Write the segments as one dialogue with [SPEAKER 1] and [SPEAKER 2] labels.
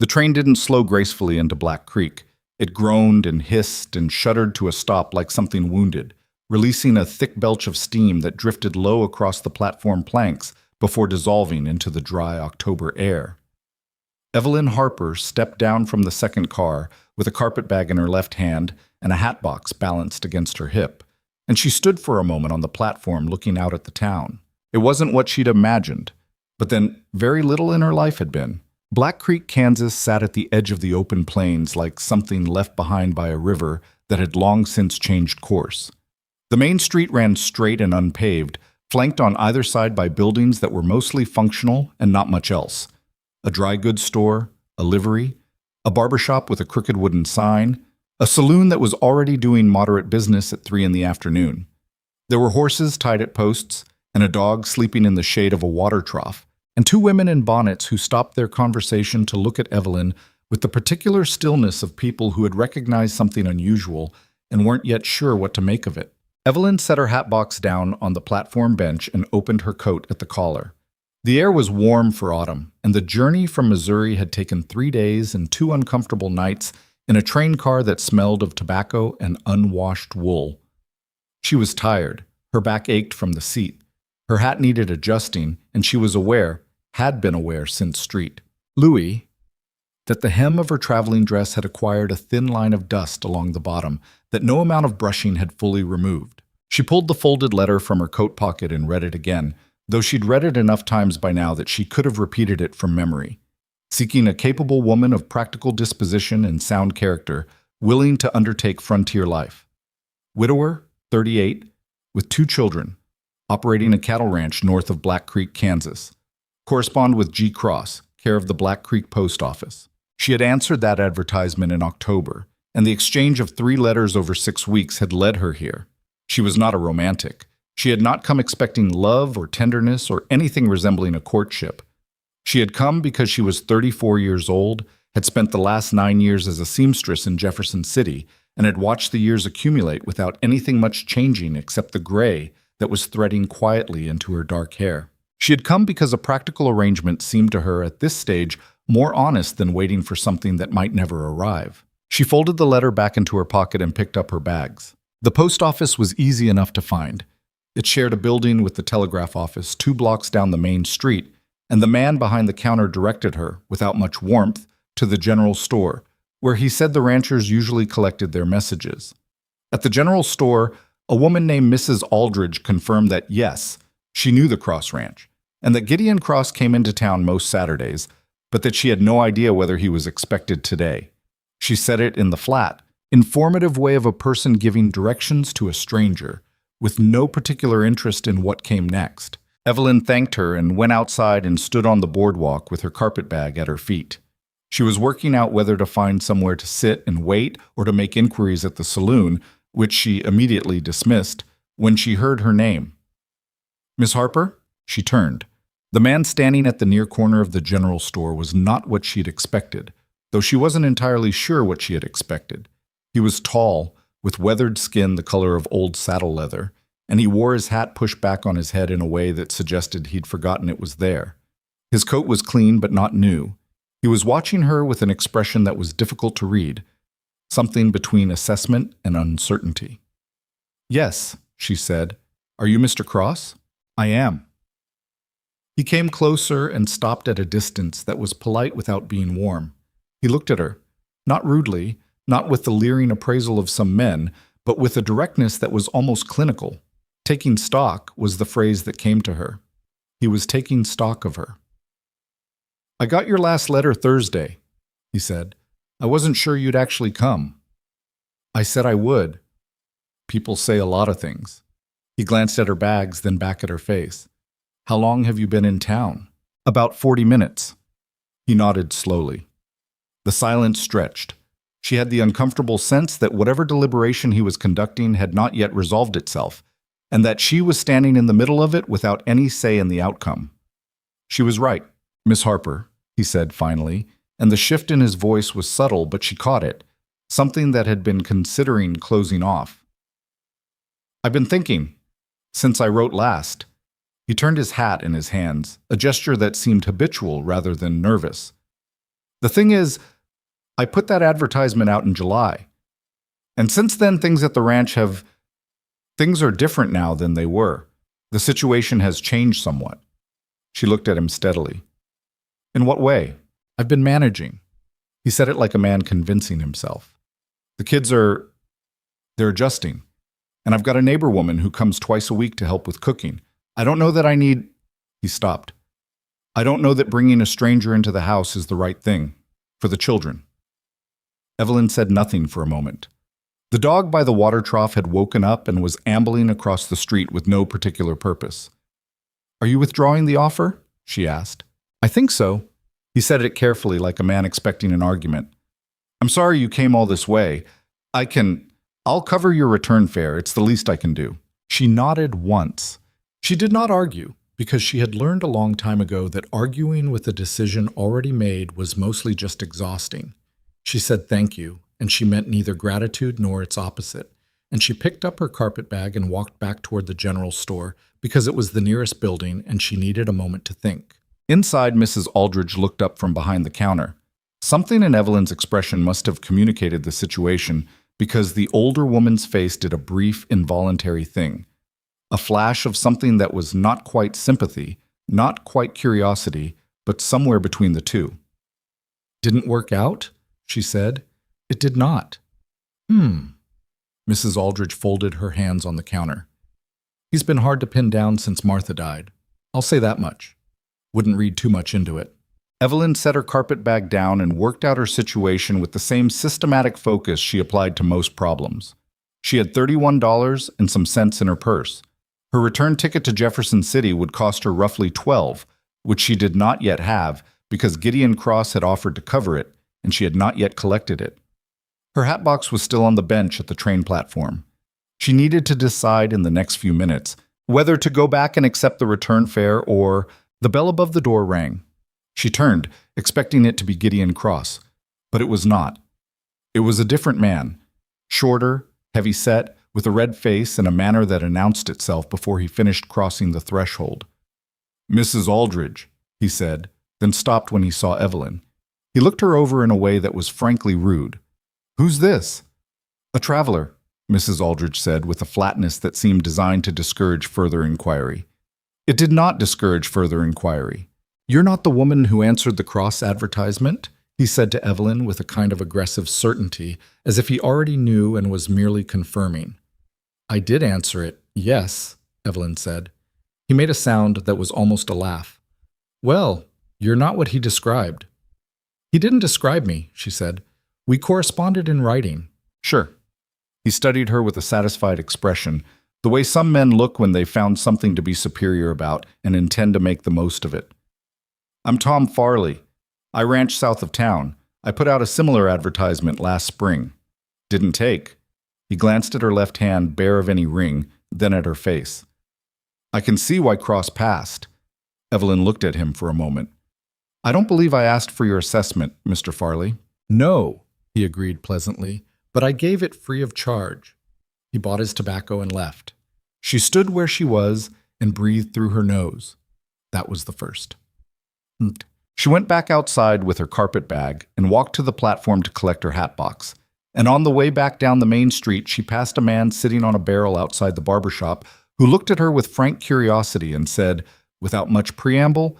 [SPEAKER 1] The train didn't slow gracefully into Black Creek. It groaned and hissed and shuddered to a stop like something wounded, releasing a thick belch of steam that drifted low across the platform planks before dissolving into the dry October air. Evelyn Harper stepped down from the second car with a carpetbag in her left hand and a hat box balanced against her hip, and she stood for a moment on the platform looking out at the town. It wasn't what she'd imagined, but then very little in her life had been. Black Creek, Kansas sat at the edge of the open plains like something left behind by a river that had long since changed course. The main street ran straight and unpaved, flanked on either side by buildings that were mostly functional and not much else. A dry goods store, a livery, a barbershop with a crooked wooden sign, a saloon that was already doing moderate business at 3 in the afternoon. There were horses tied at posts, and a dog sleeping in the shade of a water trough, and 2 women in bonnets who stopped their conversation to look at Evelyn with the particular stillness of people who had recognized something unusual and weren't yet sure what to make of it. Evelyn set her hat box down on the platform bench and opened her coat at the collar. The air was warm for autumn, and the journey from Missouri had taken 3 days and 2 uncomfortable nights in a train car that smelled of tobacco and unwashed wool. She was tired. Her back ached from the seat. Her hat needed adjusting, and she was had been aware since street. Louis, that the hem of her traveling dress had acquired a thin line of dust along the bottom that no amount of brushing had fully removed. She pulled the folded letter from her coat pocket and read it again, though she'd read it enough times by now that she could have repeated it from memory. Seeking a capable woman of practical disposition and sound character, willing to undertake frontier life. Widower, 38, with 2 children, operating a cattle ranch north of Black Creek, Kansas. Correspond with G. Cross, care of the Black Creek Post Office. She had answered that advertisement in October, and the exchange of 3 letters over 6 weeks had led her here. She was not a romantic. She had not come expecting love or tenderness or anything resembling a courtship. She had come because she was 34 years old, had spent the last 9 years as a seamstress in Jefferson City, and had watched the years accumulate without anything much changing except the gray that was threading quietly into her dark hair. She had come because a practical arrangement seemed to her at this stage more honest than waiting for something that might never arrive. She folded the letter back into her pocket and picked up her bags. The post office was easy enough to find. It shared a building with the telegraph office 2 blocks down the main street, and the man behind the counter directed her, without much warmth, to the general store, where he said the ranchers usually collected their messages. At the general store, a woman named Mrs. Aldridge confirmed that yes, she knew the Cross Ranch, and that Gideon Cross came into town most Saturdays, but that she had no idea whether he was expected today. She said it in the flat, informative way of a person giving directions to a stranger, with no particular interest in what came next. Evelyn thanked her and went outside and stood on the boardwalk with her carpetbag at her feet. She was working out whether to find somewhere to sit and wait or to make inquiries at the saloon, which she immediately dismissed, when she heard her name. "Miss Harper?" She turned. The man standing at the near corner of the general store was not what she'd expected, though she wasn't entirely sure what she had expected. He was tall, with weathered skin the color of old saddle leather, and he wore his hat pushed back on his head in a way that suggested he'd forgotten it was there. His coat was clean but not new. He was watching her with an expression that was difficult to read, something between assessment and uncertainty. "Yes," she said. "Are you Mr. Cross?" "I am." He came closer and stopped at a distance that was polite without being warm. He looked at her, not rudely, not with the leering appraisal of some men, but with a directness that was almost clinical. Taking stock was the phrase that came to her. He was taking stock of her. "I got your last letter Thursday," he said. "I wasn't sure you'd actually come." "I said I would." People say a lot of things. He glanced at her bags, then back at her face. "How long have you been in town?" "About 40 minutes." He nodded slowly. The silence stretched. She had the uncomfortable sense that whatever deliberation he was conducting had not yet resolved itself, and that she was standing in the middle of it without any say in the outcome. "She was right, Miss Harper," he said finally, and the shift in his voice was subtle, but she caught it, something that had been considering closing off. "I've been thinking, since I wrote last." He turned his hat in his hands, a gesture that seemed habitual rather than nervous. The thing is, I put that advertisement out in July. And since then, things are different now than they were. The situation has changed somewhat. She looked at him steadily. In what way? I've been managing. He said it like a man convincing himself. The kids they're adjusting. And I've got a neighbor woman who comes twice a week to help with cooking. I don't know that I need. He stopped. I don't know that bringing a stranger into the house is the right thing. For the children. Evelyn said nothing for a moment. The dog by the water trough had woken up and was ambling across the street with no particular purpose. Are you withdrawing the offer? She asked. I think so. He said it carefully, like a man expecting an argument. I'm sorry you came all this way. I'll cover your return fare. It's the least I can do. She nodded once. She did not argue, because she had learned a long time ago that arguing with a decision already made was mostly just exhausting. She said thank you, and she meant neither gratitude nor its opposite, and she picked up her carpet bag and walked back toward the general store because it was the nearest building and she needed a moment to think. Inside, Mrs. Aldridge looked up from behind the counter. Something in Evelyn's expression must have communicated the situation because the older woman's face did a brief, involuntary thing. A flash of something that was not quite sympathy, not quite curiosity, but somewhere between the two. Didn't work out? She said. It did not. Mrs. Aldridge folded her hands on the counter. He's been hard to pin down since Martha died. I'll say that much. Wouldn't read too much into it. Evelyn set her carpet bag down and worked out her situation with the same systematic focus she applied to most problems. She had $31 and some cents in her purse. Her return ticket to Jefferson City would cost her roughly $12, which she did not yet have because Gideon Cross had offered to cover it, and she had not yet collected it. Her hatbox was still on the bench at the train platform. She needed to decide in the next few minutes whether to go back and accept the return fare or the bell above the door rang. She turned, expecting it to be Gideon Cross, but it was not. It was a different man, shorter, heavy-set, with a red face and a manner that announced itself before he finished crossing the threshold. Mrs. Aldridge, he said, then stopped when he saw Evelyn. He looked her over in a way that was frankly rude. Who's this? A traveler, Mrs. Aldridge said with a flatness that seemed designed to discourage further inquiry. It did not discourage further inquiry. You're not the woman who answered the Cross advertisement? He said to Evelyn with a kind of aggressive certainty, as if he already knew and was merely confirming. I did answer it, yes, Evelyn said. He made a sound that was almost a laugh. Well, you're not what he described. He didn't describe me, she said. We corresponded in writing. Sure. He studied her with a satisfied expression, the way some men look when they've found something to be superior about and intend to make the most of it. I'm Tom Farley. I ranch south of town. I put out a similar advertisement last spring. Didn't take. He glanced at her left hand, bare of any ring, then at her face. I can see why Cross passed. Evelyn looked at him for a moment. I don't believe I asked for your assessment, Mr. Farley. No, he agreed pleasantly, but I gave it free of charge. He bought his tobacco and left. She stood where she was and breathed through her nose. That was the first. She went back outside with her carpet bag and walked to the platform to collect her hatbox. And on the way back down the main street, she passed a man sitting on a barrel outside the barber shop who looked at her with frank curiosity and said, without much preamble,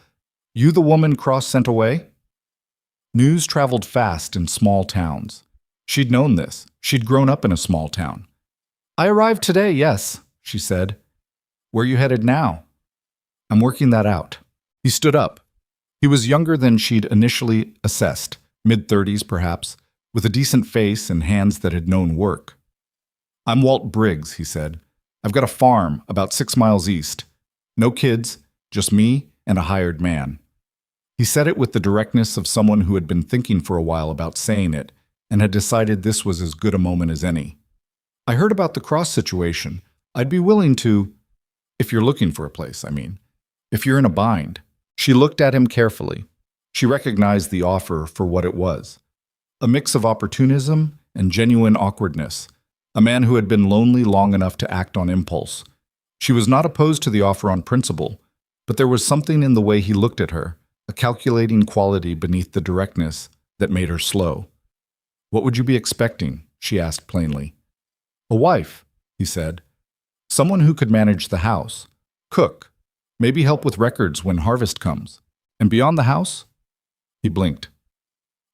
[SPEAKER 1] You the woman Cross sent away? News traveled fast in small towns. She'd known this. She'd grown up in a small town. I arrived today, yes, she said. Where you headed now? I'm working that out. He stood up. He was younger than she'd initially assessed, mid-30s perhaps, with a decent face and hands that had known work. I'm Walt Briggs, he said. I've got a farm about 6 miles east. No kids, just me and a hired man. He said it with the directness of someone who had been thinking for a while about saying it and had decided this was as good a moment as any. I heard about the Cross situation. I'd be willing to, if you're looking for a place, I mean. If you're in a bind. She looked at him carefully. She recognized the offer for what it was. A mix of opportunism and genuine awkwardness. A man who had been lonely long enough to act on impulse. She was not opposed to the offer on principle, but there was something in the way he looked at her, a calculating quality beneath the directness, that made her slow. "What would you be expecting?" she asked plainly. "A wife," he said. "Someone who could manage the house, cook, maybe help with records when harvest comes. And beyond the house?" He blinked.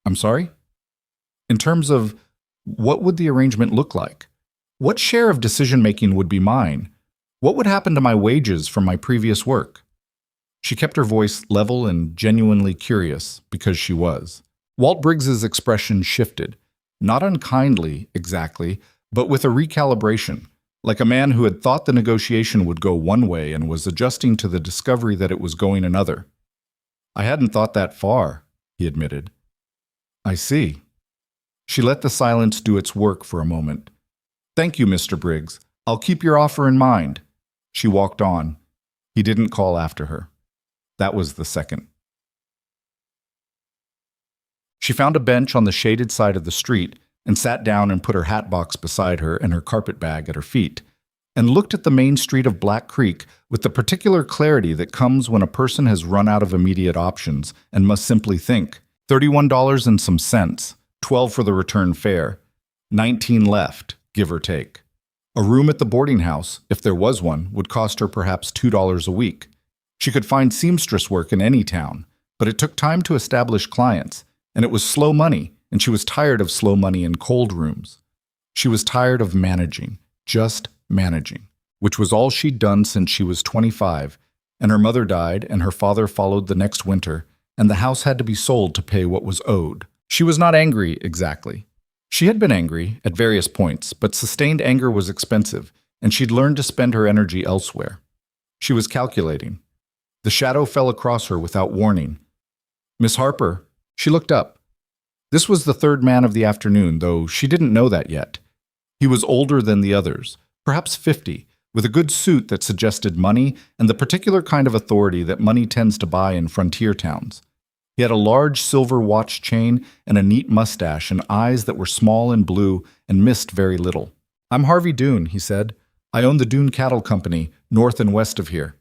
[SPEAKER 1] "I'm sorry?" "In terms of what would the arrangement look like? What share of decision-making would be mine? What would happen to my wages from my previous work?" She kept her voice level and genuinely curious, because she was. Walt Briggs's expression shifted, not unkindly exactly, but with a recalibration, like a man who had thought the negotiation would go one way and was adjusting to the discovery that it was going another. "I hadn't thought that far," he admitted. "I see." She let the silence do its work for a moment. "Thank you, Mr. Briggs. I'll keep your offer in mind." She walked on. He didn't call after her. That was the second. She found a bench on the shaded side of the street and sat down and put her hat box beside her and her carpet bag at her feet, and looked at the main street of Black Creek with the particular clarity that comes when a person has run out of immediate options and must simply think. $31 and some cents, 12 for the return fare, 19 left, give or take. A room at the boarding house, if there was one, would cost her perhaps $2 a week. She could find seamstress work in any town, but it took time to establish clients, and it was slow money, and she was tired of slow money in cold rooms. She was tired of managing, just managing, which was all she'd done since she was 25, and her mother died and her father followed the next winter, and the house had to be sold to pay what was owed. She was not angry, exactly. She had been angry at various points, but sustained anger was expensive, and she'd learned to spend her energy elsewhere. She was calculating. The shadow fell across her without warning. "Miss Harper," she looked up. This was the third man of the afternoon, though she didn't know that yet. He was older than the others, perhaps 50, with a good suit that suggested money and the particular kind of authority that money tends to buy in frontier towns. He had a large silver watch chain and a neat mustache and eyes that were small and blue and missed very little. "I'm Harvey Doone," he said. "I own the Doone Cattle Company, north and west of here."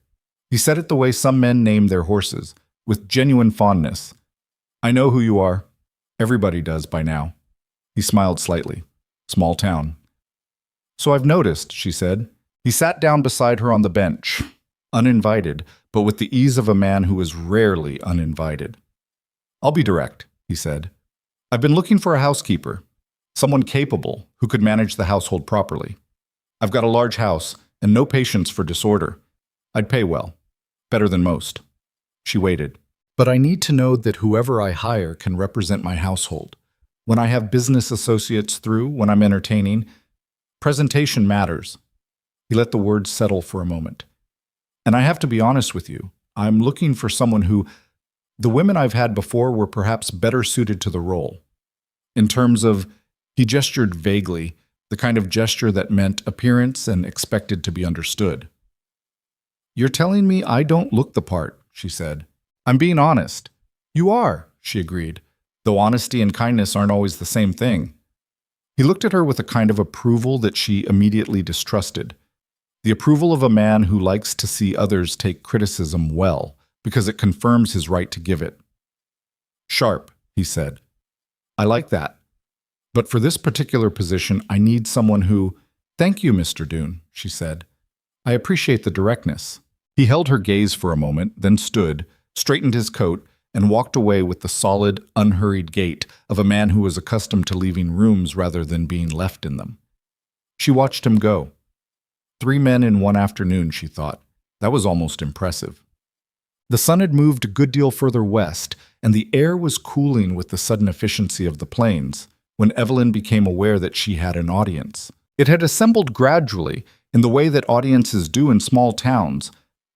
[SPEAKER 1] He said it the way some men name their horses, with genuine fondness. "I know who you are. Everybody does by now." He smiled slightly. "Small town." "So I've noticed," she said. He sat down beside her on the bench, uninvited, but with the ease of a man who is rarely uninvited. "I'll be direct," he said. "I've been looking for a housekeeper, someone capable who could manage the household properly. I've got a large house and no patience for disorder. I'd pay well, better than most." She waited. "But I need to know that whoever I hire can represent my household. When I have business associates through, when I'm entertaining, presentation matters." He let the words settle for a moment. "And I have to be honest with you. I'm looking for someone who... The women I've had before were perhaps better suited to the role. In terms of..." He gestured vaguely, the kind of gesture that meant appearance and expected to be understood. "You're telling me I don't look the part," she said. "I'm being honest." "You are," she agreed, though honesty and kindness aren't always the same thing. He looked at her with a kind of approval that she immediately distrusted. The approval of a man who likes to see others take criticism well, because it confirms his right to give it. "Sharp," he said. "I like that. But for this particular position, I need someone who..." "Thank you, Mr. Doone," she said. "I appreciate the directness." He held her gaze for a moment, then stood, straightened his coat, and walked away with the solid, unhurried gait of a man who was accustomed to leaving rooms rather than being left in them. She watched him go. 3 men in one afternoon, she thought. That was almost impressive. The sun had moved a good deal further west, and the air was cooling with the sudden efficiency of the plains, when Evelyn became aware that she had an audience. It had assembled gradually, in the way that audiences do in small towns,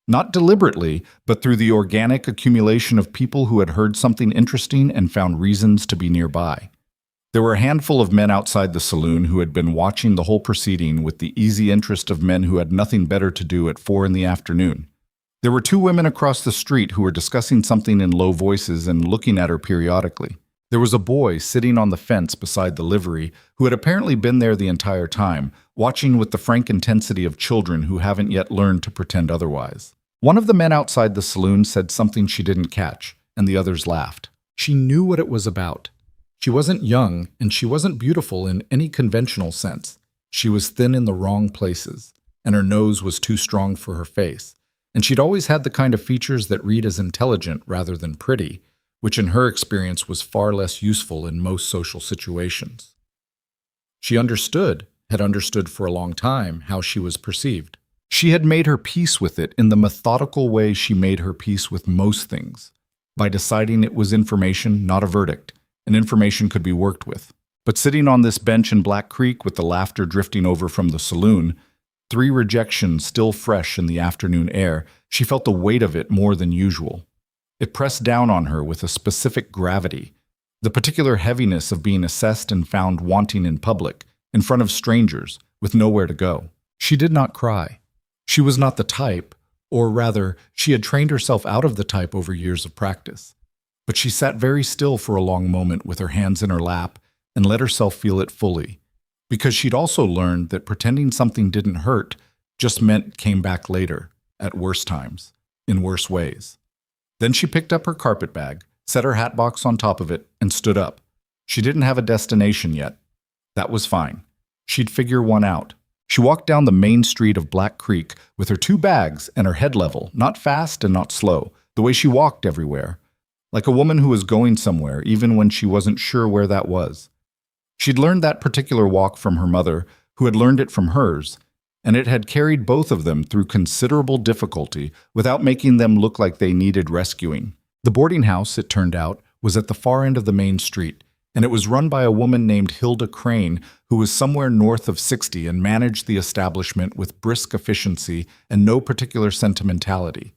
[SPEAKER 1] not deliberately, but through the organic accumulation of people who had heard something interesting and found reasons to be nearby. There were a handful of men outside the saloon who had been watching the whole proceeding with the easy interest of men who had nothing better to do at 4 in the afternoon. There were 2 women across the street who were discussing something in low voices and looking at her periodically. There was a boy sitting on the fence beside the livery who had apparently been there the entire time, watching with the frank intensity of children who haven't yet learned to pretend otherwise. One of the men outside the saloon said something she didn't catch, and the others laughed. She knew what it was about. She wasn't young, and she wasn't beautiful in any conventional sense. She was thin in the wrong places, and her nose was too strong for her face. And she'd always had the kind of features that read as intelligent rather than pretty, which in her experience was far less useful in most social situations. She had understood for a long time, how she was perceived. She had made her peace with it in the methodical way she made her peace with most things, by deciding it was information, not a verdict, and information could be worked with. But sitting on this bench in Black Creek with the laughter drifting over from the saloon, 3 rejections still fresh in the afternoon air, she felt the weight of it more than usual. It pressed down on her with a specific gravity, the particular heaviness of being assessed and found wanting in public, in front of strangers, with nowhere to go. She did not cry. She was not the type, or rather, she had trained herself out of the type over years of practice. But she sat very still for a long moment with her hands in her lap and let herself feel it fully, because she'd also learned that pretending something didn't hurt just meant it came back later, at worse times, in worse ways. Then she picked up her carpet bag, set her hat box on top of it, and stood up. She didn't have a destination yet. That was fine. She'd figure one out. She walked down the main street of Black Creek with her 2 bags and her head level, not fast and not slow, the way she walked everywhere, like a woman who was going somewhere even when she wasn't sure where that was. She'd learned that particular walk from her mother, who had learned it from hers, and it had carried both of them through considerable difficulty without making them look like they needed rescuing. The boarding house, it turned out, was at the far end of the main street, and it was run by a woman named Hilda Crane, who was somewhere north of 60 and managed the establishment with brisk efficiency and no particular sentimentality.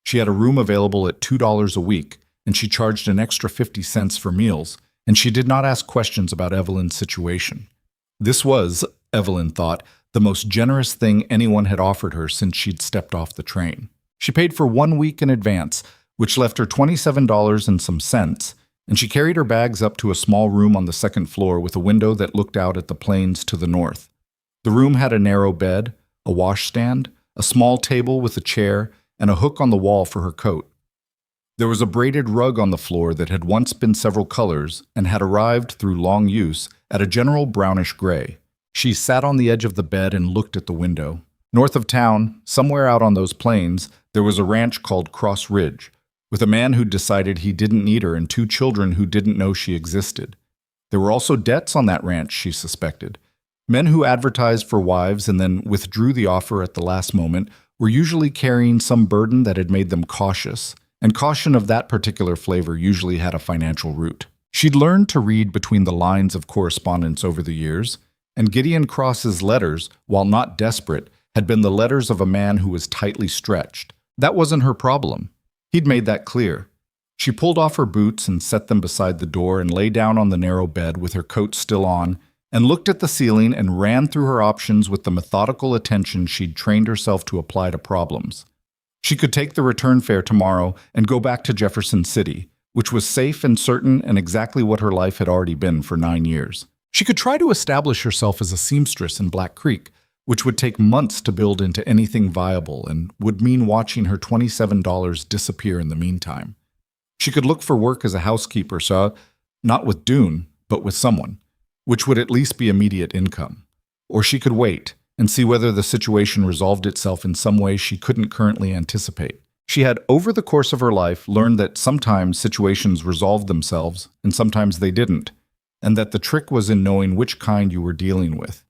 [SPEAKER 1] She had a room available at $2 a week, and she charged an extra 50 cents for meals, and she did not ask questions about Evelyn's situation. This was, Evelyn thought, the most generous thing anyone had offered her since she'd stepped off the train. She paid for 1 week in advance, which left her $27 and some cents, and she carried her bags up to a small room on the 2nd floor with a window that looked out at the plains to the north. The room had a narrow bed, a washstand, a small table with a chair, and a hook on the wall for her coat. There was a braided rug on the floor that had once been several colors and had arrived through long use at a general brownish gray. She sat on the edge of the bed and looked at the window. North of town, somewhere out on those plains, there was a ranch called Cross Ridge, with a man who'd decided he didn't need her and 2 children who didn't know she existed. There were also debts on that ranch, she suspected. Men who advertised for wives and then withdrew the offer at the last moment were usually carrying some burden that had made them cautious, and caution of that particular flavor usually had a financial root. She'd learned to read between the lines of correspondence over the years, and Gideon Cross's letters, while not desperate, had been the letters of a man who was tightly stretched. That wasn't her problem. He'd made that clear. She pulled off her boots and set them beside the door and lay down on the narrow bed with her coat still on, and looked at the ceiling and ran through her options with the methodical attention she'd trained herself to apply to problems. She could take the return fare tomorrow and go back to Jefferson City, which was safe and certain and exactly what her life had already been for 9 years. She could try to establish herself as a seamstress in Black Creek, which would take months to build into anything viable and would mean watching her $27 disappear in the meantime. She could look for work as a housekeeper, so not with Dune, but with someone, which would at least be immediate income. Or she could wait and see whether the situation resolved itself in some way she couldn't currently anticipate. She had, over the course of her life, learned that sometimes situations resolved themselves and sometimes they didn't, and that the trick was in knowing which kind you were dealing with.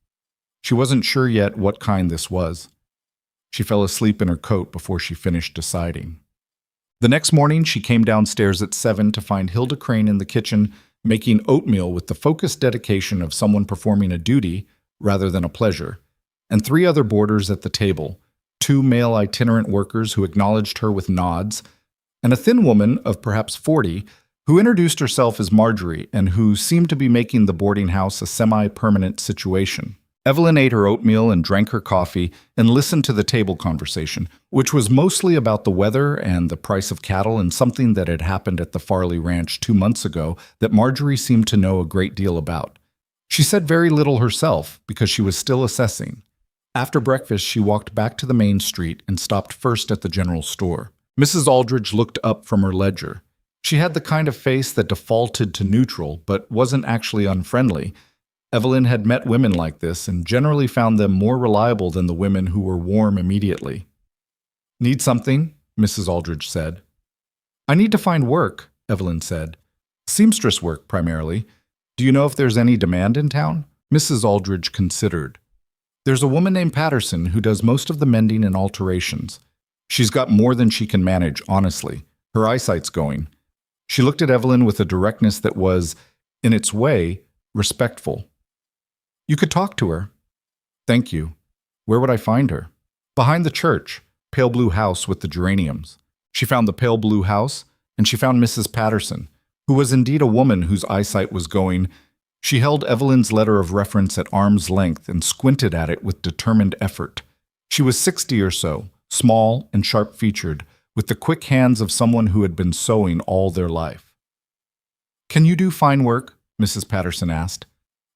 [SPEAKER 1] She wasn't sure yet what kind this was. She fell asleep in her coat before she finished deciding. The next morning, she came downstairs at 7 to find Hilda Crane in the kitchen making oatmeal with the focused dedication of someone performing a duty rather than a pleasure, and 3 other boarders at the table, 2 male itinerant workers who acknowledged her with nods, and a thin woman of perhaps 40 who introduced herself as Marjorie and who seemed to be making the boarding house a semi-permanent situation. Evelyn ate her oatmeal and drank her coffee and listened to the table conversation, which was mostly about the weather and the price of cattle and something that had happened at the Farley Ranch 2 months ago that Marjorie seemed to know a great deal about. She said very little herself because she was still assessing. After breakfast, she walked back to the main street and stopped first at the general store. Mrs. Aldridge looked up from her ledger. She had the kind of face that defaulted to neutral, but wasn't actually unfriendly. Evelyn had met women like this and generally found them more reliable than the women who were warm immediately. "Need something?" Mrs. Aldridge said. "I need to find work," Evelyn said. "Seamstress work, primarily. Do you know if there's any demand in town?" Mrs. Aldridge considered. "There's a woman named Patterson who does most of the mending and alterations. She's got more than she can manage, honestly. Her eyesight's going." She looked at Evelyn with a directness that was, in its way, respectful. "You could talk to her." "Thank you. Where would I find her?" "Behind the church, pale blue house with the geraniums." She found the pale blue house, and she found Mrs. Patterson, who was indeed a woman whose eyesight was going. She held Evelyn's letter of reference at arm's length and squinted at it with determined effort. She was 60 or so, small and sharp-featured, with the quick hands of someone who had been sewing all their life. "Can you do fine work?" Mrs. Patterson asked.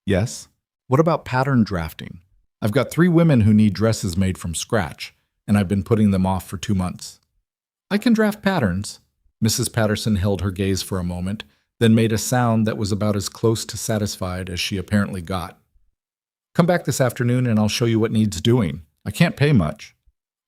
[SPEAKER 1] "Yes." "What about pattern drafting? I've got 3 women who need dresses made from scratch, and I've been putting them off for 2 months." "I can draft patterns." Mrs. Patterson held her gaze for a moment, then made a sound that was about as close to satisfied as she apparently got. "Come back this afternoon and I'll show you what needs doing. I can't pay much."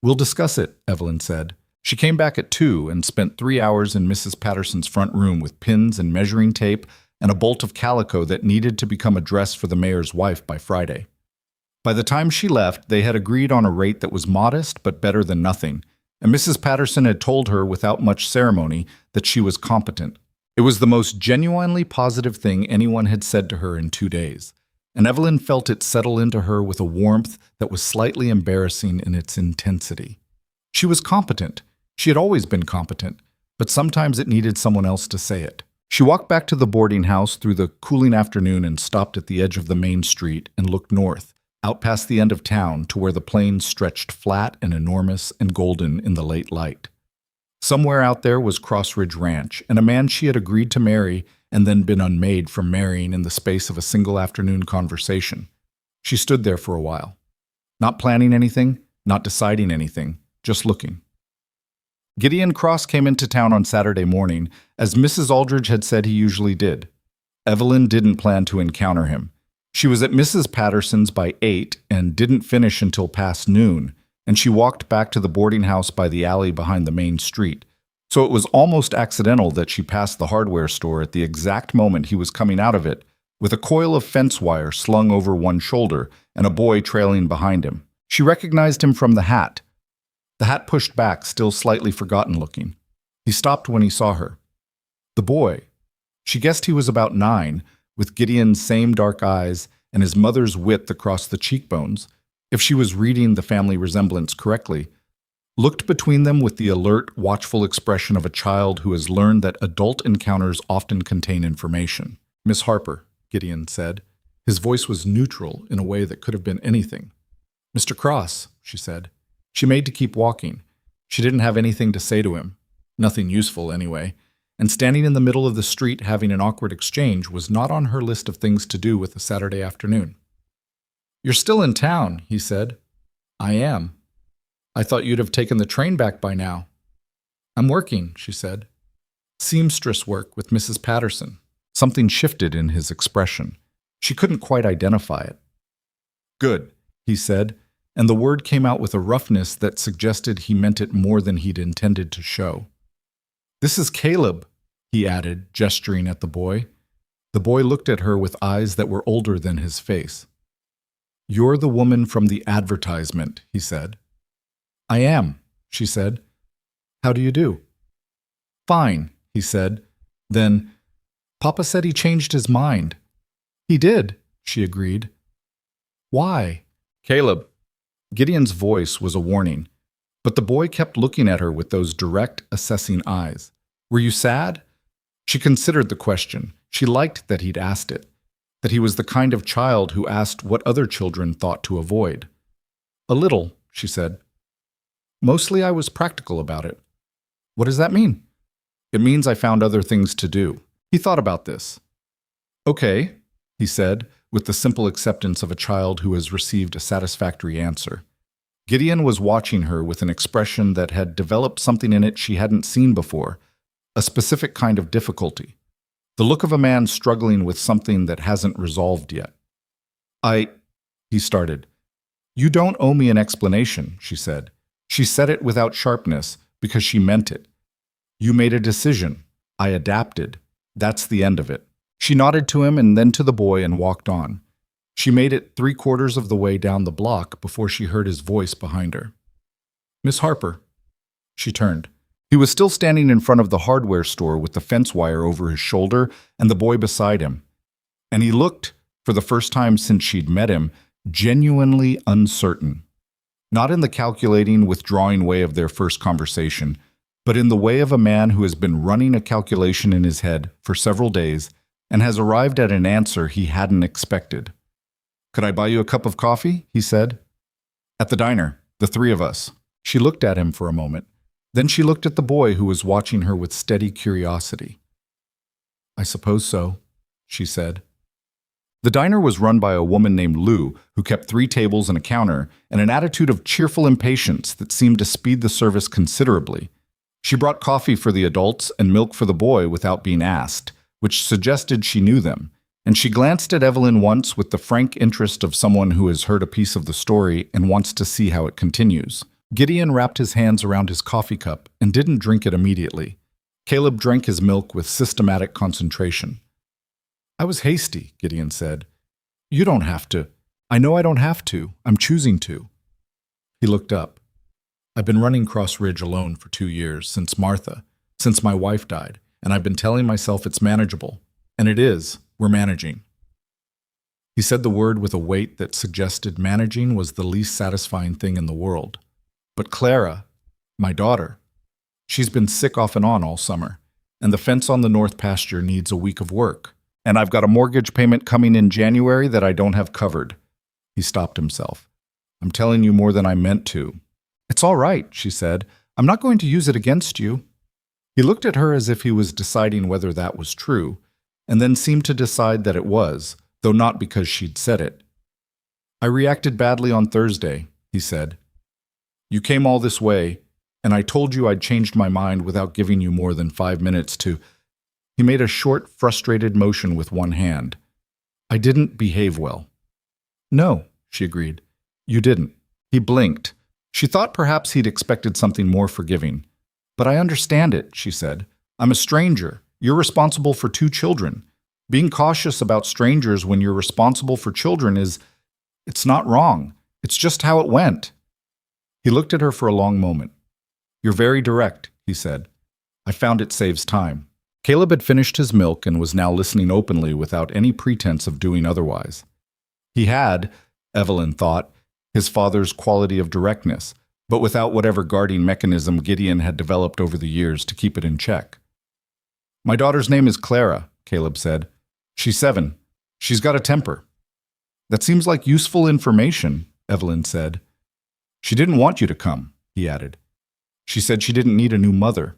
[SPEAKER 1] "We'll discuss it," Evelyn said. She came back at 2 and spent 3 hours in Mrs. Patterson's front room with pins and measuring tape and a bolt of calico that needed to become a dress for the mayor's wife by Friday. By the time she left, they had agreed on a rate that was modest but better than nothing, and Mrs. Patterson had told her without much ceremony that she was competent. It was the most genuinely positive thing anyone had said to her in 2 days, and Evelyn felt it settle into her with a warmth that was slightly embarrassing in its intensity. She was competent. She had always been competent, but sometimes it needed someone else to say it. She walked back to the boarding house through the cooling afternoon and stopped at the edge of the main street and looked north, out past the end of town to where the plains stretched flat and enormous and golden in the late light. Somewhere out there was Cross Ridge Ranch, and a man she had agreed to marry and then been unmade from marrying in the space of a single afternoon conversation. She stood there for a while, not planning anything, not deciding anything, just looking. Gideon Cross came into town on Saturday morning, as Mrs. Aldridge had said he usually did. Evelyn didn't plan to encounter him. She was at Mrs. Patterson's by 8 and didn't finish until past noon, and she walked back to the boarding house by the alley behind the main street. So it was almost accidental that she passed the hardware store at the exact moment he was coming out of it, with a coil of fence wire slung over one shoulder and a boy trailing behind him. She recognized him from the hat. The hat pushed back, still slightly forgotten looking. He stopped when he saw her. The boy. She guessed he was about 9, with Gideon's same dark eyes and his mother's width across the cheekbones, if she was reading the family resemblance correctly, looked between them with the alert, watchful expression of a child who has learned that adult encounters often contain information. "Miss Harper," Gideon said. His voice was neutral in a way that could have been anything. "Mr. Cross," she said. She made to keep walking. She didn't have anything to say to him. Nothing useful, anyway. And standing in the middle of the street having an awkward exchange was not on her list of things to do with a Saturday afternoon. "You're still in town," he said. "I am." "I thought you'd have taken the train back by now." "I'm working," she said. "Seamstress work with Mrs. Patterson." Something shifted in his expression. She couldn't quite identify it. "Good," he said, and the word came out with a roughness that suggested he meant it more than he'd intended to show. "This is Caleb," he added, gesturing at the boy. The boy looked at her with eyes that were older than his face. "You're the woman from the advertisement," he said. "I am," she said. "How do you do?" "Fine," he said. Then, "Papa said he changed his mind." "He did," she agreed. "Why?" "Caleb." Gideon's voice was a warning, but the boy kept looking at her with those direct, assessing eyes. "Were you sad?" She considered the question. She liked that he'd asked it, that he was the kind of child who asked what other children thought to avoid. "A little," she said. "Mostly I was practical about it." "What does that mean?" "It means I found other things to do." He thought about this. "Okay," he said, with the simple acceptance of a child who has received a satisfactory answer. Gideon was watching her with an expression that had developed something in it she hadn't seen before, a specific kind of difficulty. The look of a man struggling with something that hasn't resolved yet. He started. You don't owe me an explanation, she said. She said it without sharpness because she meant it. You made a decision. I adapted. That's the end of it. She nodded to him and then to the boy and walked on. She made it 3/4 of the way down the block before she heard his voice behind her. Miss Harper. She turned. He was still standing in front of the hardware store with the fence wire over his shoulder and the boy beside him. And he looked, for the first time since she'd met him, genuinely uncertain. Not in the calculating, withdrawing way of their first conversation, but in the way of a man who has been running a calculation in his head for several days and has arrived at an answer he hadn't expected. Could I buy you a cup of coffee? He said. At the diner, the three of us. She looked at him for a moment. Then she looked at the boy who was watching her with steady curiosity. I suppose so, she said. The diner was run by a woman named Lou, who kept 3 tables and a counter, and an attitude of cheerful impatience that seemed to speed the service considerably. She brought coffee for the adults and milk for the boy without being asked, which suggested she knew them, and she glanced at Evelyn once with the frank interest of someone who has heard a piece of the story and wants to see how it continues. Gideon wrapped his hands around his coffee cup and didn't drink it immediately. Caleb drank his milk with systematic concentration. I was hasty, Gideon said. You don't have to. I know I don't have to. I'm choosing to. He looked up. I've been running Cross Ridge alone for 2 years, since my wife died, and I've been telling myself it's manageable. And it is. We're managing. He said the word with a weight that suggested managing was the least satisfying thing in the world. But Clara, my daughter, she's been sick off and on all summer, and the fence on the north pasture needs a week of work. And I've got a mortgage payment coming in January that I don't have covered. He stopped himself. I'm telling you more than I meant to. It's all right, she said. I'm not going to use it against you. He looked at her as if he was deciding whether that was true, and then seemed to decide that it was, though not because she'd said it. I reacted badly on Thursday, he said. You came all this way, and I told you I'd changed my mind without giving you more than 5 minutes to... He made a short, frustrated motion with one hand. I didn't behave well. No, she agreed. You didn't. He blinked. She thought perhaps he'd expected something more forgiving. But I understand it, she said. I'm a stranger. You're responsible for 2 children. Being cautious about strangers when you're responsible for children it's not wrong. It's just how it went. He looked at her for a long moment. You're very direct, he said. I found it saves time. Caleb had finished his milk and was now listening openly without any pretense of doing otherwise. He had, Evelyn thought, his father's quality of directness, but without whatever guarding mechanism Gideon had developed over the years to keep it in check. My daughter's name is Clara, Caleb said. She's 7. She's got a temper. That seems like useful information, Evelyn said. She didn't want you to come, he added. She said she didn't need a new mother.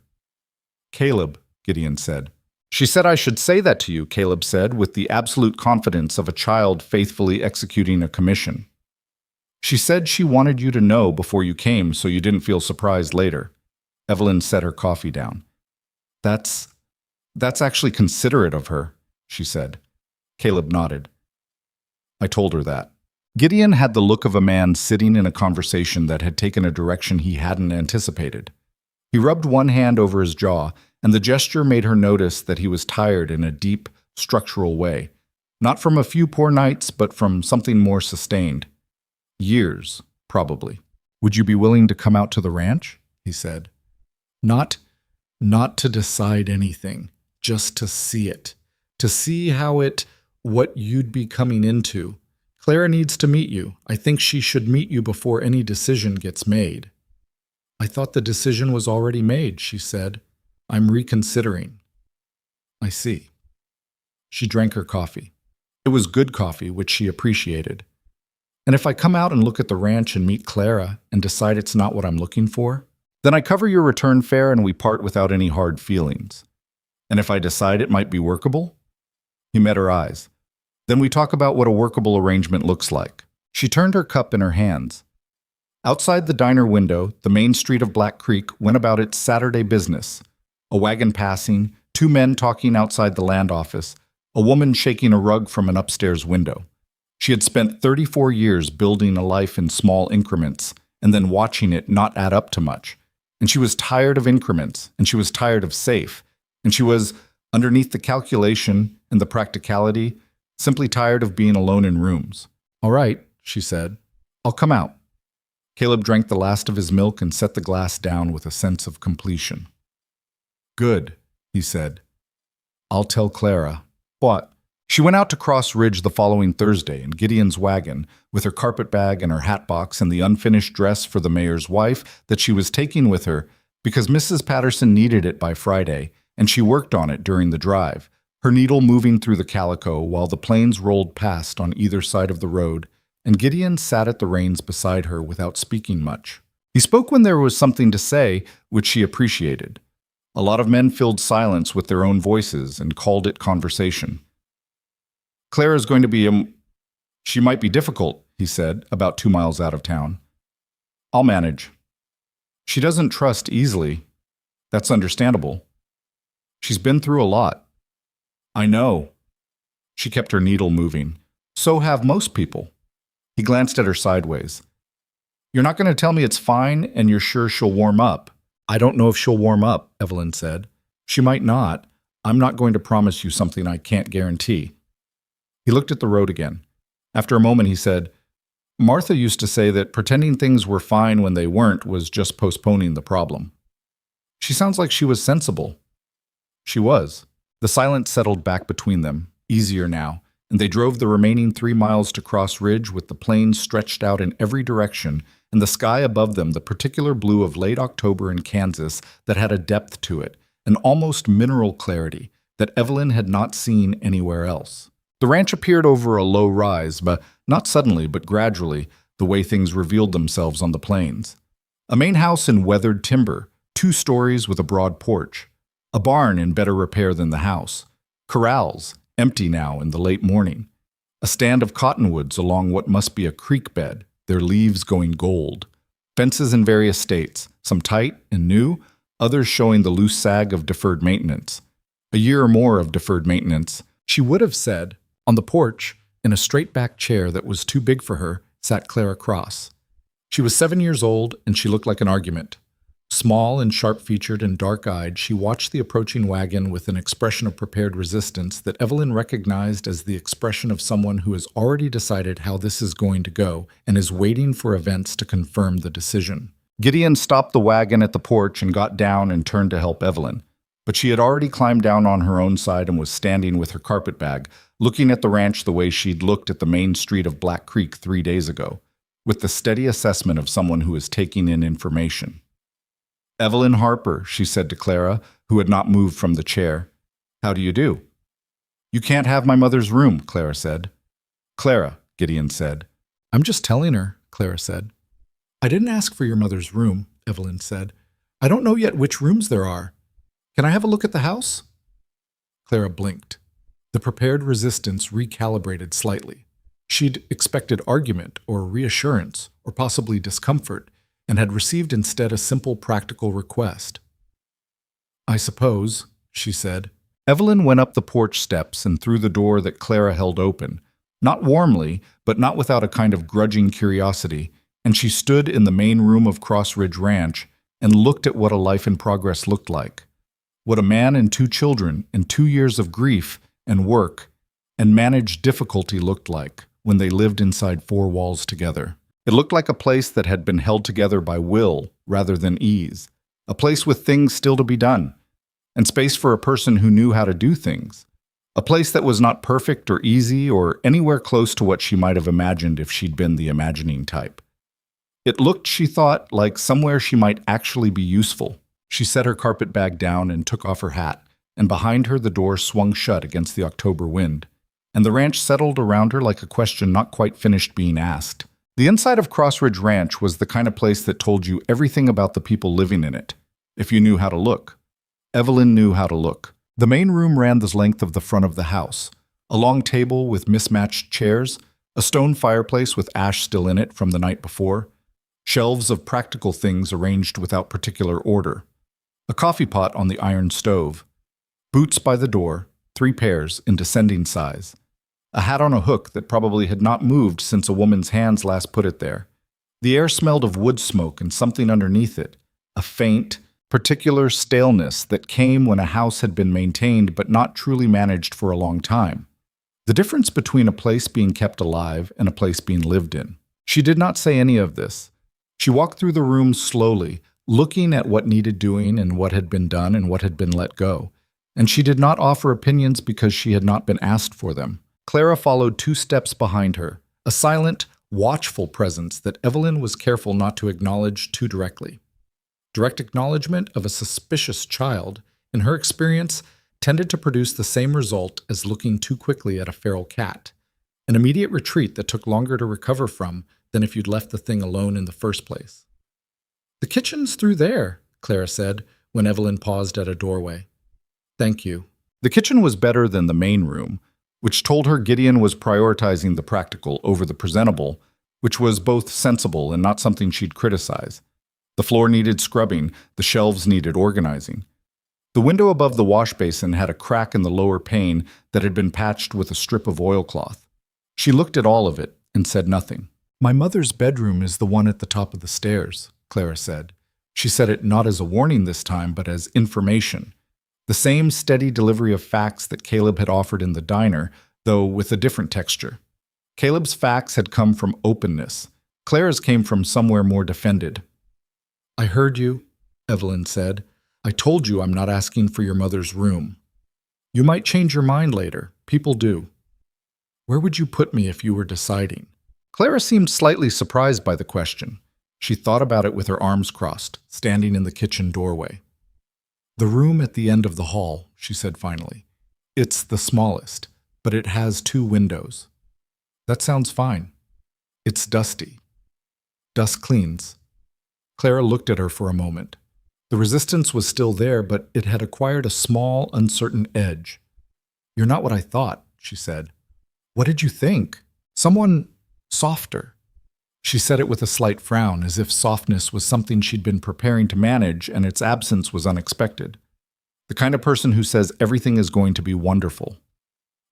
[SPEAKER 1] Caleb, Gideon said. She said I should say that to you, Caleb said, with the absolute confidence of a child faithfully executing a commission. She said she wanted you to know before you came so you didn't feel surprised later. Evelyn set her coffee down. That's actually considerate of her, she said. Caleb nodded. I told her that. Gideon had the look of a man sitting in a conversation that had taken a direction he hadn't anticipated. He rubbed one hand over his jaw, and the gesture made her notice that he was tired in a deep, structural way, not from a few poor nights, but from something more sustained. Years, probably. Would you be willing to come out to the ranch? He said. Not to decide anything, just to see it. To see what you'd be coming into. Clara needs to meet you. I think she should meet you before any decision gets made. I thought the decision was already made, she said. I'm reconsidering. I see. She drank her coffee. It was good coffee, which she appreciated. And if I come out and look at the ranch and meet Clara and decide it's not what I'm looking for, then I cover your return fare and we part without any hard feelings. And if I decide it might be workable? He met her eyes. Then we talk about what a workable arrangement looks like. She turned her cup in her hands. Outside the diner window, the main street of Black Creek went about its Saturday business. A wagon passing, two men talking outside the land office, a woman shaking a rug from an upstairs window. She had spent 34 years building a life in small increments and then watching it not add up to much. And she was tired of increments, and she was tired of safe, and she was, underneath the calculation and the practicality, simply tired of being alone in rooms. "All right," she said. "I'll come out." Caleb drank the last of his milk and set the glass down with a sense of completion. "Good," he said. "I'll tell Clara." "What?" She went out to Cross Ridge the following Thursday in Gideon's wagon, with her carpet bag and her hat box and the unfinished dress for the mayor's wife that she was taking with her because Mrs. Patterson needed it by Friday, and she worked on it during the drive, her needle moving through the calico while the planes rolled past on either side of the road, and Gideon sat at the reins beside her without speaking much. He spoke when there was something to say, which she appreciated. A lot of men filled silence with their own voices and called it conversation. "Clara's going to be she might be difficult," he said, about 2 miles out of town. "I'll manage." "She doesn't trust easily." "That's understandable." "She's been through a lot." "I know." She kept her needle moving. "So have most people." He glanced at her sideways. "You're not going to tell me it's fine and you're sure she'll warm up?" "I don't know if she'll warm up," Evelyn said. "She might not. I'm not going to promise you something I can't guarantee." He looked at the road again. After a moment, he said, "Martha used to say that pretending things were fine when they weren't was just postponing the problem." "She sounds like she was sensible." She was. The silence settled back between them, easier now, and they drove the remaining 3 miles to Cross Ridge with the plains stretched out in every direction and the sky above them the particular blue of late October in Kansas that had a depth to it, an almost mineral clarity that Evelyn had not seen anywhere else. The ranch appeared over a low rise, but not suddenly, but gradually, the way things revealed themselves on the plains. A main house in weathered timber, 2 stories with a broad porch. A barn in better repair than the house. Corrals, empty now in the late morning. A stand of cottonwoods along what must be a creek bed, their leaves going gold. Fences in various states, some tight and new, others showing the loose sag of deferred maintenance. A year or more of deferred maintenance, she would have said. On the porch, in a straight-back chair that was too big for her, sat Clara Cross. She was 7 years old, and she looked like an argument. Small and sharp-featured and dark-eyed, she watched the approaching wagon with an expression of prepared resistance that Evelyn recognized as the expression of someone who has already decided how this is going to go and is waiting for events to confirm the decision. Gideon stopped the wagon at the porch and got down and turned to help Evelyn. But she had already climbed down on her own side and was standing with her carpet bag, looking at the ranch the way she'd looked at the main street of Black Creek 3 days ago, with the steady assessment of someone who is taking in information. "Evelyn Harper," she said to Clara, who had not moved from the chair. "How do you do?" "You can't have my mother's room," Clara said. "Clara," Gideon said. "I'm just telling her," Clara said. "I didn't ask for your mother's room," Evelyn said. "I don't know yet which rooms there are. Can I have a look at the house?" Clara blinked. The prepared resistance recalibrated slightly. She'd expected argument or reassurance or possibly discomfort and had received instead a simple practical request. "I suppose," she said. Evelyn went up the porch steps and through the door that Clara held open, not warmly, but not without a kind of grudging curiosity, and she stood in the main room of Cross Ridge Ranch and looked at what a life in progress looked like. What a man and 2 children and 2 years of grief and work and managed difficulty looked like when they lived inside 4 walls together. It looked like a place that had been held together by will rather than ease, a place with things still to be done, and space for a person who knew how to do things, a place that was not perfect or easy or anywhere close to what she might have imagined if she'd been the imagining type. It looked, she thought, like somewhere she might actually be useful. She set her carpet bag down and took off her hat, and behind her the door swung shut against the October wind, and the ranch settled around her like a question not quite finished being asked. The inside of Cross Ridge Ranch was the kind of place that told you everything about the people living in it, if you knew how to look. Evelyn knew how to look. The main room ran the length of the front of the house, a long table with mismatched chairs, a stone fireplace with ash still in it from the night before, shelves of practical things arranged without particular order. a coffee pot on the iron stove, boots by the door, 3 pairs in descending size, a hat on a hook that probably had not moved since a woman's hands last put it there. The air smelled of wood smoke and something underneath it, a faint, particular staleness that came when a house had been maintained but not truly managed for a long time. The difference between a place being kept alive and a place being lived in. She did not say any of this. She walked through the room slowly, looking at what needed doing and what had been done and what had been let go. And she did not offer opinions because she had not been asked for them. Clara followed 2 steps behind her, a silent, watchful presence that Evelyn was careful not to acknowledge too directly. Direct acknowledgement of a suspicious child, in her experience, tended to produce the same result as looking too quickly at a feral cat, an immediate retreat that took longer to recover from than if you'd left the thing alone in the first place. "The kitchen's through there," Clara said when Evelyn paused at a doorway. "Thank you." The kitchen was better than the main room, which told her Gideon was prioritizing the practical over the presentable, which was both sensible and not something she'd criticize. The floor needed scrubbing, the shelves needed organizing. The window above the wash basin had a crack in the lower pane that had been patched with a strip of oilcloth. She looked at all of it and said nothing. "My mother's bedroom is the one at the top of the stairs," Clara said. She said it not as a warning this time, but as information. The same steady delivery of facts that Caleb had offered in the diner, though with a different texture. Caleb's facts had come from openness. Clara's came from somewhere more defended. "I heard you," Evelyn said. "I told you I'm not asking for your mother's room. You might change your mind later. People do. Where would you put me if you were deciding?" Clara seemed slightly surprised by the question. She thought about it with her arms crossed, standing in the kitchen doorway. "The room at the end of the hall," she said finally. "It's the smallest, but it has 2 windows." "That sounds fine." "It's dusty." "Dust cleans." Clara looked at her for a moment. The resistance was still there, but it had acquired a small, uncertain edge. "You're not what I thought," she said. "What did you think? Someone softer." She said it with a slight frown, as if softness was something she'd been preparing to manage and its absence was unexpected. The kind of person who says everything is going to be wonderful.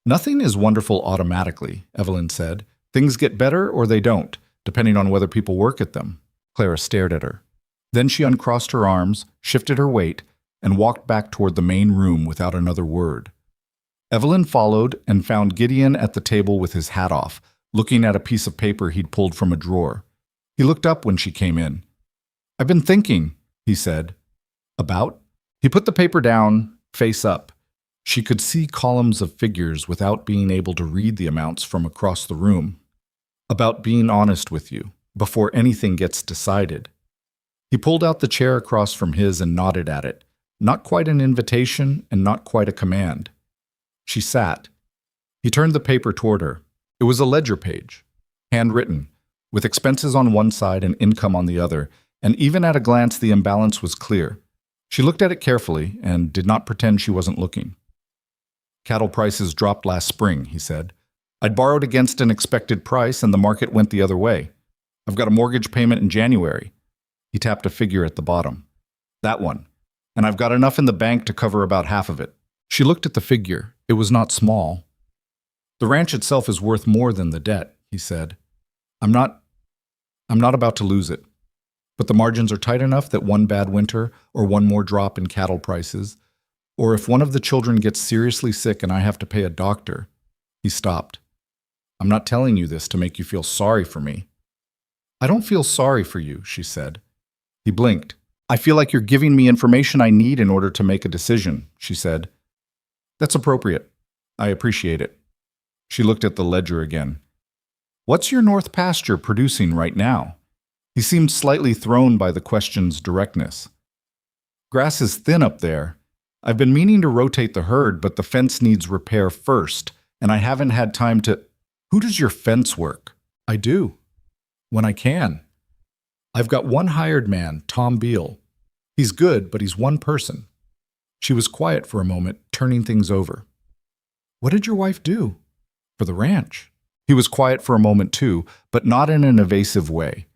[SPEAKER 1] "Nothing is wonderful automatically," Evelyn said. "Things get better or they don't, depending on whether people work at them." Clara stared at her. Then she uncrossed her arms, shifted her weight, and walked back toward the main room without another word. Evelyn followed and found Gideon at the table with his hat off, looking at a piece of paper he'd pulled from a drawer. He looked up when she came in. "I've been thinking," he said. "About?" He put the paper down, face up. She could see columns of figures without being able to read the amounts from across the room. "About being honest with you, before anything gets decided." He pulled out the chair across from his and nodded at it. Not quite an invitation and not quite a command. She sat. He turned the paper toward her. It was a ledger page, handwritten, with expenses on one side and income on the other, and even at a glance the imbalance was clear. She looked at it carefully and did not pretend she wasn't looking. "Cattle prices dropped last spring," he said. "I'd borrowed against an expected price and the market went the other way. I've got a mortgage payment in January." He tapped a figure at the bottom. "That one. And I've got enough in the bank to cover about half of it." She looked at the figure. It was not small. "The ranch itself is worth more than the debt," he said. I'm not about to lose it. But the margins are tight enough that one bad winter or one more drop in cattle prices, or if one of the children gets seriously sick and I have to pay a doctor." He stopped. "I'm not telling you this to make you feel sorry for me." "I don't feel sorry for you," she said. He blinked. "I feel like you're giving me information I need in order to make a decision," she said. "That's appropriate. I appreciate it." She looked at the ledger again. "What's your north pasture producing right now?" He seemed slightly thrown by the question's directness. "Grass is thin up there. I've been meaning to rotate the herd, but the fence needs repair first, and I haven't had time to—" "Who does your fence work?" "I do. When I can. I've got one hired man, Tom Beale. He's good, but he's one person." She was quiet for a moment, turning things over. "What did your wife do?" "For the ranch." He was quiet for a moment too, but not in an evasive way,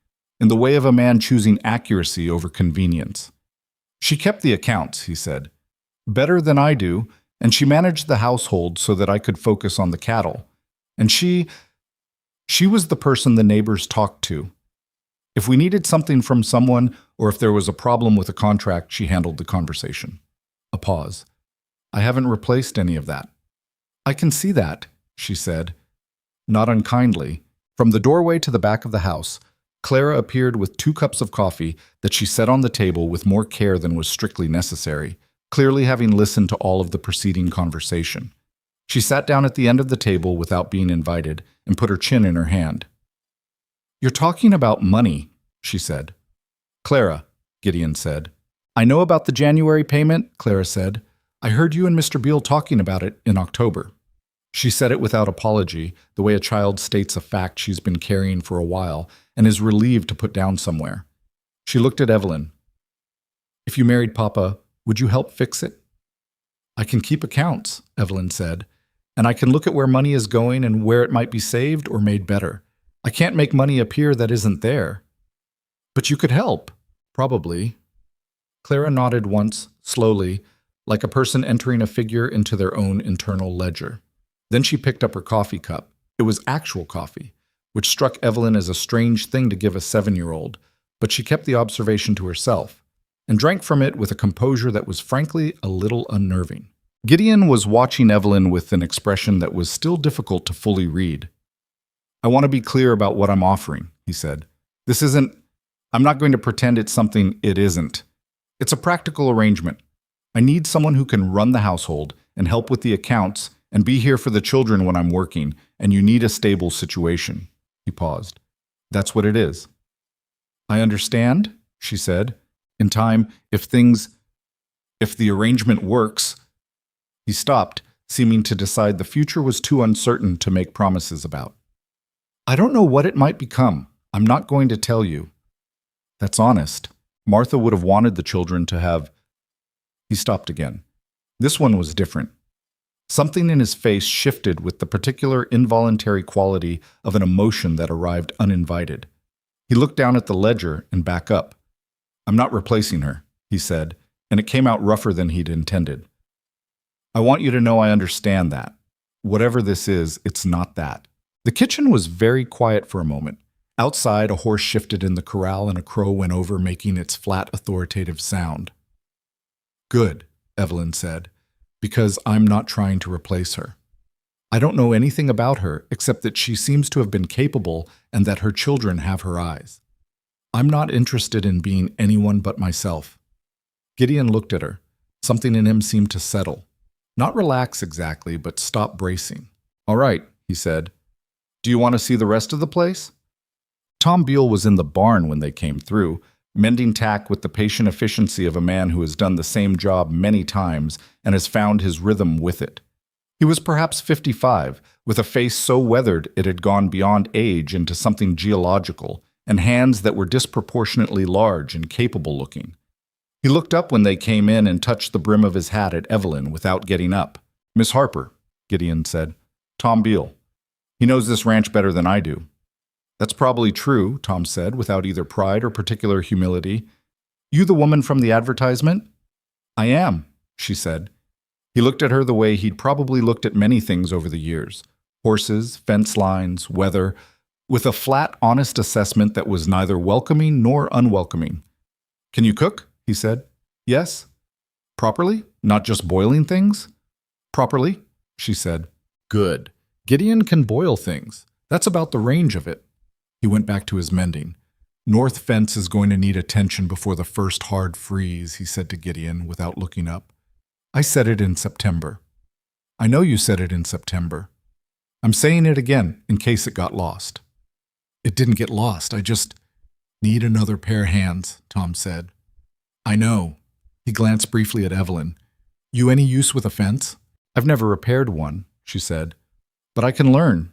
[SPEAKER 1] in the way of a man choosing accuracy over convenience. She kept the accounts, he said. Better than I do, and she managed the household so that I could focus on the cattle. And she was the person the neighbors talked to. If we needed something from someone, or if there was a problem with a contract, she handled the conversation. A pause. I haven't replaced any of that. I can see that, she said, not unkindly. From the doorway to the back of the house, Clara appeared with 2 cups of coffee that she set on the table with more care than was strictly necessary, clearly having listened to all of the preceding conversation. She sat down at the end of the table without being invited and put her chin in her hand. You're talking about money, she said. Clara, Gideon said. I know about the January payment, Clara said. I heard you and Mr. Beale talking about it in October. She said it without apology, the way a child states a fact she's been carrying for a while and is relieved to put down somewhere. She looked at Evelyn. If you married Papa, would you help fix it? I can keep accounts, Evelyn said, and I can look at where money is going and where it might be saved or made better. I can't make money appear that isn't there. But you could help, probably. Clara nodded once, slowly, like a person entering a figure into their own internal ledger. Then she picked up her coffee cup. It was actual coffee, which struck Evelyn as a strange thing to give a 7-year-old, but she kept the observation to herself and drank from it with a composure that was frankly a little unnerving. Gideon was watching Evelyn with an expression that was still difficult to fully read. I want to be clear about what I'm offering, he said. I'm not going to pretend it's something it isn't. It's a practical arrangement. I need someone who can run the household and help with the accounts and be here for the children when I'm working, and you need a stable situation. He paused. That's what it is. I understand, she said. In time, if the arrangement works. He stopped, seeming to decide the future was too uncertain to make promises about. I don't know what it might become. I'm not going to tell you. That's honest. Martha would have wanted the children to have... He stopped again. This one was different. Something in his face shifted with the particular involuntary quality of an emotion that arrived uninvited. He looked down at the ledger and back up. I'm not replacing her, he said, and it came out rougher than he'd intended. I want you to know I understand that. Whatever this is, it's not that. The kitchen was very quiet for a moment. Outside, a horse shifted in the corral and a crow went over, making its flat, authoritative sound. Good, Evelyn said, because I'm not trying to replace her. I don't know anything about her except that she seems to have been capable and that her children have her eyes. I'm not interested in being anyone but myself. Gideon looked at her. Something in him seemed to settle. Not relax exactly, but stop bracing. All right, he said. Do you want to see the rest of the place? Tom Beale was in the barn when they came through, mending tack with the patient efficiency of a man who has done the same job many times and has found his rhythm with it. He was perhaps 55, with a face so weathered it had gone beyond age into something geological, and hands that were disproportionately large and capable-looking. He looked up when they came in and touched the brim of his hat at Evelyn without getting up. Miss Harper, Gideon said. Tom Beale. He knows this ranch better than I do. That's probably true, Tom said, without either pride or particular humility. You the woman from the advertisement? I am, she said. He looked at her the way he'd probably looked at many things over the years. Horses, fence lines, weather, with a flat, honest assessment that was neither welcoming nor unwelcoming. Can you cook? He said. Yes. Properly? Not just boiling things? Properly, she said. Good. Gideon can boil things. That's about the range of it. He went back to his mending. North fence is going to need attention before the first hard freeze, he said to Gideon without looking up. I said it in September. I know you said it in September. I'm saying it again in case it got lost. It didn't get lost. I just need another pair of hands, Tom said. I know. He glanced briefly at Evelyn. You any use with a fence? I've never repaired one, she said. But I can learn.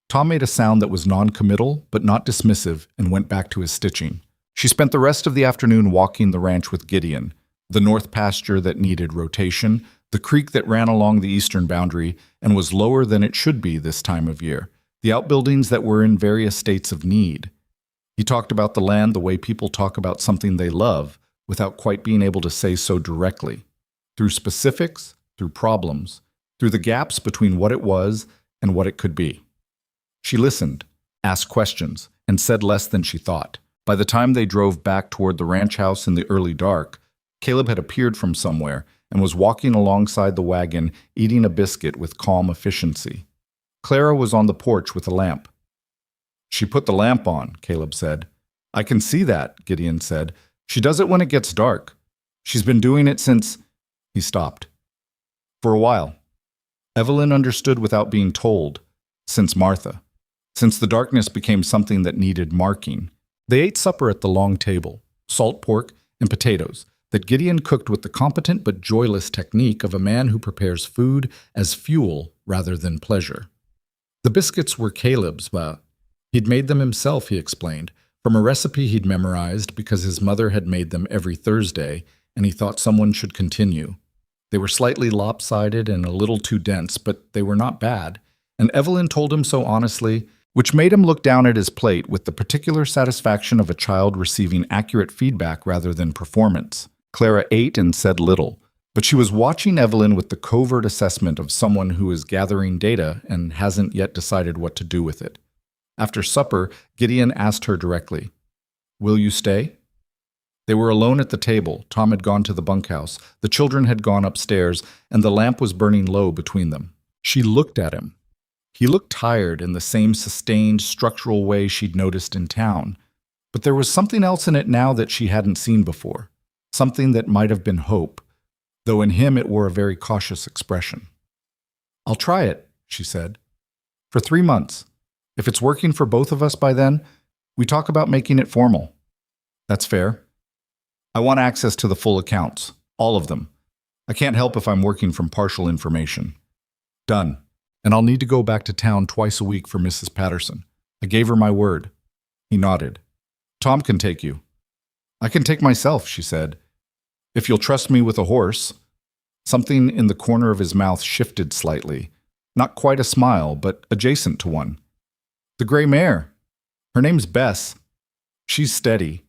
[SPEAKER 1] Tom made a sound that was non-committal but not dismissive and went back to his stitching. She spent the rest of the afternoon walking the ranch with Gideon, the north pasture that needed rotation, the creek that ran along the eastern boundary and was lower than it should be this time of year, the outbuildings that were in various states of need. He talked about the land the way people talk about something they love, without quite being able to say so directly. Through specifics, through problems, through the gaps between what it was and what it could be. She listened, asked questions, and said less than she thought. By the time they drove back toward the ranch house in the early dark, Caleb had appeared from somewhere and was walking alongside the wagon, eating a biscuit with calm efficiency. Clara was on the porch with a lamp. "She put the lamp on," Caleb said. "I can see that," Gideon said. "She does it when it gets dark. She's been doing it since—" He stopped. "For a while." Evelyn understood without being told. Since Martha. Since the darkness became something that needed marking. They ate supper at the long table, salt pork and potatoes, that Gideon cooked with the competent but joyless technique of a man who prepares food as fuel rather than pleasure. The biscuits were Caleb's, but he'd made them himself, he explained, from a recipe he'd memorized because his mother had made them every Thursday, and he thought someone should continue. They were slightly lopsided and a little too dense, but they were not bad, and Evelyn told him so honestly, which made him look down at his plate with the particular satisfaction of a child receiving accurate feedback rather than performance. Clara ate and said little, but she was watching Evelyn with the covert assessment of someone who is gathering data and hasn't yet decided what to do with it. After supper, Gideon asked her directly, "Will you stay?" They were alone at the table. Tom had gone to the bunkhouse, the children had gone upstairs, and the lamp was burning low between them. She looked at him. He looked tired in the same sustained, structural way she'd noticed in town, but there was something else in it now that she hadn't seen before, something that might have been hope, though in him it wore a very cautious expression. "I'll try it," she said. "For 3 months. If it's working for both of us by then, we talk about making it formal." "That's fair. I want access to the full accounts, all of them. I can't help if I'm working from partial information." "Done. And I'll need to go back to town twice a week for Mrs. Patterson. I gave her my word." He nodded. "Tom can take you." "I can take myself," she said. "If you'll trust me with a horse." Something in the corner of his mouth shifted slightly. Not quite a smile, but adjacent to one. "The gray mare. Her name's Bess. She's steady."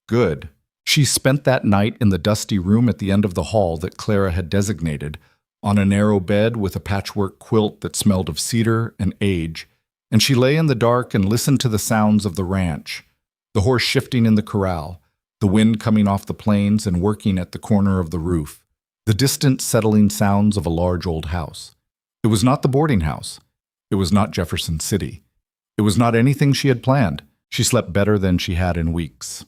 [SPEAKER 1] Good. She spent that night in the dusty room at the end of the hall that Clara had designated, on a narrow bed with a patchwork quilt that smelled of cedar and age, and she lay in the dark and listened to the sounds of the ranch, the horse shifting in the corral, the wind coming off the plains and working at the corner of the roof, the distant settling sounds of a large old house. It was not the boarding house. It was not Jefferson City. It was not anything she had planned. She slept better than she had in weeks.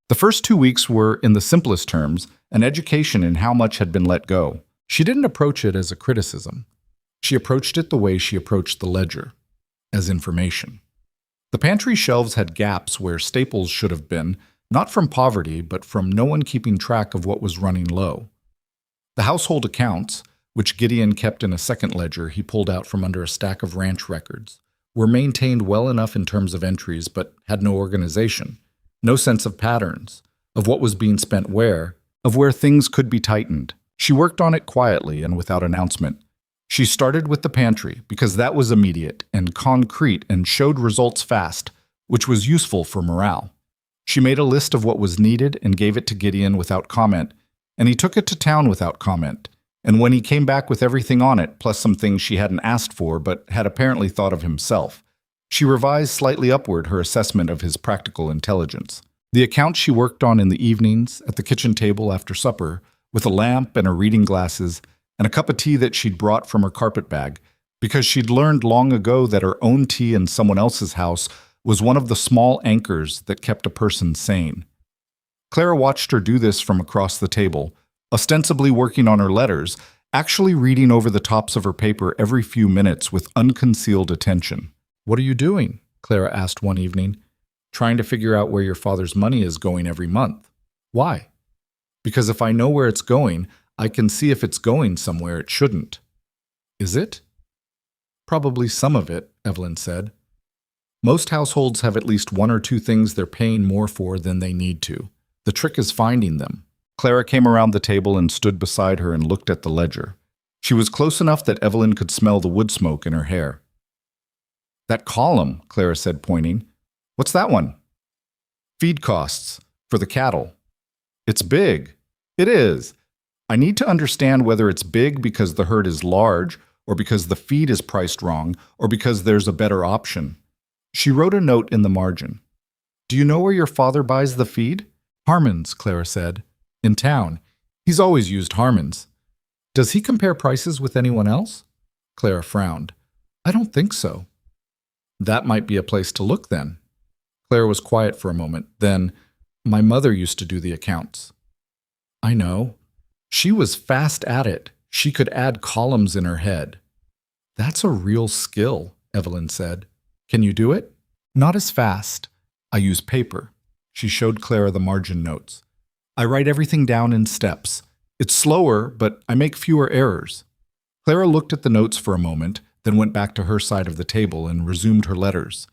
[SPEAKER 1] The first 2 weeks were, in the simplest terms, an education in how much had been let go. She didn't approach it as a criticism. She approached it the way she approached the ledger, as information. The pantry shelves had gaps where staples should have been, not from poverty, but from no one keeping track of what was running low. The household accounts, which Gideon kept in a second ledger he pulled out from under a stack of ranch records, were maintained well enough in terms of entries but had no organization, no sense of patterns, of what was being spent where, of where things could be tightened. She worked on it quietly and without announcement. She started with the pantry because that was immediate and concrete and showed results fast, which was useful for morale. She made a list of what was needed and gave it to Gideon without comment, and he took it to town without comment. And when he came back with everything on it, plus some things she hadn't asked for but had apparently thought of himself, she revised slightly upward her assessment of his practical intelligence. The account she worked on in the evenings, at the kitchen table after supper, with a lamp and her reading glasses, and a cup of tea that she'd brought from her carpet bag, because she'd learned long ago that her own tea in someone else's house was one of the small anchors that kept a person sane. Clara watched her do this from across the table, ostensibly working on her letters, actually reading over the tops of her paper every few minutes with unconcealed attention. "What are you doing?" Clara asked one evening. "Trying to figure out where your father's money is going every month." "Why?" "Because if I know where it's going, I can see if it's going somewhere it shouldn't." "Is it?" "Probably some of it," Evelyn said. "Most households have at least 1 or 2 things they're paying more for than they need to. The trick is finding them." Clara came around the table and stood beside her and looked at the ledger. She was close enough that Evelyn could smell the wood smoke in her hair. "That column," Clara said, pointing. "What's that one?" "Feed costs, for the cattle." It's big. It is. I need to understand whether it's big because the herd is large, or because the feed is priced wrong, or because there's a better option. She wrote a note in the margin. Do you know where your father buys the feed? Harmon's, Clara said. In town. He's always used Harmon's. Does he compare prices with anyone else? Clara frowned. I don't think so. That might be a place to look then. Clara was quiet for a moment. Then, my mother used to do the accounts. I know. She was fast at it. She could add columns in her head. That's a real skill, Evelyn said. Can you do it? Not as fast. I use paper. She showed Clara the margin notes. I write everything down in steps. It's slower, but I make fewer errors. Clara looked at the notes for a moment, then went back to her side of the table and resumed her letters.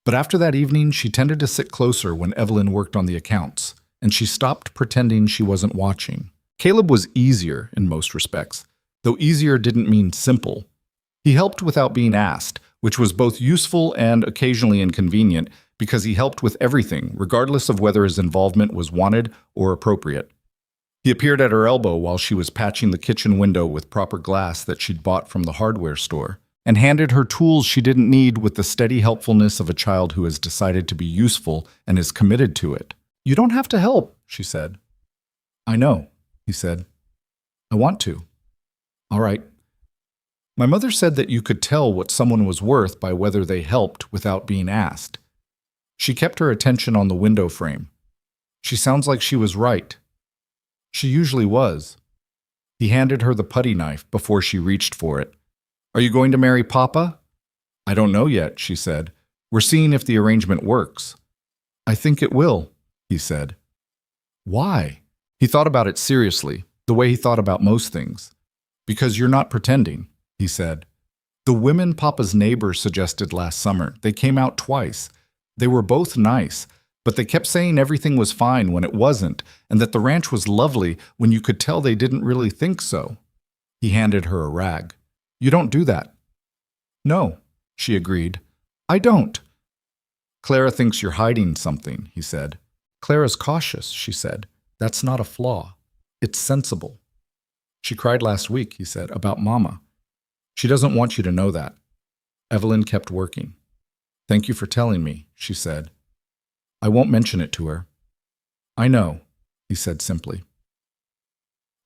[SPEAKER 1] But after that evening, she tended to sit closer when Evelyn worked on the accounts, and she stopped pretending she wasn't watching. Caleb was easier in most respects, though easier didn't mean simple. He helped without being asked, which was both useful and occasionally inconvenient because he helped with everything, regardless of whether his involvement was wanted or appropriate. He appeared at her elbow while she was patching the kitchen window with proper glass that she'd bought from the hardware store, and handed her tools she didn't need with the steady helpfulness of a child who has decided to be useful and is committed to it. You don't have to help, she said. I know, he said. I want to. All right. My mother said that you could tell what someone was worth by whether they helped without being asked. She kept her attention on the window frame. She sounds like she was right. She usually was. He handed her the putty knife before she reached for it. Are you going to marry Papa? I don't know yet, she said. We're seeing if the arrangement works. I think it will, he said. Why? He thought about it seriously, the way he thought about most things. Because you're not pretending, he said. The women Papa's neighbors suggested last summer, they came out twice. They were both nice, but they kept saying everything was fine when it wasn't, and that the ranch was lovely when you could tell they didn't really think so. He handed her a rag. You don't do that. No, she agreed. I don't. Clara thinks you're hiding something, he said. Clara's cautious, she said. That's not a flaw. It's sensible. She cried last week, he said, about Mama. She doesn't want you to know that. Evelyn kept working. Thank you for telling me, she said. I won't mention it to her. I know, he said simply.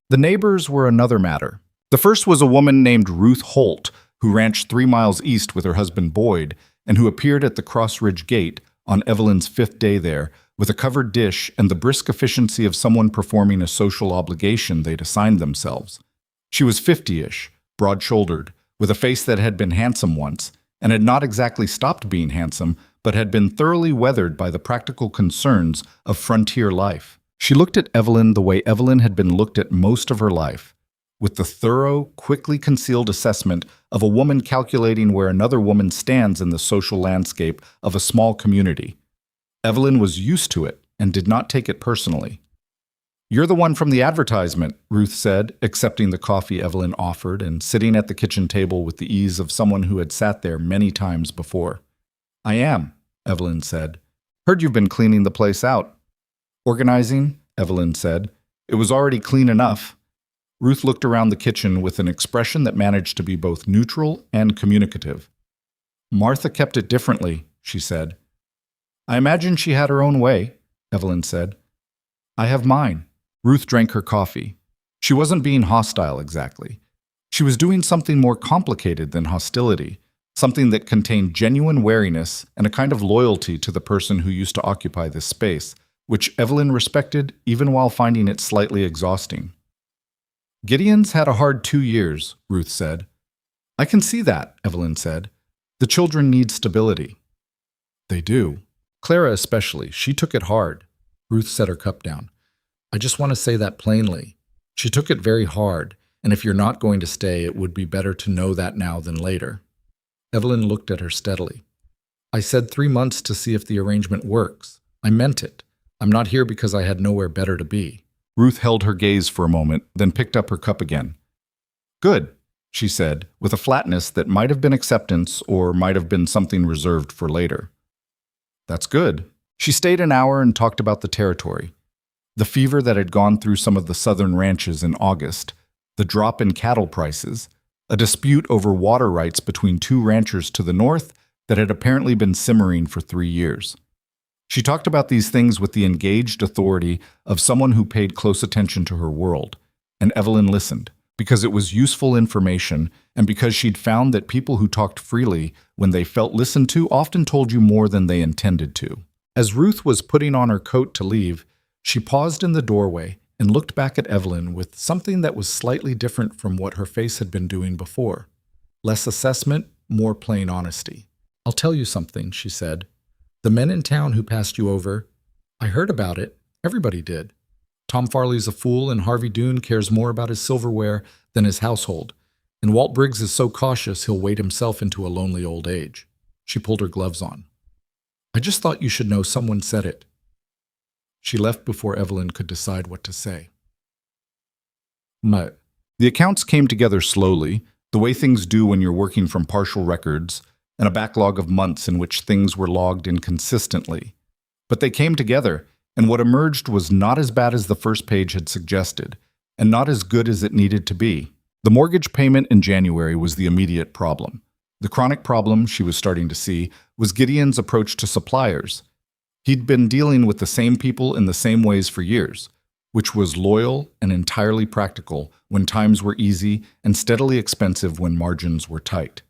[SPEAKER 1] The neighbors were another matter. The first was a woman named Ruth Holt, who ranched 3 miles east with her husband Boyd, and who appeared at the Cross Ridge Gate on Evelyn's 5th day there with a covered dish and the brisk efficiency of someone performing a social obligation they'd assigned themselves. She was 50-ish, broad-shouldered, with a face that had been handsome once, and had not exactly stopped being handsome, but had been thoroughly weathered by the practical concerns of frontier life. She looked at Evelyn the way Evelyn had been looked at most of her life, with the thorough, quickly concealed assessment of a woman calculating where another woman stands in the social landscape of a small community. Evelyn was used to it and did not take it personally. You're the one from the advertisement, Ruth said, accepting the coffee Evelyn offered and sitting at the kitchen table with the ease of someone who had sat there many times before. I am, Evelyn said. Heard you've been cleaning the place out. Organizing, Evelyn said. It was already clean enough. Ruth looked around the kitchen with an expression that managed to be both neutral and communicative. Martha kept it differently, she said. I imagine she had her own way, Evelyn said. I have mine. Ruth drank her coffee. She wasn't being hostile exactly. She was doing something more complicated than hostility, something that contained genuine wariness and a kind of loyalty to the person who used to occupy this space, which Evelyn respected even while finding it slightly exhausting. Gideon's had a hard 2 years, Ruth said. I can see that, Evelyn said. The children need stability. They do. Clara especially. She took it hard. Ruth set her cup down. I just want to say that plainly. She took it very hard, and if you're not going to stay, it would be better to know that now than later. Evelyn looked at her steadily. I said 3 months to see if the arrangement works. I meant it. I'm not here because I had nowhere better to be. Ruth held her gaze for a moment, then picked up her cup again. Good, she said, with a flatness that might have been acceptance or might have been something reserved for later. That's good. She stayed an hour and talked about the territory. The fever that had gone through some of the southern ranches in August, the drop in cattle prices, a dispute over water rights between two ranchers to the north that had apparently been simmering for 3 years. She talked about these things with the engaged authority of someone who paid close attention to her world, and Evelyn listened, because it was useful information and because she'd found that people who talked freely when they felt listened to often told you more than they intended to. As Ruth was putting on her coat to leave, she paused in the doorway and looked back at Evelyn with something that was slightly different from what her face had been doing before. Less assessment, more plain honesty. "I'll tell you something," she said. "The men in town who passed you over, I heard about it. Everybody did. Tom Farley's a fool, and Harvey Doone cares more about his silverware than his household. And Walt Briggs is so cautious he'll wait himself into a lonely old age." She pulled her gloves on. "I just thought you should know someone said it." She left before Evelyn could decide what to say. The accounts came together slowly, the way things do when you're working from partial records, and a backlog of months in which things were logged inconsistently. But they came together, and what emerged was not as bad as the first page had suggested, and not as good as it needed to be. The mortgage payment in January was the immediate problem. The chronic problem, she was starting to see, was Gideon's approach to suppliers. He'd been dealing with the same people in the same ways for years, which was loyal and entirely practical when times were easy and steadily expensive when margins were tight.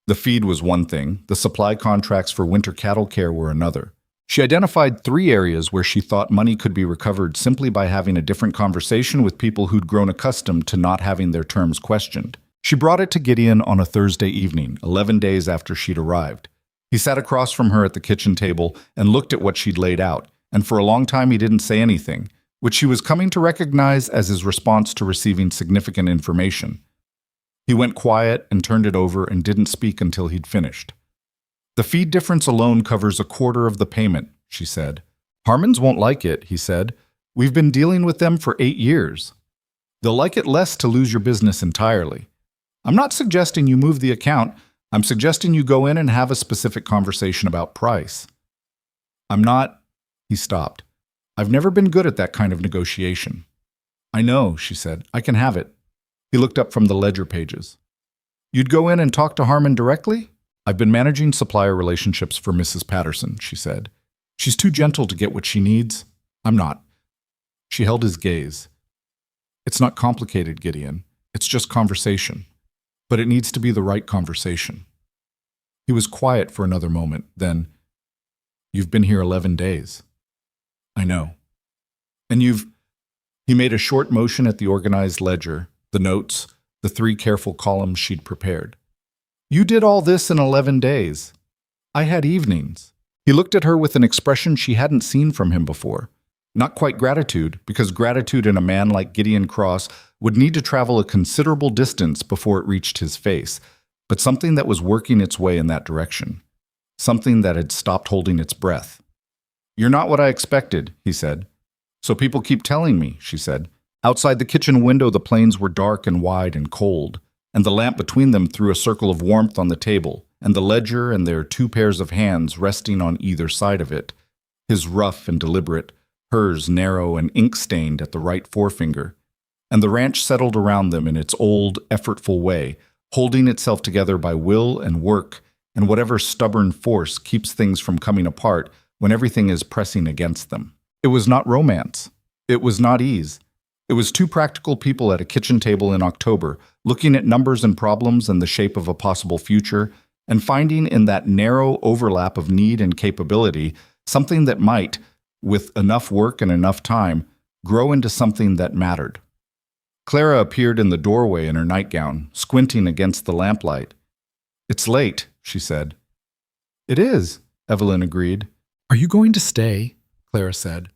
[SPEAKER 1] The feed was one thing, the supply contracts for winter cattle care were another. She identified 3 areas where she thought money could be recovered simply by having a different conversation with people who'd grown accustomed to not having their terms questioned. She brought it to Gideon on a Thursday evening, 11 days after she'd arrived. He sat across from her at the kitchen table and looked at what she'd laid out, and for a long time he didn't say anything, which she was coming to recognize as his response to receiving significant information. He went quiet and turned it over and didn't speak until he'd finished. "The feed difference alone covers a quarter of the payment," she said. "Harmons won't like it," he said. "We've been dealing with them for 8 years. They'll like it less to lose your business entirely. I'm not suggesting you move the account. I'm suggesting you go in and have a specific conversation about price." "I'm not—" He stopped. "I've never been good at that kind of negotiation." "I know," she said. "I can have it." He looked up from the ledger pages. "You'd go in and talk to Harmon directly?" "I've been managing supplier relationships for Mrs. Patterson," she said. "She's too gentle to get what she needs. I'm not." She held his gaze. "It's not complicated, Gideon. It's just conversation. But it needs to be the right conversation." He was quiet for another moment, then, "You've been here 11 days. "I know." "And you've—" He made a short motion at the organized ledger, the notes, the 3 careful columns she'd prepared. "You did all this in 11 days. I had evenings." He looked at her with an expression she hadn't seen from him before. Not quite gratitude, because gratitude in a man like Gideon Cross would need to travel a considerable distance before it reached his face, but something that was working its way in that direction. Something that had stopped holding its breath. "You're not what I expected," he said. "So people keep telling me," she said. Outside the kitchen window, the plains were dark and wide and cold, and the lamp between them threw a circle of warmth on the table, and the ledger and their 2 pairs of hands resting on either side of it, his rough and deliberate, hers narrow and ink-stained at the right forefinger, and the ranch settled around them in its old, effortful way, holding itself together by will and work and whatever stubborn force keeps things from coming apart when everything is pressing against them. It was not romance. It was not ease. It was 2 practical people at a kitchen table in October, looking at numbers and problems and the shape of a possible future, and finding in that narrow overlap of need and capability something that might, with enough work and enough time, grow into something that mattered. Clara appeared in the doorway in her nightgown, squinting against the lamplight. "It's late," she said. "It is," Evelyn agreed. "Are you going to stay?" Clara said.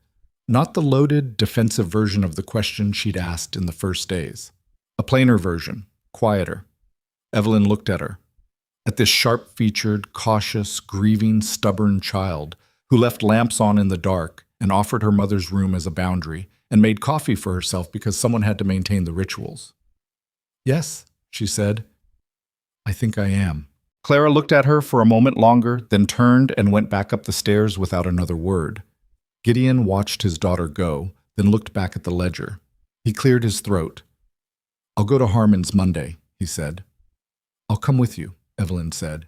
[SPEAKER 1] Not the loaded, defensive version of the question she'd asked in the first days. A plainer version, quieter. Evelyn looked at her. At this sharp-featured, cautious, grieving, stubborn child who left lamps on in the dark and offered her mother's room as a boundary and made coffee for herself because someone had to maintain the rituals. "Yes," she said. "I think I am." Clara looked at her for a moment longer, then turned and went back up the stairs without another word. Gideon watched his daughter go, then looked back at the ledger. He cleared his throat. "I'll go to Harmon's Monday," he said. "I'll come with you," Evelyn said.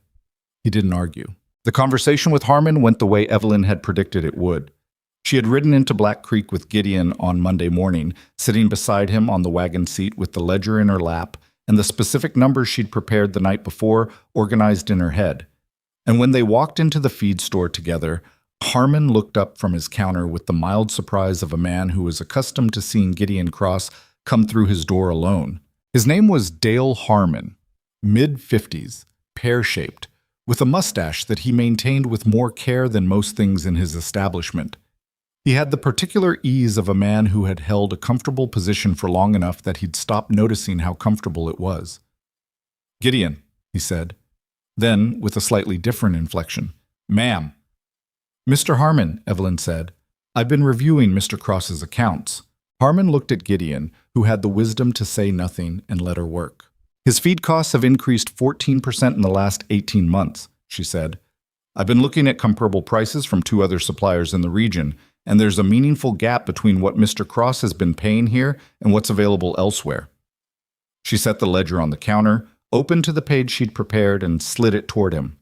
[SPEAKER 1] He didn't argue. The conversation with Harmon went the way Evelyn had predicted it would. She had ridden into Black Creek with Gideon on Monday morning, sitting beside him on the wagon seat with the ledger in her lap and the specific numbers she'd prepared the night before organized in her head. And when they walked into the feed store together, Harmon looked up from his counter with the mild surprise of a man who was accustomed to seeing Gideon Cross come through his door alone. His name was Dale Harmon, mid-50s, pear-shaped, with a mustache that he maintained with more care than most things in his establishment. He had the particular ease of a man who had held a comfortable position for long enough that he'd stopped noticing how comfortable it was. "Gideon," he said. Then, with a slightly different inflection, "Ma'am." "Mr. Harmon," Evelyn said, "I've been reviewing Mr. Cross's accounts." Harmon looked at Gideon, who had the wisdom to say nothing and let her work. "His feed costs have increased 14% in the last 18 months, she said. "I've been looking at comparable prices from 2 other suppliers in the region, and there's a meaningful gap between what Mr. Cross has been paying here and what's available elsewhere." She set the ledger on the counter, opened to the page she'd prepared, and slid it toward him.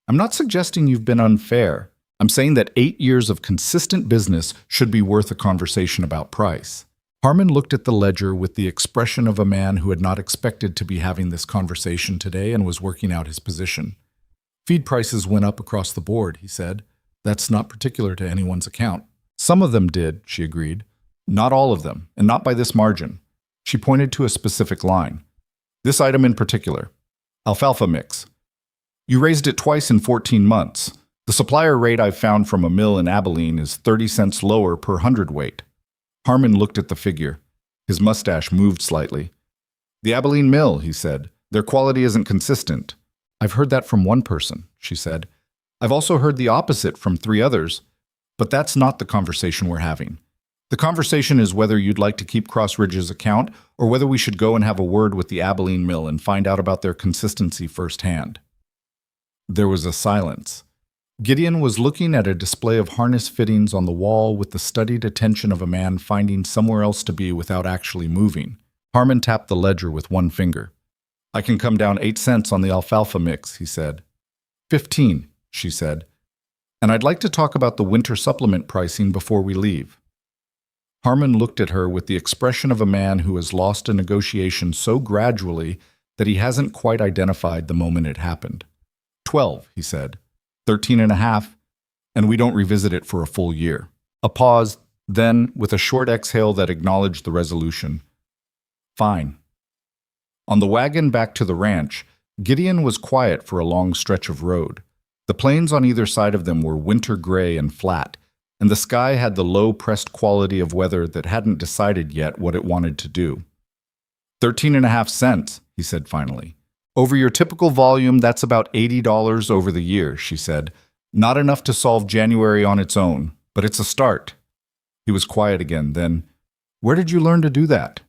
[SPEAKER 1] "I'm not suggesting you've been unfair. I'm saying that 8 years of consistent business should be worth a conversation about price." Harmon looked at the ledger with the expression of a man who had not expected to be having this conversation today and was working out his position. "Feed prices went up across the board," he said. "That's not particular to anyone's account." "Some of them did," she agreed. "Not all of them, and not by this margin." She pointed to a specific line. "This item in particular. Alfalfa mix. You raised it twice in 14 months. The supplier rate I've found from a mill in Abilene is 30 cents lower per hundredweight." Harmon looked at the figure. His mustache moved slightly. "The Abilene mill," he said. "Their quality isn't consistent." "I've heard that from one person," she said. "I've also heard the opposite from 3 others. But that's not the conversation we're having. The conversation is whether you'd like to keep Cross Ridge's account or whether we should go and have a word with the Abilene mill and find out about their consistency firsthand." There was a silence. Gideon was looking at a display of harness fittings on the wall with the studied attention of a man finding somewhere else to be without actually moving. Harmon tapped the ledger with one finger. "I can come down 8 cents on the alfalfa mix," he said. 15, she said. "And I'd like to talk about the winter supplement pricing before we leave." Harmon looked at her with the expression of a man who has lost a negotiation so gradually that he hasn't quite identified the moment it happened. 12, he said. 13.5, and we don't revisit it for a full year. A pause, then, with a short exhale that acknowledged the resolution. Fine. On the wagon back to the ranch, Gideon was quiet for a long stretch of road. The plains on either side of them were winter gray and flat, and the sky had the low-pressed quality of weather that hadn't decided yet what it wanted to do. 13.5 cents, he said finally. Over your typical volume, that's about $80 over the year, she said. Not enough to solve January on its own, but it's a start. He was quiet again, then, "Where did you learn to do that?"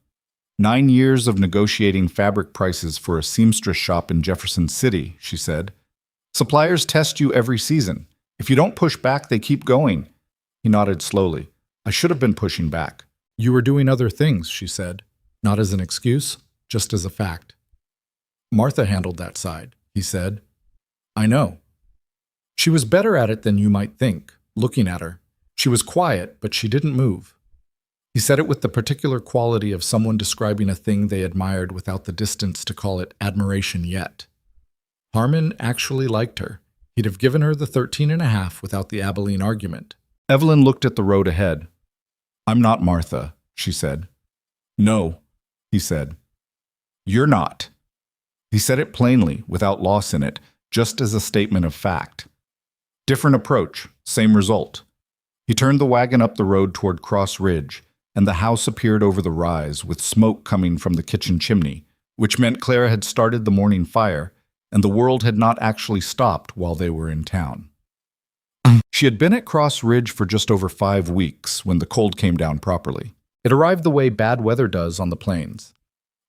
[SPEAKER 1] 9 years of negotiating fabric prices for a seamstress shop in Jefferson City, she said. Suppliers test you every season. If you don't push back, they keep going. He nodded slowly. I should have been pushing back. You were doing other things, she said. Not as an excuse, just as a fact. Martha handled that side, he said. I know. She was better at it than you might think, looking at her. She was quiet, but she didn't move. He said it with the particular quality of someone describing a thing they admired without the distance to call it admiration yet. Harmon actually liked her. He'd have given her the 13.5 without the Abilene argument. Evelyn looked at the road ahead. I'm not Martha, she said. No, he said. You're not. He said it plainly, without loss in it, just as a statement of fact. Different approach, same result. He turned the wagon up the road toward Cross Ridge, and the house appeared over the rise, with smoke coming from the kitchen chimney, which meant Clara had started the morning fire, and the world had not actually stopped while they were in town. She had been at Cross Ridge for just over 5 weeks when the cold came down properly. It arrived the way bad weather does on the plains.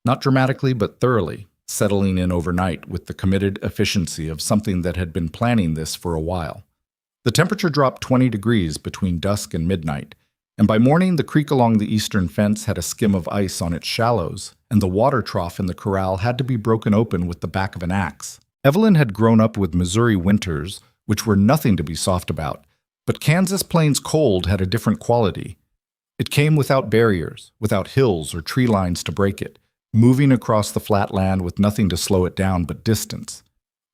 [SPEAKER 1] Not dramatically, but thoroughly, settling in overnight with the committed efficiency of something that had been planning this for a while. The temperature dropped 20 degrees between dusk and midnight, And by morning, the creek along the eastern fence had a skim of ice on its shallows, and the water trough in the corral had to be broken open with the back of an axe. Evelyn had grown up with Missouri winters, which were nothing to be soft about, but Kansas Plains cold had a different quality. It came without barriers, without hills or tree lines to break it, moving across the flat land with nothing to slow it down but distance.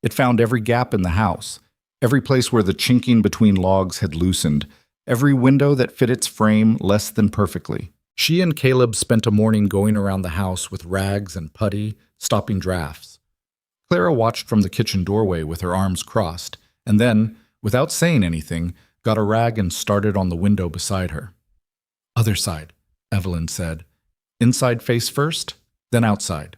[SPEAKER 1] It found every gap in the house, every place where the chinking between logs had loosened, every window that fit its frame less than perfectly. She and Caleb spent a morning going around the house with rags and putty, stopping drafts. Clara watched from the kitchen doorway with her arms crossed, and then, without saying anything, got a rag and started on the window beside her. "Other side," Evelyn said. "Inside face first, then outside."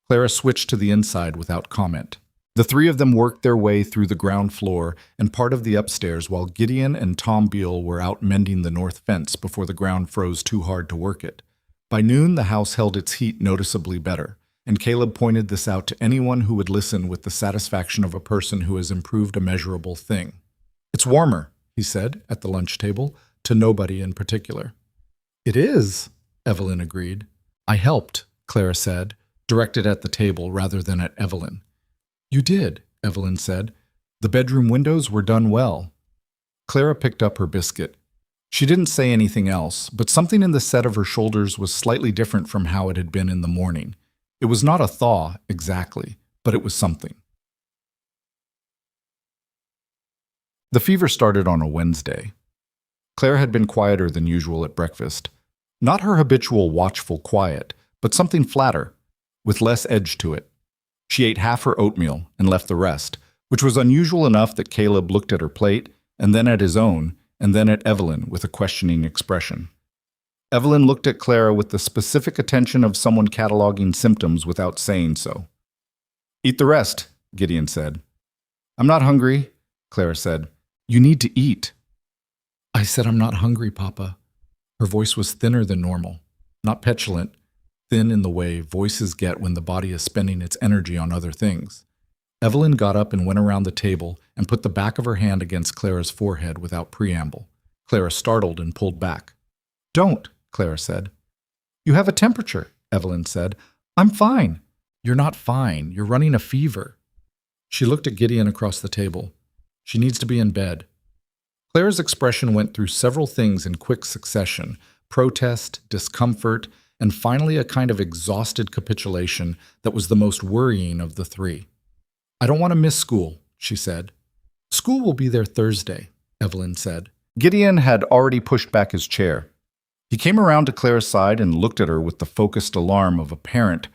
[SPEAKER 1] Clara switched to the inside without comment. The three of them worked their way through the ground floor and part of the upstairs while Gideon and Tom Beale were out mending the north fence before the ground froze too hard to work it. By noon, the house held its heat noticeably better, and Caleb pointed this out to anyone who would listen with the satisfaction of a person who has improved a measurable thing. "It's warmer," he said at the lunch table, to nobody in particular. "It is," Evelyn agreed. "I helped," Clara said, directed at the table rather than at Evelyn. "You did," Evelyn said. "The bedroom windows were done well." Clara picked up her biscuit. She didn't say anything else, but something in the set of her shoulders was slightly different from how it had been in the morning. It was not a thaw, exactly, but it was something. The fever started on a Wednesday. Claire had been quieter than usual at breakfast. Not her habitual watchful quiet, but something flatter, with less edge to it. She ate half her oatmeal and left the rest, which was unusual enough that Caleb looked at her plate, and then at his own, and then at Evelyn with a questioning expression. Evelyn looked at Clara with the specific attention of someone cataloging symptoms without saying so. "Eat the rest," Gideon said. "I'm not hungry," Clara said. "You need to eat." "I said I'm not hungry, Papa." Her voice was thinner than normal, not petulant, thin in the way voices get when the body is spending its energy on other things. Evelyn got up and went around the table and put the back of her hand against Clara's forehead without preamble. Clara startled and pulled back. "Don't," Clara said. "You have a temperature," Evelyn said. "I'm fine." "You're not fine. You're running a fever." She looked at Gideon across the table. "She needs to be in bed." Clara's expression went through several things in quick succession: protest, discomfort, and finally a kind of exhausted capitulation that was the most worrying of the three. "I don't want to miss school," she said. "School will be there Thursday," Evelyn said. Gideon had already pushed back his chair. He came around to Clara's side and looked at her with the focused alarm of a parent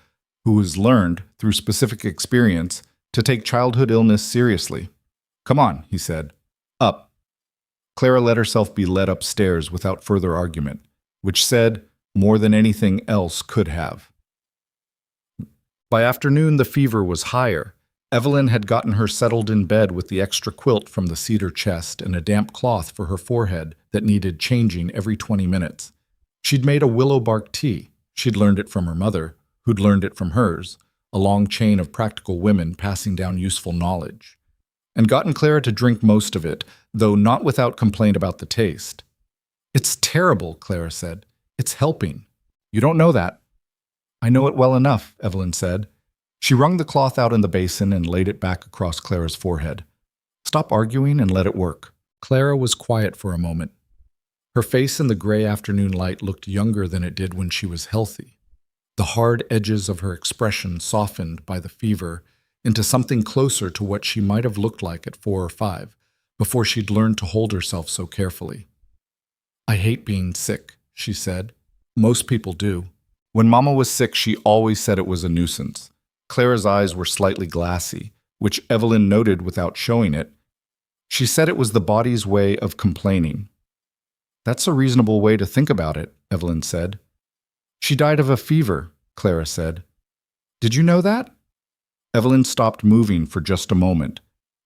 [SPEAKER 1] who has learned, through specific experience, to take childhood illness seriously. "Come on," he said. "Up." Clara let herself be led upstairs without further argument, which said more than anything else could have. By afternoon, the fever was higher. Evelyn had gotten her settled in bed with the extra quilt from the cedar chest and a damp cloth for her forehead that needed changing every 20 minutes. She'd made a willow bark tea. She'd learned it from her mother, who'd learned it from hers, a long chain of practical women passing down useful knowledge. And gotten Clara to drink most of it, though not without complaint about the taste. "It's terrible," Clara said. "It's helping." "You don't know that." "I know it well enough," Evelyn said. She wrung the cloth out in the basin and laid it back across Clara's forehead. "Stop arguing and let it work." Clara was quiet for a moment. Her face in the gray afternoon light looked younger than it did when she was healthy. The hard edges of her expression softened by the fever into something closer to what she might have looked like at 4 or 5, before she'd learned to hold herself so carefully. "I hate being sick," she said. "Most people do. When Mama was sick, she always said it was a nuisance." Clara's eyes were slightly glassy, which Evelyn noted without showing it. She said it was the body's way of complaining. "That's a reasonable way to think about it," Evelyn said. "She died of a fever," Clara said. "Did you know that?" Evelyn stopped moving for just a moment.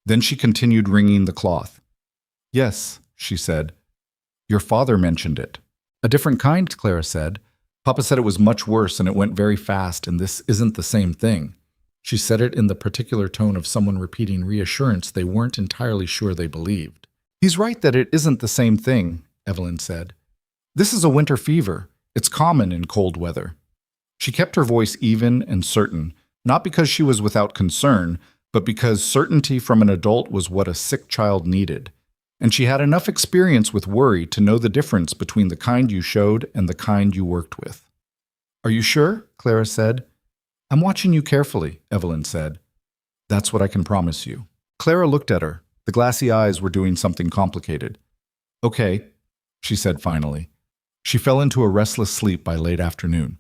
[SPEAKER 1] Then she continued wringing the cloth. "Yes," she said. "Your father mentioned it." "A different kind," Clara said. "Papa said it was much worse and it went very fast, and this isn't the same thing." She said it in the particular tone of someone repeating reassurance they weren't entirely sure they believed. "He's right that it isn't the same thing," Evelyn said. This is a winter fever. It's common in cold weather. She kept her voice even and certain, not because she was without concern, but because certainty from an adult was what a sick child needed. And she had enough experience with worry to know the difference between the kind you showed and the kind you worked with. Are you sure? Clara said. I'm watching you carefully, Evelyn said. That's what I can promise you. Clara looked at her. The glassy eyes were doing something complicated. Okay, she said finally. She fell into a restless sleep by late afternoon.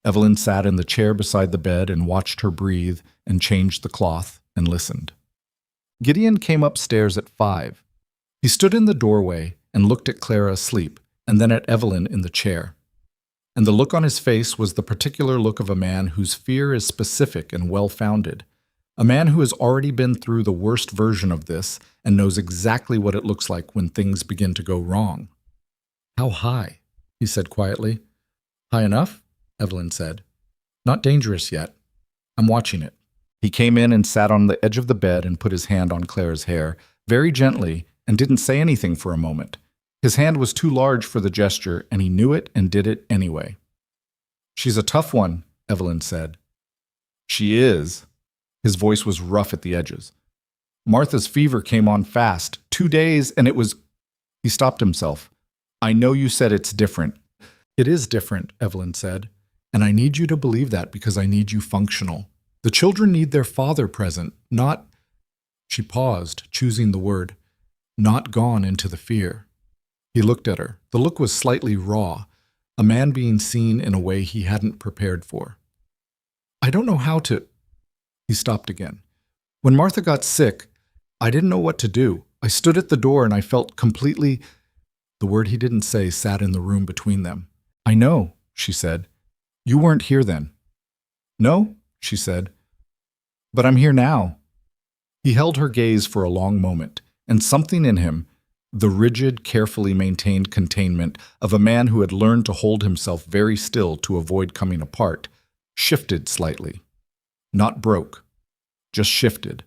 [SPEAKER 1] Evelyn sat in the chair beside the bed and watched her breathe and changed the cloth and listened. Gideon came upstairs at 5. He stood in the doorway and looked at Clara asleep, and then at Evelyn in the chair. And the look on his face was the particular look of a man whose fear is specific and well-founded, a man who has already been through the worst version of this and knows exactly what it looks like when things begin to go wrong. How high? He said quietly. High enough? Evelyn said. Not dangerous yet. I'm watching it. He came in and sat on the edge of the bed and put his hand on Clara's hair, very gently, and didn't say anything for a moment. His hand was too large for the gesture, and he knew it and did it anyway. She's a tough one, Evelyn said. She is. His voice was rough at the edges. Martha's fever came on fast, 2 days, and it was... He stopped himself. I know you said it's different. It is different, Evelyn said. And I need you to believe that because I need you functional. The children need their father present, not... She paused, choosing the word. Not gone into the fear. He looked at her. The look was slightly raw, a man being seen in a way he hadn't prepared for. I don't know how to... He stopped again. When Martha got sick, I didn't know what to do. I stood at the door and I felt completely... The word he didn't say sat in the room between them. I know, she said. You weren't here then. No, she said. But I'm here now. He held her gaze for a long moment, and something in him, the rigid, carefully maintained containment of a man who had learned to hold himself very still to avoid coming apart, shifted slightly. Not broke, just shifted.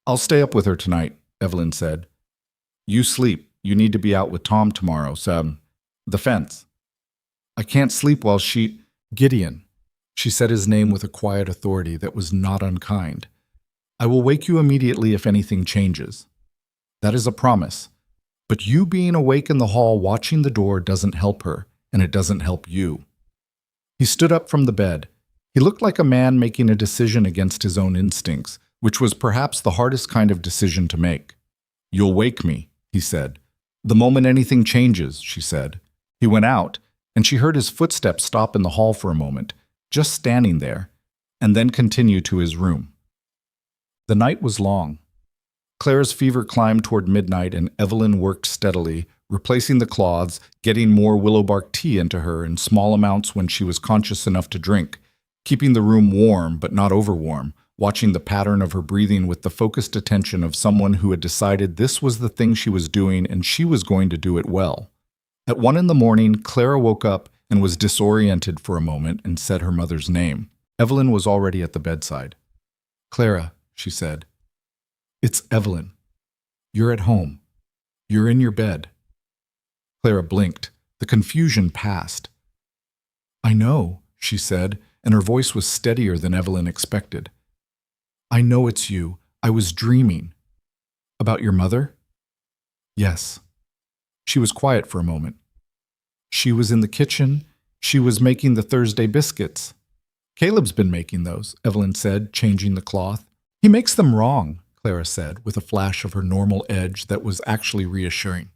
[SPEAKER 1] I'll stay up with her tonight, Evelyn said. You sleep. You need to be out with Tom tomorrow, so, the fence. I can't sleep while she... Gideon. She said his name with a quiet authority that was not unkind. I will wake you immediately if anything changes. That is a promise. But you being awake in the hall watching the door doesn't help her, and it doesn't help you. He stood up from the bed. He looked like a man making a decision against his own instincts, which was perhaps the hardest kind of decision to make. You'll wake me, he said. The moment anything changes, she said. He went out, and she heard his footsteps stop in the hall for a moment, just standing there, and then continue to his room. The night was long. Clara's fever climbed toward midnight, and Evelyn worked steadily, replacing the cloths, getting more willow bark tea into her in small amounts when she was conscious enough to drink, keeping the room warm but not overwarm, watching the pattern of her breathing with the focused attention of someone who had decided this was the thing she was doing and she was going to do it well. At 1 a.m, Clara woke up and was disoriented for a moment and said her mother's name. Evelyn was already at the bedside. Clara, she said. It's Evelyn. You're at home. You're in your bed. Clara blinked. The confusion passed. I know, she said, and her voice was steadier than Evelyn expected. I know it's you. I was dreaming. About your mother? Yes. She was quiet for a moment. She was in the kitchen. She was making the Thursday biscuits. Caleb's been making those, Evelyn said, changing the cloth. He makes them wrong, Clara said, with a flash of her normal edge that was actually reassuring.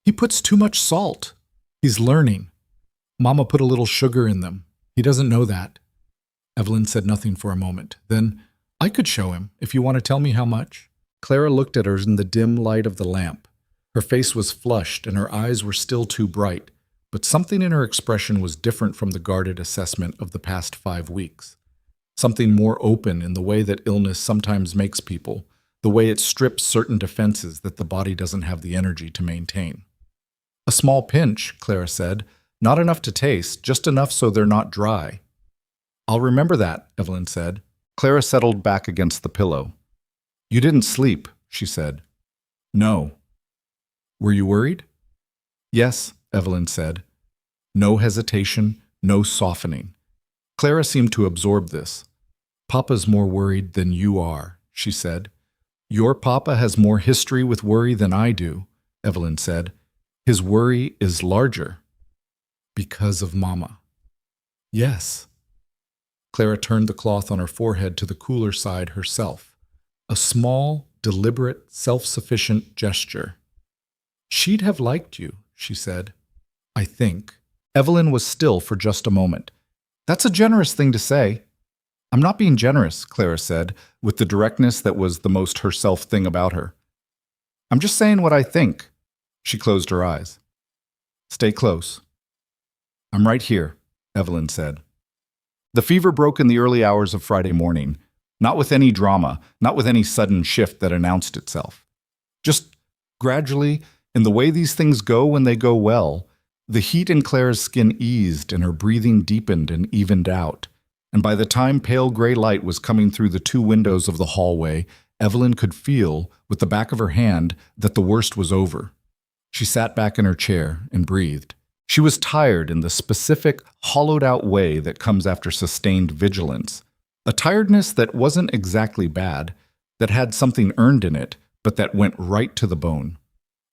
[SPEAKER 1] He puts too much salt. He's learning. Mama put a little sugar in them. He doesn't know that. Evelyn said nothing for a moment. Then, I could show him, if you want to tell me how much. Clara looked at her in the dim light of the lamp. Her face was flushed and her eyes were still too bright, but something in her expression was different from the guarded assessment of the past 5 weeks. Something more open in the way that illness sometimes makes people, the way it strips certain defenses that the body doesn't have the energy to maintain. A small pinch, Clara said, not enough to taste, just enough so they're not dry. I'll remember that, Evelyn said. Clara settled back against the pillow. You didn't sleep, she said. No. Were you worried? Yes, Evelyn said. No hesitation, no softening. Clara seemed to absorb this. Papa's more worried than you are, she said. Your papa has more history with worry than I do, Evelyn said. His worry is larger. Because of Mama. Yes. Clara turned the cloth on her forehead to the cooler side herself. A small, deliberate, self-sufficient gesture. She'd have liked you, she said. I think. Evelyn was still for just a moment. That's a generous thing to say. I'm not being generous, Clara said, with the directness that was the most herself thing about her. I'm just saying what I think. She closed her eyes. Stay close. I'm right here, Evelyn said. The fever broke in the early hours of Friday morning, not with any drama, not with any sudden shift that announced itself. Just gradually, in the way these things go when they go well, the heat in Clara's skin eased and her breathing deepened and evened out. And by the time pale gray light was coming through the two windows of the hallway, Evelyn could feel, with the back of her hand, that the worst was over. She sat back in her chair and breathed. She was tired in the specific, hollowed-out way that comes after sustained vigilance. A tiredness that wasn't exactly bad, that had something earned in it, but that went right to the bone.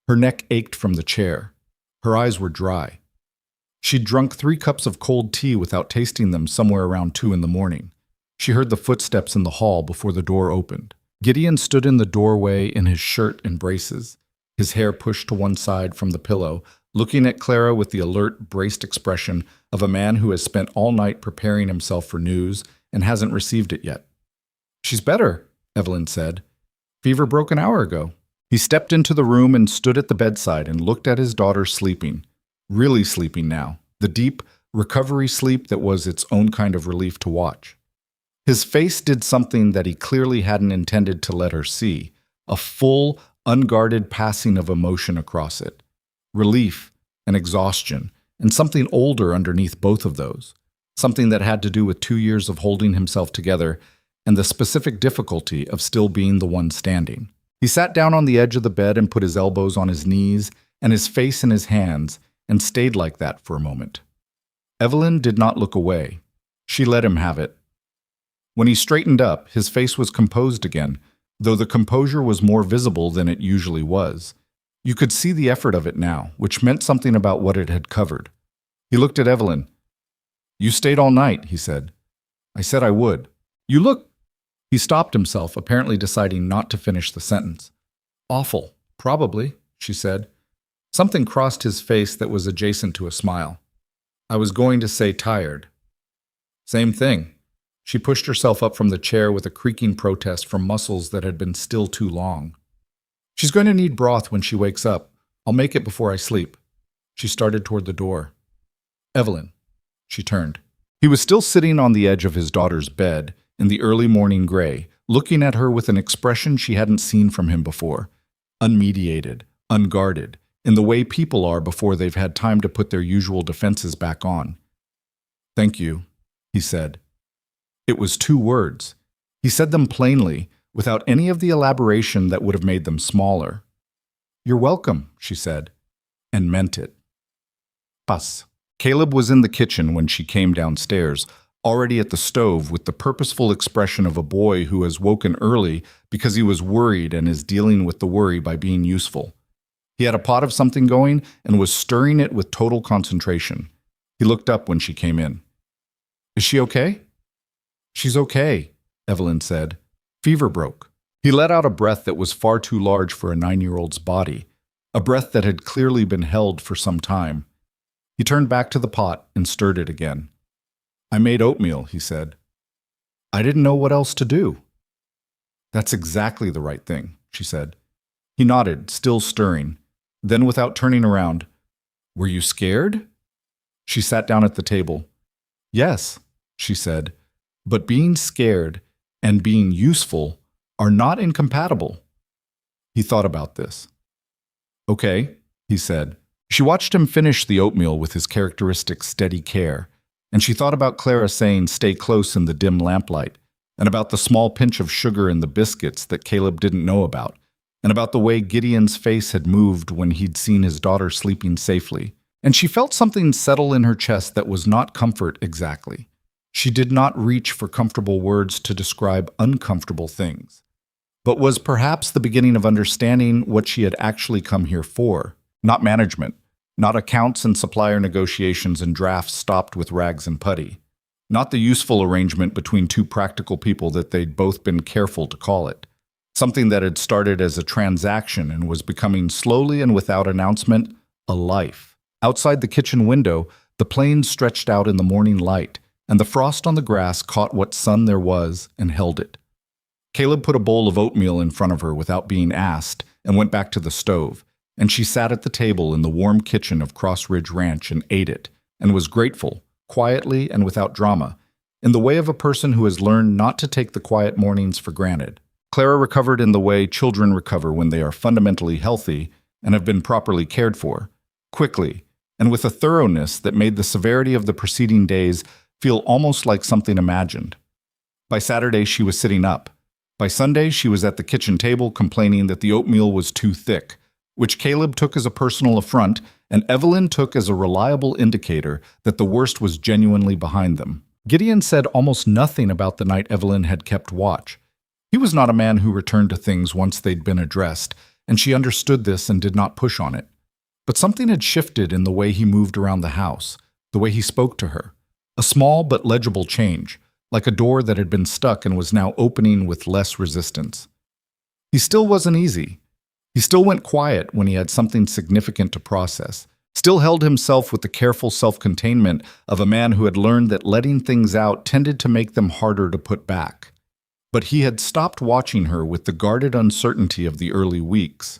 [SPEAKER 1] Her neck ached from the chair. Her eyes were dry. She'd drunk 3 cups of cold tea without tasting them somewhere around 2 in the morning. She heard the footsteps in the hall before the door opened. Gideon stood in the doorway in his shirt and braces, his hair pushed to one side from the pillow, looking at Clara with the alert, braced expression of a man who has spent all night preparing himself for news and hasn't received it yet. She's better, Evelyn said. Fever broke an hour ago. He stepped into the room and stood at the bedside and looked at his daughter sleeping. Really sleeping now, the deep, recovery sleep that was its own kind of relief to watch. His face did something that he clearly hadn't intended to let her see, a full, unguarded passing of emotion across it. Relief and exhaustion, and something older underneath both of those. Something that had to do with 2 years of holding himself together and the specific difficulty of still being the one standing. He sat down on the edge of the bed and put his elbows on his knees and his face in his hands and stayed like that for a moment. Evelyn did not look away. She let him have it. When he straightened up, his face was composed again, though the composure was more visible than it usually was. You could see the effort of it now, which meant something about what it had covered. He looked at Evelyn. You stayed all night, he said. I said I would. You look... He stopped himself, apparently deciding not to finish the sentence. Awful, probably, she said. Something crossed his face that was adjacent to a smile. I was going to say tired. Same thing. She pushed herself up from the chair with a creaking protest from muscles that had been still too long. She's going to need broth when she wakes up. I'll make it before I sleep. She started toward the door. Evelyn. She turned. He was still sitting on the edge of his daughter's bed, in the early morning gray, looking at her with an expression she hadn't seen from him before. Unmediated, unguarded, in the way people are before they've had time to put their usual defenses back on. Thank you, he said. It was 2 words. He said them plainly, without any of the elaboration that would have made them smaller. You're welcome, she said, and meant it. Pas. Caleb was in the kitchen when she came downstairs, already at the stove with the purposeful expression of a boy who has woken early because he was worried and is dealing with the worry by being useful. He had a pot of something going and was stirring it with total concentration. He looked up when she came in. Is she okay? She's okay, Evelyn said. Fever broke. He let out a breath that was far too large for a 9-year-old's body, a breath that had clearly been held for some time. He turned back to the pot and stirred it again. I made oatmeal, he said. I didn't know what else to do. That's exactly the right thing, she said. He nodded, still stirring. Then, without turning around, Were you scared? She sat down at the table. Yes, she said, but being scared and being useful are not incompatible. He thought about this. Okay, he said. She watched him finish the oatmeal with his characteristic steady care, and she thought about Clara saying stay close in the dim lamplight, and about the small pinch of sugar in the biscuits that Caleb didn't know about, and about the way Gideon's face had moved when he'd seen his daughter sleeping safely, and she felt something settle in her chest that was not comfort exactly. She did not reach for comfortable words to describe uncomfortable things, but was perhaps the beginning of understanding what she had actually come here for. Not management, not accounts and supplier negotiations and drafts stopped with rags and putty. Not the useful arrangement between two practical people that they'd both been careful to call it. Something that had started as a transaction and was becoming slowly and without announcement, a life. Outside the kitchen window, the plains stretched out in the morning light, and the frost on the grass caught what sun there was and held it. Caleb put a bowl of oatmeal in front of her without being asked and went back to the stove, and she sat at the table in the warm kitchen of Cross Ridge Ranch and ate it, and was grateful, quietly and without drama, in the way of a person who has learned not to take the quiet mornings for granted. Clara recovered in the way children recover when they are fundamentally healthy and have been properly cared for, quickly, and with a thoroughness that made the severity of the preceding days feel almost like something imagined. By Saturday, she was sitting up. By Sunday, she was at the kitchen table complaining that the oatmeal was too thick, which Caleb took as a personal affront and Evelyn took as a reliable indicator that the worst was genuinely behind them. Gideon said almost nothing about the night Evelyn had kept watch. He was not a man who returned to things once they'd been addressed, and she understood this and did not push on it. But something had shifted in the way he moved around the house, the way he spoke to her. A small but legible change, like a door that had been stuck and was now opening with less resistance. He still wasn't easy. He still went quiet when he had something significant to process, still held himself with the careful self-containment of a man who had learned that letting things out tended to make them harder to put back. But he had stopped watching her with the guarded uncertainty of the early weeks.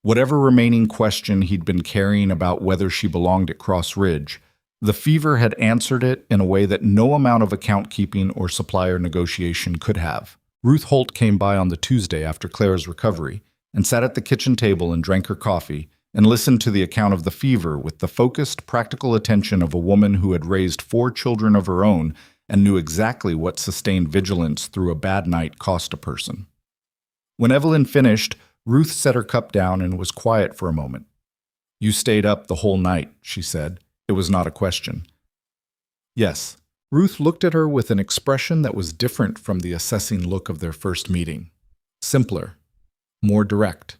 [SPEAKER 1] Whatever remaining question he'd been carrying about whether she belonged at Cross Ridge, the fever had answered it in a way that no amount of account-keeping or supplier negotiation could have. Ruth Holt came by on the Tuesday after Clara's recovery and sat at the kitchen table and drank her coffee and listened to the account of the fever with the focused, practical attention of a woman who had raised 4 children of her own and knew exactly what sustained vigilance through a bad night cost a person. When Evelyn finished, Ruth set her cup down and was quiet for a moment. "You stayed up the whole night," she said. It was not a question. "Yes." Ruth looked at her with an expression that was different from the assessing look of their first meeting. Simpler. More direct.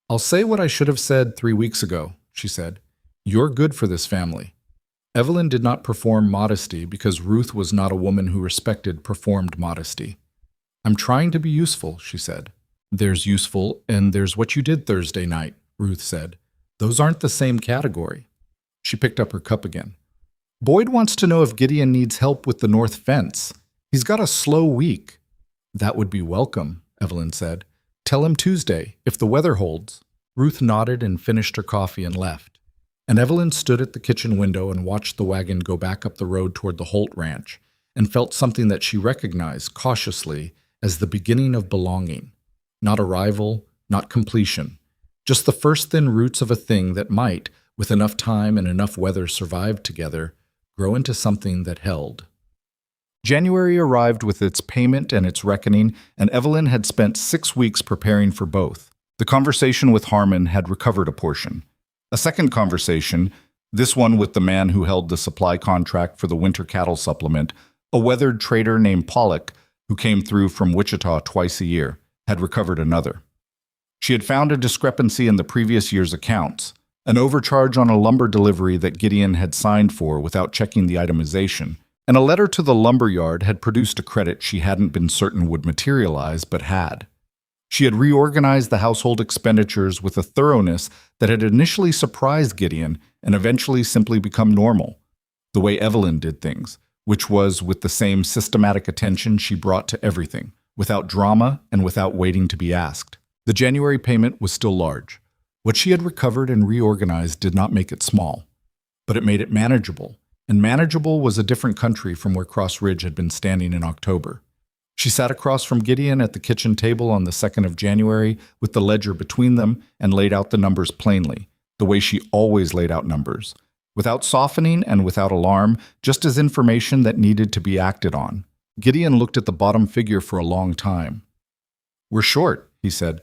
[SPEAKER 1] "I'll say what I should have said 3 weeks ago," she said. "You're good for this family." Evelyn did not perform modesty because Ruth was not a woman who respected performed modesty. "I'm trying to be useful," she said. "There's useful and there's what you did Thursday night," Ruth said. "Those aren't the same category." She picked up her cup again. "Boyd wants to know if Gideon needs help with the north fence. He's got a slow week." "That would be welcome," Evelyn said. "Tell him Tuesday, if the weather holds." Ruth nodded and finished her coffee and left. And Evelyn stood at the kitchen window and watched the wagon go back up the road toward the Holt Ranch, and felt something that she recognized cautiously as the beginning of belonging. Not arrival, not completion. Just the first thin roots of a thing that might, with enough time and enough weather survived together, grow into something that held. January arrived with its payment and its reckoning, and Evelyn had spent 6 weeks preparing for both. The conversation with Harmon had recovered a portion. A second conversation, this one with the man who held the supply contract for the winter cattle supplement, a weathered trader named Pollock, who came through from Wichita twice a year, had recovered another. She had found a discrepancy in the previous year's accounts, an overcharge on a lumber delivery that Gideon had signed for without checking the itemization, and a letter to the lumber yard had produced a credit she hadn't been certain would materialize, but had. She had reorganized the household expenditures with a thoroughness that had initially surprised Gideon and eventually simply become normal, the way Evelyn did things, which was with the same systematic attention she brought to everything, without drama and without waiting to be asked. The January payment was still large. What she had recovered and reorganized did not make it small, but it made it manageable, and manageable was a different country from where Cross Ridge had been standing in October. She sat across from Gideon at the kitchen table on the 2nd of January with the ledger between them and laid out the numbers plainly, the way she always laid out numbers, without softening and without alarm, just as information that needed to be acted on. Gideon looked at the bottom figure for a long time. "We're short," he said.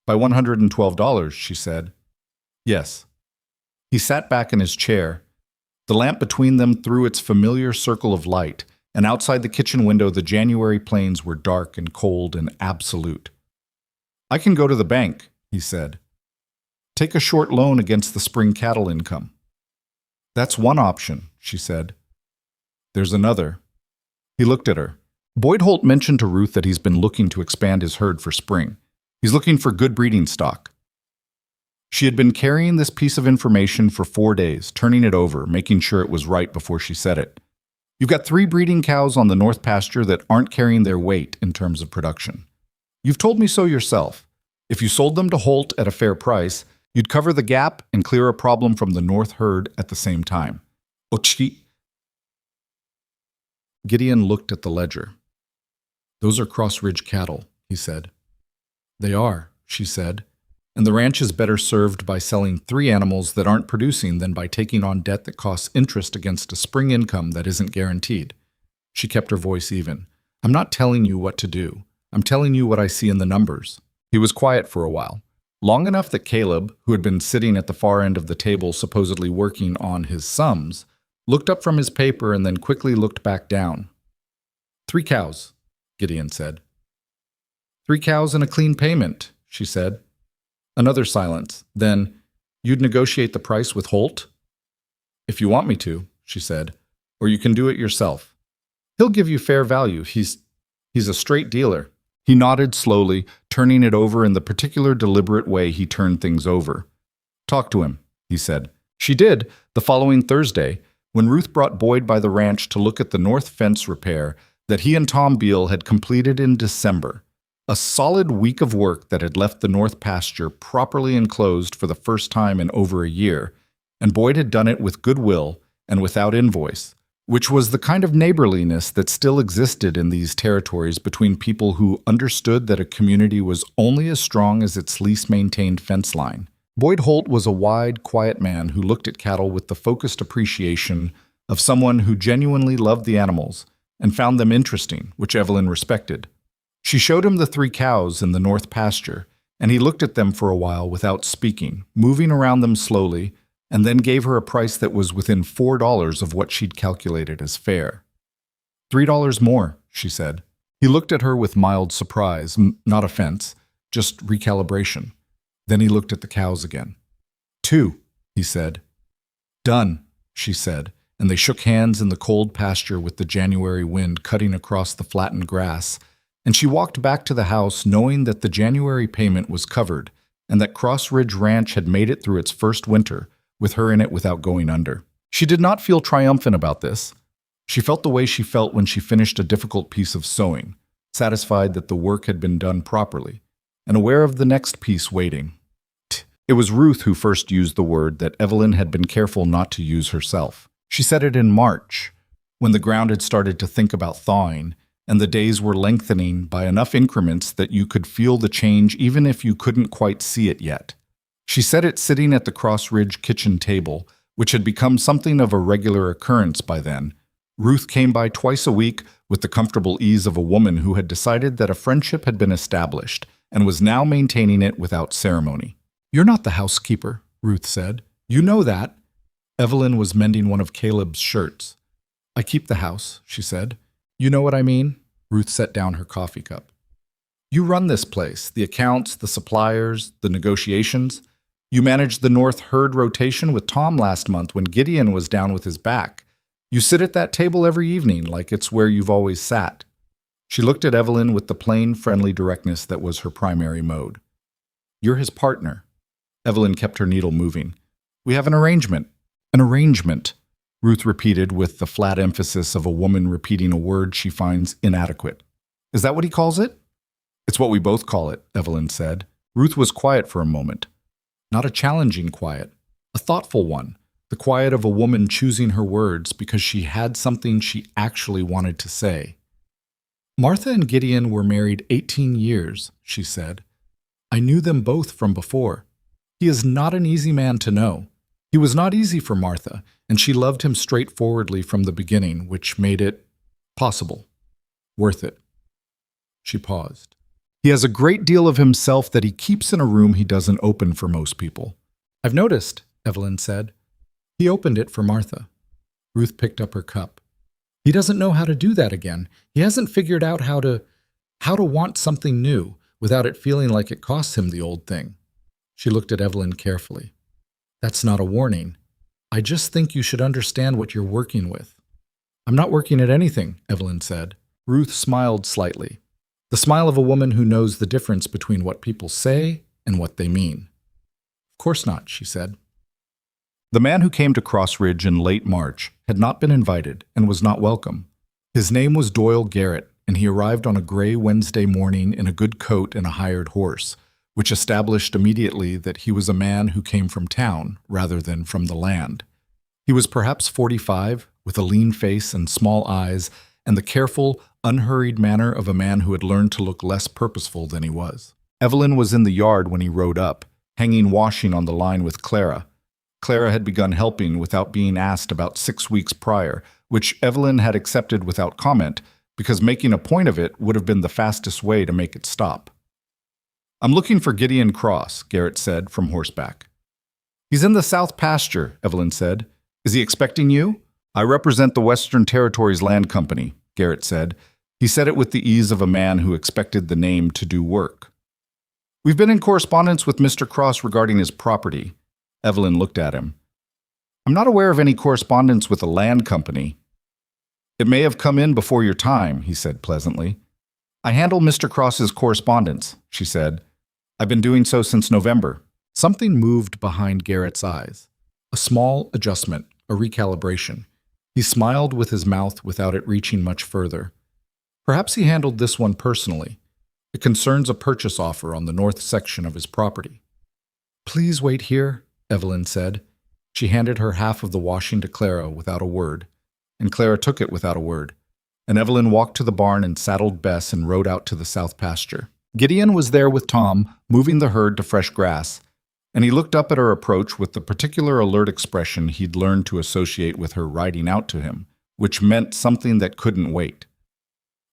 [SPEAKER 1] "By $112, she said. "Yes." He sat back in his chair. The lamp between them threw its familiar circle of light, and outside the kitchen window the January plains were dark and cold and absolute. "I can go to the bank," he said. "Take a short loan against the spring cattle income." "That's one option," she said. "There's another." He looked at her. Boyd Holt mentioned to Ruth that he's been looking to expand his herd for spring. He's looking for good breeding stock. She had been carrying this piece of information for 4 days, turning it over, making sure it was right before she said it. "You've got 3 breeding cows on the north pasture that aren't carrying their weight in terms of production. You've told me so yourself. If you sold them to Holt at a fair price, you'd cover the gap and clear a problem from the north herd at the same time." Ochki. Gideon looked at the ledger. "Those are Cross Ridge cattle," he said. "They are," she said, "and the ranch is better served by selling 3 animals that aren't producing than by taking on debt that costs interest against a spring income that isn't guaranteed." She kept her voice even. "I'm not telling you what to do. I'm telling you what I see in the numbers." He was quiet for a while, long enough that Caleb, who had been sitting at the far end of the table supposedly working on his sums, looked up from his paper and then quickly looked back down. 3 cows, Gideon said. 3 cows and a clean payment, she said. Another silence. Then, "You'd negotiate the price with Holt?" "If you want me to," she said, "or you can do it yourself. He'll give you fair value. He's a straight dealer." He nodded slowly, turning it over in the particular deliberate way he turned things over. "Talk to him," he said. She did, the following Thursday, when Ruth brought Boyd by the ranch to look at the north fence repair that he and Tom Beal had completed in December. A solid week of work that had left the north pasture properly enclosed for the first time in over a year, and Boyd had done it with goodwill and without invoice, which was the kind of neighborliness that still existed in these territories between people who understood that a community was only as strong as its least maintained fence line. Boyd Holt was a wide, quiet man who looked at cattle with the focused appreciation of someone who genuinely loved the animals and found them interesting, which Evelyn respected. She showed him the 3 cows in the north pasture, and he looked at them for a while without speaking, moving around them slowly, and then gave her a price that was within $4 of what she'd calculated as fair. $3 more, she said. He looked at her with mild surprise, not offense, just recalibration. Then he looked at the cows again. 2, he said. Done, she said, and they shook hands in the cold pasture with the January wind cutting across the flattened grass, and she walked back to the house knowing that the January payment was covered and that Cross Ridge Ranch had made it through its first winter, with her in it without going under. She did not feel triumphant about this. She felt the way she felt when she finished a difficult piece of sewing, satisfied that the work had been done properly, and aware of the next piece waiting. It was Ruth who first used the word that Evelyn had been careful not to use herself. She said it in March, when the ground had started to think about thawing, and the days were lengthening by enough increments that you could feel the change even if you couldn't quite see it yet. She said it sitting at the Cross Ridge kitchen table, which had become something of a regular occurrence by then. Ruth came by twice a week with the comfortable ease of a woman who had decided that a friendship had been established and was now maintaining it without ceremony. "You're not the housekeeper," Ruth said. "You know that." Evelyn was mending one of Caleb's shirts. "I keep the house," she said. "You know what I mean?" Ruth set down her coffee cup. "You run this place, the accounts, the suppliers, the negotiations. You managed the north herd rotation with Tom last month when Gideon was down with his back. You sit at that table every evening like it's where you've always sat." She looked at Evelyn with the plain, friendly directness that was her primary mode. "You're his partner." Evelyn kept her needle moving. "We have an arrangement." "An arrangement," Ruth repeated with the flat emphasis of a woman repeating a word she finds inadequate. "Is that what he calls it?" "It's what we both call it," Evelyn said. Ruth was quiet for a moment. Not a challenging quiet, a thoughtful one, the quiet of a woman choosing her words because she had something she actually wanted to say. "Martha and Gideon were married 18 years, she said. "I knew them both from before. He is not an easy man to know. He was not easy for Martha, and she loved him straightforwardly from the beginning, which made it possible, worth it." She paused. "He has a great deal of himself that he keeps in a room he doesn't open for most people." "I've noticed," Evelyn said.
[SPEAKER 2] He opened it for Martha. Ruth picked up her cup. He doesn't know how to do that again. He hasn't figured out how to want something new without it feeling like it costs him the old thing. She looked at Evelyn carefully. That's not a warning. I just think you should understand what you're working with. I'm not working at anything, Evelyn said. Ruth smiled slightly, the smile of a woman who knows the difference between what people say and what they mean. Of course not, she said.
[SPEAKER 1] The man who came to Cross Ridge in late March had not been invited and was not welcome. His name was Doyle Garrett, and he arrived on a gray Wednesday morning in a good coat and a hired horse, which established immediately that he was a man who came from town rather than from the land. He was perhaps 45, with a lean face and small eyes, and the careful, unhurried manner of a man who had learned to look less purposeful than he was. Evelyn was in the yard when he rode up, hanging washing on the line with Clara. Clara had begun helping without being asked about 6 weeks prior, which Evelyn had accepted without comment, because making a point of it would have been the fastest way to make it stop. I'm looking for Gideon Cross, Garrett said from horseback. He's in the South Pasture, Evelyn said. Is he expecting you? I represent the Western Territories Land Company, Garrett said. He said it with the ease of a man who expected the name to do work. We've been in correspondence with Mr. Cross regarding his property. Evelyn looked at him. I'm not aware of any correspondence with the land company. It may have come in before your time, he said pleasantly. I handle Mr. Cross's correspondence, she said. I've been doing so since November. Something moved behind Garrett's eyes. A small adjustment, a recalibration. He smiled with his mouth without it reaching much further. Perhaps he handled this one personally. It concerns a purchase offer on the north section of his property. Please wait here, Evelyn said. She handed her half of the washing to Clara without a word, and Clara took it without a word, and Evelyn walked to the barn and saddled Bess and rode out to the South Pasture. Gideon was there with Tom, moving the herd to fresh grass, and he looked up at her approach with the particular alert expression he'd learned to associate with her riding out to him, which meant something that couldn't wait.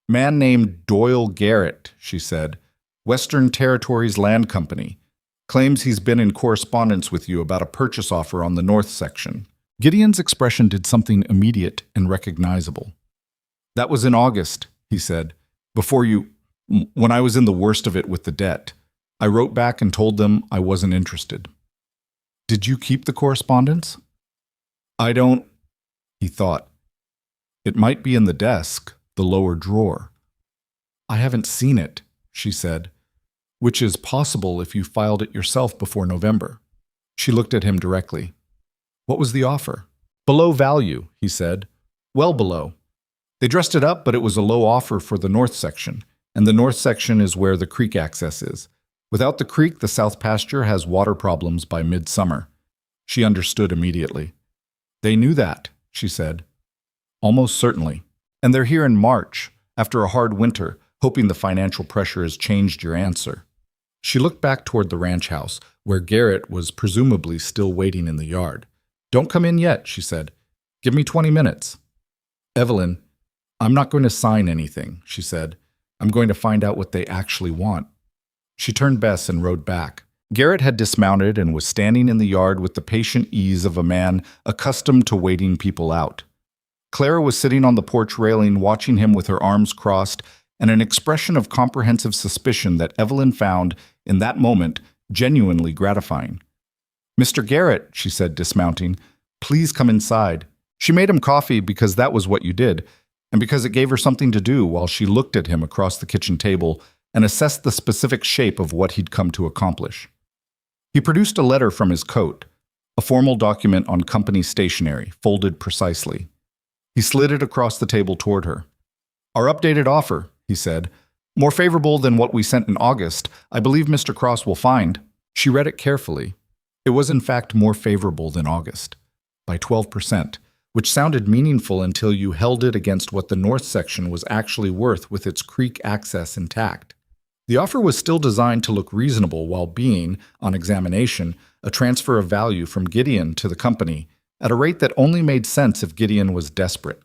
[SPEAKER 1] Man named Doyle Garrett, she said, Western Territories Land Company. Claims he's been in correspondence with you about a purchase offer on the north section. Gideon's expression did something immediate and recognizable. That was in August, he said, when I was in the worst of it with the debt. I wrote back and told them I wasn't interested. Did you keep the correspondence? I don't, he thought. It might be in the desk, the lower drawer. I haven't seen it, she said. Which is possible if you filed it yourself before November. She looked at him directly. What was the offer? Below value, he said. Well below. They dressed it up, but it was a low offer for the north section, and the north section is where the creek access is. Without the creek, the South Pasture has water problems by midsummer. She understood immediately. They knew that, she said. Almost certainly. And they're here in March, after a hard winter, hoping the financial pressure has changed your answer. She looked back toward the ranch house, where Garrett was presumably still waiting in the yard. Don't come in yet, she said. Give me 20 minutes. Evelyn, I'm not going to sign anything, she said. I'm going to find out what they actually want. She turned Bess and rode back. Garrett had dismounted and was standing in the yard with the patient ease of a man accustomed to waiting people out. Clara was sitting on the porch railing watching him with her arms crossed and an expression of comprehensive suspicion that Evelyn found, in that moment, genuinely gratifying. Mr. Garrett, she said, dismounting, please come inside. She made him coffee because that was what you did, and because it gave her something to do while she looked at him across the kitchen table and assessed the specific shape of what he'd come to accomplish. He produced a letter from his coat, a formal document on company stationery, folded precisely. He slid it across the table toward her. Our updated offer, he said, more favorable than what we sent in August, I believe Mr. Cross will find. She read it carefully. It was in fact more favorable than August, by 12%, which sounded meaningful until you held it against what the north section was actually worth with its creek access intact. The offer was still designed to look reasonable while being, on examination, a transfer of value from Gideon to the company at a rate that only made sense if Gideon was desperate.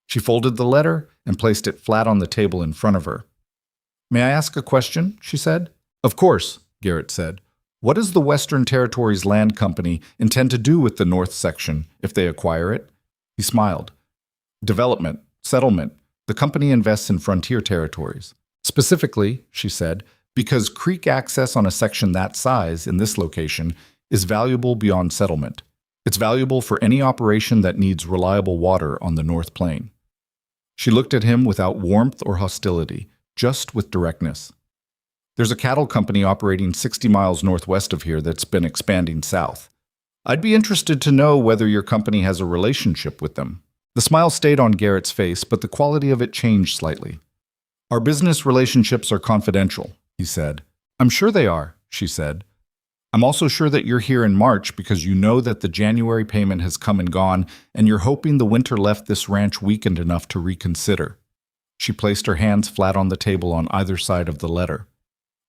[SPEAKER 1] She folded the letter and placed it flat on the table in front of her. May I ask a question? She said. Of course, Garrett said. What does the Western Territories Land Company intend to do with the north section if they acquire it? He smiled. Development, settlement. The company invests in frontier territories. Specifically, she said, because creek access on a section that size in this location is valuable beyond settlement. It's valuable for any operation that needs reliable water on the North Plain. She looked at him without warmth or hostility, just with directness. There's a cattle company operating 60 miles northwest of here that's been expanding south. I'd be interested to know whether your company has a relationship with them. The smile stayed on Garrett's face, but the quality of it changed slightly. Our business relationships are confidential, he said. I'm sure they are, she said. I'm also sure that you're here in March because you know that the January payment has come and gone, and you're hoping the winter left this ranch weakened enough to reconsider. She placed her hands flat on the table on either side of the letter.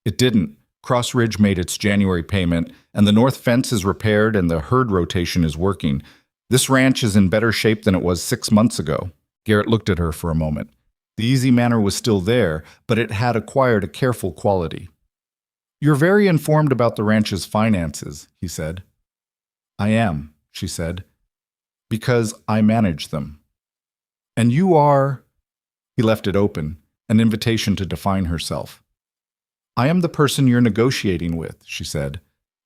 [SPEAKER 1] It didn't. Cross Ridge made its January payment, and the north fence is repaired and the herd rotation is working. This ranch is in better shape than it was 6 months ago. Garrett looked at her for a moment. The easy manner was still there, but it had acquired a careful quality. You're very informed about the ranch's finances, he said. I am, she said, because I manage them. And you are… He left it open, an invitation to define herself. I am the person you're negotiating with, she said,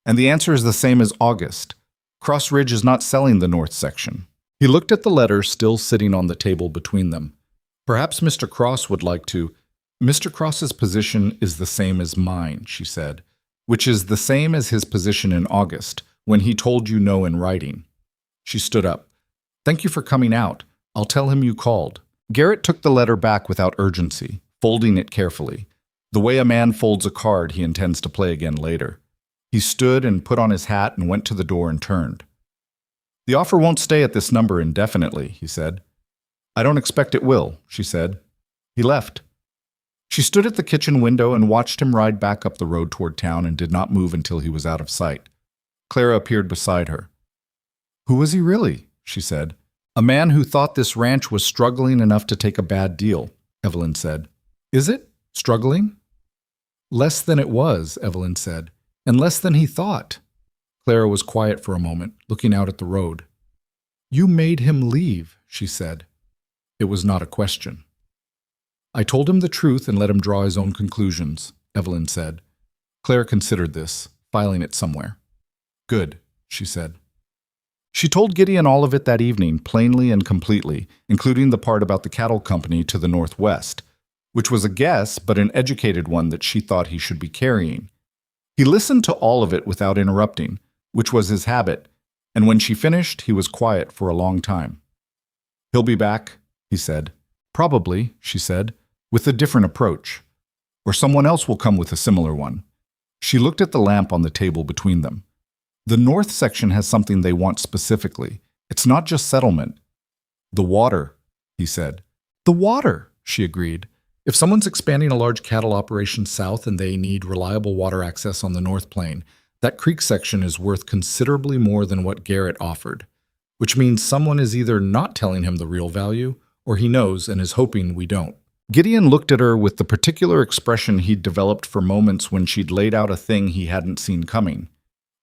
[SPEAKER 1] and the answer is the same as August. Cross Ridge is not selling the north section. He looked at the letter still sitting on the table between them. Perhaps Mr. Cross would like to… Mr. Cross's position is the same as mine, she said, which is the same as his position in August, when he told you no in writing. She stood up. Thank you for coming out. I'll tell him you called. Garrett took the letter back without urgency, folding it carefully. The way a man folds a card he intends to play again later. He stood and put on his hat and went to the door and turned. The offer won't stay at this number indefinitely, he said. I don't expect it will, she said. He left. She stood at the kitchen window and watched him ride back up the road toward town and did not move until he was out of sight. Clara appeared beside her. Who was he really? She said. A man who thought this ranch was struggling enough to take a bad deal, Evelyn said. Is it? Struggling? Less than it was, Evelyn said, and less than he thought. Clara was quiet for a moment, looking out at the road. You made him leave, she said. It was not a question. I told him the truth and let him draw his own conclusions, Evelyn said. Claire considered this, filing it somewhere. Good, she said. She told Gideon all of it that evening, plainly and completely, including the part about the cattle company to the northwest, which was a guess but an educated one that she thought he should be carrying. He listened to all of it without interrupting, which was his habit, and when she finished, he was quiet for a long time. He'll be back, he said. Probably, she said, with a different approach. Or someone else will come with a similar one. She looked at the lamp on the table between them. The north section has something they want specifically. It's not just settlement. The water, he said. The water, she agreed. If someone's expanding a large cattle operation south and they need reliable water access on the North Plain, that creek section is worth considerably more than what Garrett offered, which means someone is either not telling him the real value, or he knows and is hoping we don't. Gideon looked at her with the particular expression he'd developed for moments when she'd laid out a thing he hadn't seen coming.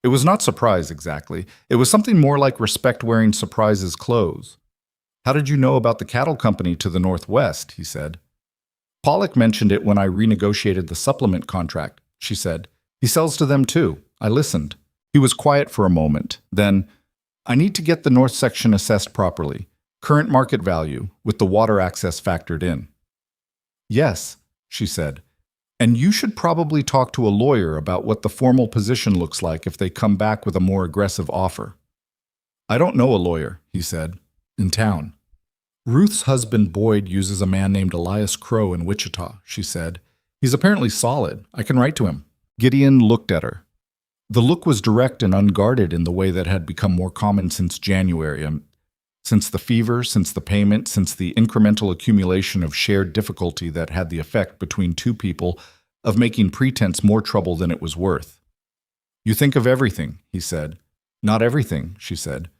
[SPEAKER 1] It was not surprise exactly. It was something more like respect wearing surprise's clothes. How did you know about the cattle company to the northwest? He said. Pollock mentioned it when I renegotiated the supplement contract, she said. He sells to them too. I listened. He was quiet for a moment. Then, I need to get the north section assessed properly. Current market value, with the water access factored in. Yes, she said. And you should probably talk to a lawyer about what the formal position looks like if they come back with a more aggressive offer. I don't know a lawyer, he said. In town. Ruth's husband Boyd uses a man named Elias Crow in Wichita, she said. He's apparently solid. I can write to him. Gideon looked at her. The look was direct and unguarded in the way that had become more common since January, since the fever, since the payment, since the incremental accumulation of shared difficulty that had the effect between two people of making pretense more trouble than it was worth. You think of everything, he said. Not everything, she said.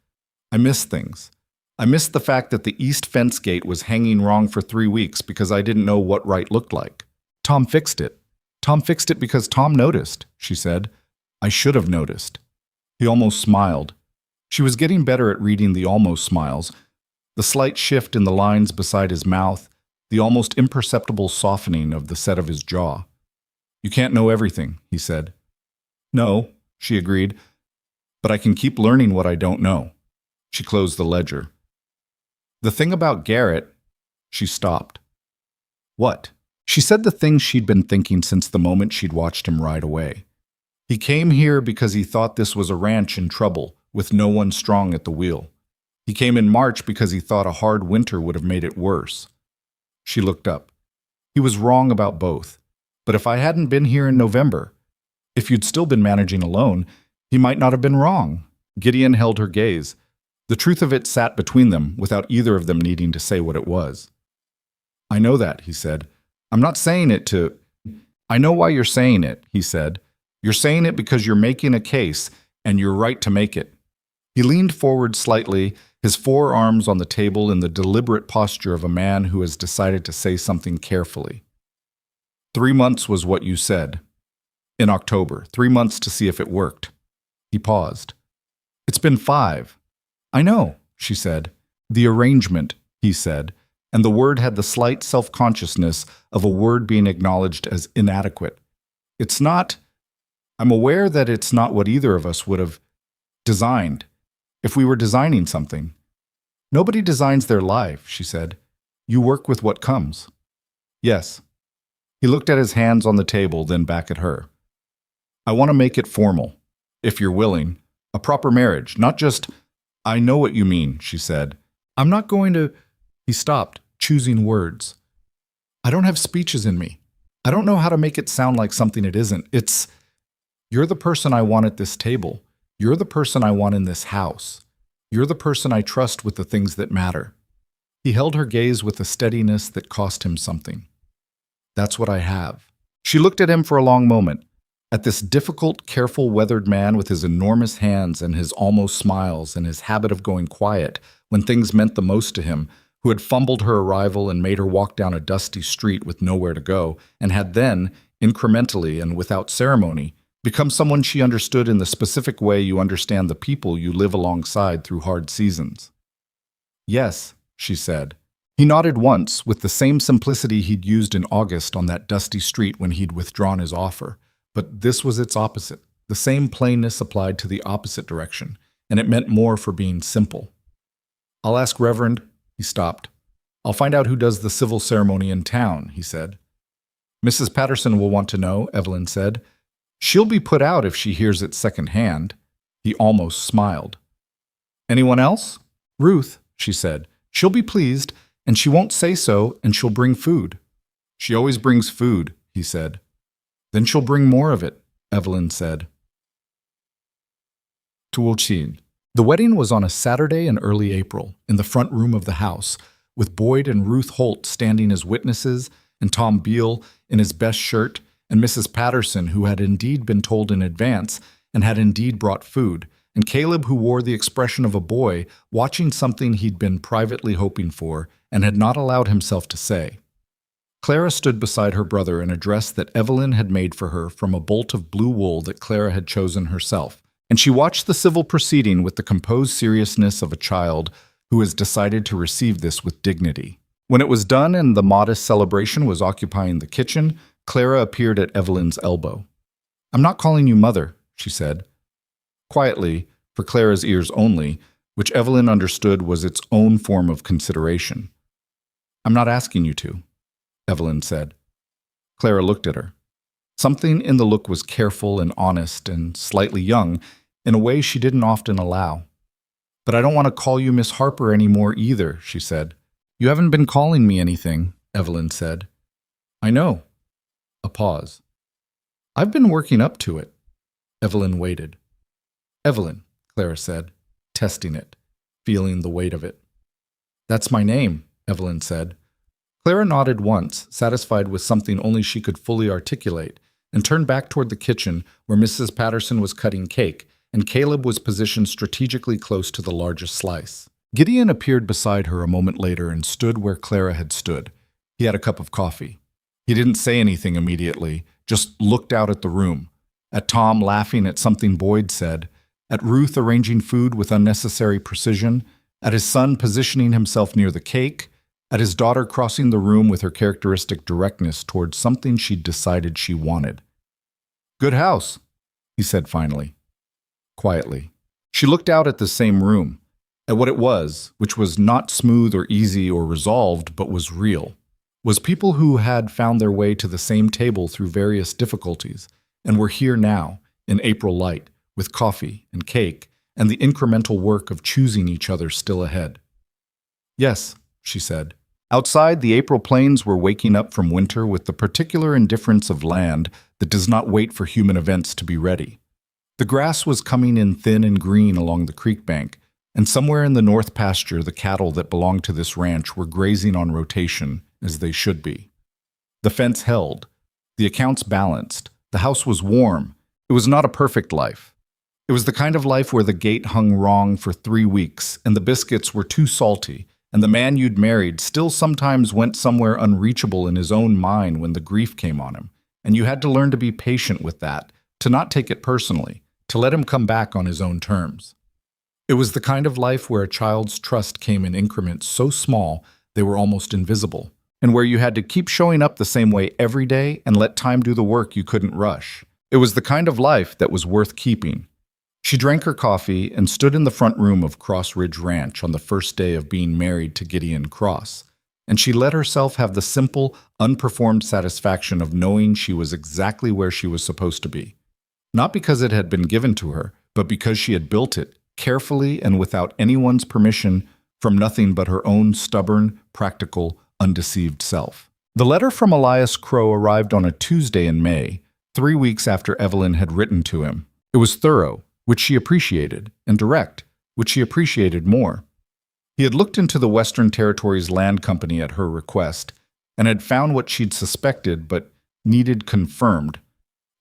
[SPEAKER 1] I miss things. I missed the fact that the east fence gate was hanging wrong for 3 weeks because I didn't know what right looked like. Tom fixed it. Tom fixed it because Tom noticed, she said. I should have noticed. He almost smiled. She was getting better at reading the almost smiles, the slight shift in the lines beside his mouth, the almost imperceptible softening of the set of his jaw. You can't know everything, he said. No, she agreed, but I can keep learning what I don't know. She closed the ledger. The thing about Garrett, she stopped. What? She said the things she'd been thinking since the moment she'd watched him ride away. He came here because he thought this was a ranch in trouble, with no one strong at the wheel. He came in March because he thought a hard winter would have made it worse. She looked up. He was wrong about both. But if I hadn't been here in November, if you'd still been managing alone, he might not have been wrong. Gideon held her gaze. The truth of it sat between them without either of them needing to say what it was. I know that, he said. I'm not saying it to... I know why you're saying it, he said. You're saying it because you're making a case, and you're right to make it. He leaned forward slightly, his forearms on the table in the deliberate posture of a man who has decided to say something carefully. 3 months was what you said. In October, 3 months to see if it worked. He paused. It's been 5. I know, she said. The arrangement, he said, and the word had the slight self-consciousness of a word being acknowledged as inadequate. It's not... I'm aware that it's not what either of us would have designed, if we were designing something. Nobody designs their life, she said. You work with what comes. Yes. He looked at his hands on the table, then back at her. I want to make it formal, if you're willing. A proper marriage, not just... I know what you mean, she said. I'm not going to... He stopped, choosing words. I don't have speeches in me. I don't know how to make it sound like something it isn't. It's... You're the person I want at this table. You're the person I want in this house. You're the person I trust with the things that matter. He held her gaze with a steadiness that cost him something. That's what I have. She looked at him for a long moment, at this difficult, careful, weathered man with his enormous hands and his almost smiles and his habit of going quiet when things meant the most to him, who had fumbled her arrival and made her walk down a dusty street with nowhere to go, and had then, incrementally and without ceremony, become someone she understood in the specific way you understand the people you live alongside through hard seasons. Yes, she said. He nodded once, with the same simplicity he'd used in August on that dusty street when he'd withdrawn his offer. But this was its opposite. The same plainness applied to the opposite direction, and it meant more for being simple. I'll ask Reverend... He stopped. I'll find out who does the civil ceremony in town, he said. Mrs. Patterson will want to know, Evelyn said. She'll be put out if she hears it secondhand. He almost smiled. Anyone else? Ruth, she said. She'll be pleased, and she won't say so, and she'll bring food. She always brings food, he said. Then she'll bring more of it, Evelyn said. Tuolchin. The wedding was on a Saturday in early April, in the front room of the house, with Boyd and Ruth Holt standing as witnesses, and Tom Beale in his best shirt, and Mrs. Patterson, who had indeed been told in advance and had indeed brought food, and Caleb, who wore the expression of a boy watching something he'd been privately hoping for and had not allowed himself to say. Clara stood beside her brother in a dress that Evelyn had made for her from a bolt of blue wool that Clara had chosen herself, and she watched the civil proceeding with the composed seriousness of a child who has decided to receive this with dignity. When it was done and the modest celebration was occupying the kitchen, Clara appeared at Evelyn's elbow. I'm not calling you mother, she said. Quietly, for Clara's ears only, which Evelyn understood was its own form of consideration. I'm not asking you to, Evelyn said. Clara looked at her. Something in the look was careful and honest and slightly young, in a way she didn't often allow. But I don't want to call you Miss Harper anymore either, she said. You haven't been calling me anything, Evelyn said. I know. A pause. I've been working up to it. Evelyn waited. Evelyn, Clara said, testing it, feeling the weight of it. That's my name, Evelyn said. Clara nodded once, satisfied with something only she could fully articulate, and turned back toward the kitchen where Mrs. Patterson was cutting cake, and Caleb was positioned strategically close to the largest slice. Gideon appeared beside her a moment later and stood where Clara had stood. He had a cup of coffee. He didn't say anything immediately, just looked out at the room. at Tom laughing at something Boyd said, at Ruth arranging food with unnecessary precision, at his son positioning himself near the cake, at his daughter crossing the room with her characteristic directness towards something she'd decided she wanted. "Good house," he said finally, quietly. She looked out at the same room, at what it was, which was not smooth or easy or resolved, but was real. Was people who had found their way to the same table through various difficulties, and were here now, in April light, with coffee and cake, and the incremental work of choosing each other still ahead. "Yes," she said. Outside, the April plains were waking up from winter with the particular indifference of land that does not wait for human events to be ready. The grass was coming in thin and green along the creek bank, and somewhere in the north pasture the cattle that belonged to this ranch were grazing on rotation, as they should be. The fence held. The accounts balanced. The house was warm. It was not a perfect life. It was the kind of life where the gate hung wrong for 3 weeks, and the biscuits were too salty, and the man you'd married still sometimes went somewhere unreachable in his own mind when the grief came on him, and you had to learn to be patient with that, to not take it personally, to let him come back on his own terms. It was the kind of life where a child's trust came in increments so small they were almost invisible, and where you had to keep showing up the same way every day and let time do the work you couldn't rush. It was the kind of life that was worth keeping. She drank her coffee and stood in the front room of Cross Ridge Ranch on the first day of being married to Gideon Cross, and she let herself have the simple, unperformed satisfaction of knowing she was exactly where she was supposed to be. Not because it had been given to her, but because she had built it, carefully and without anyone's permission, from nothing but her own stubborn, practical, undeceived self. The letter from Elias Crow arrived on a Tuesday in May, 3 weeks after Evelyn had written to him. It was thorough, which she appreciated, and direct, which she appreciated more. He had looked into the Western Territories Land Company at her request, and had found what she'd suspected but needed confirmed.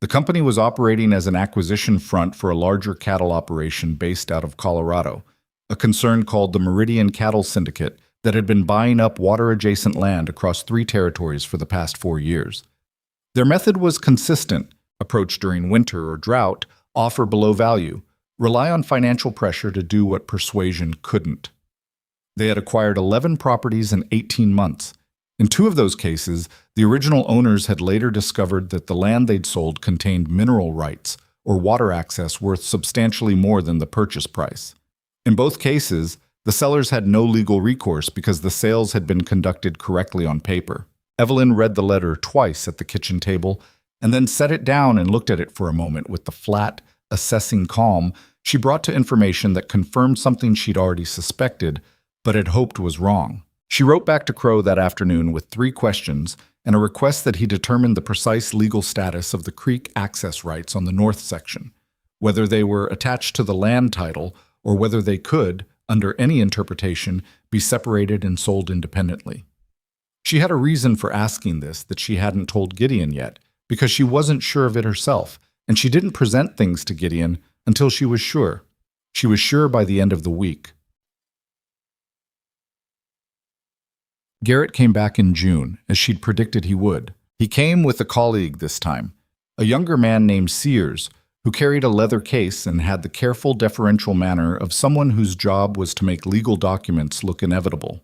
[SPEAKER 1] The company was operating as an acquisition front for a larger cattle operation based out of Colorado, a concern called the Meridian Cattle Syndicate that had been buying up water-adjacent land across 3 territories for the past 4 years. Their method was consistent: approach during winter or drought, offer below value, rely on financial pressure to do what persuasion couldn't. They had acquired 11 properties in 18 months. In 2 of those cases, the original owners had later discovered that the land they'd sold contained mineral rights or water access worth substantially more than the purchase price. In both cases, the sellers had no legal recourse because the sales had been conducted correctly on paper. Evelyn read the letter twice at the kitchen table and then set it down and looked at it for a moment with the flat, assessing calm she brought to information that confirmed something she'd already suspected but had hoped was wrong. She wrote back to Crow that afternoon with 3 questions and a request that he determine the precise legal status of the creek access rights on the north section, whether they were attached to the land title or whether they could, under any interpretation, be separated and sold independently. She had a reason for asking this that she hadn't told Gideon yet, because she wasn't sure of it herself, and she didn't present things to Gideon until she was sure. She was sure by the end of the week. Garrett came back in June, as she'd predicted he would. He came with a colleague this time, a younger man named Sears, who carried a leather case and had the careful, deferential manner of someone whose job was to make legal documents look inevitable.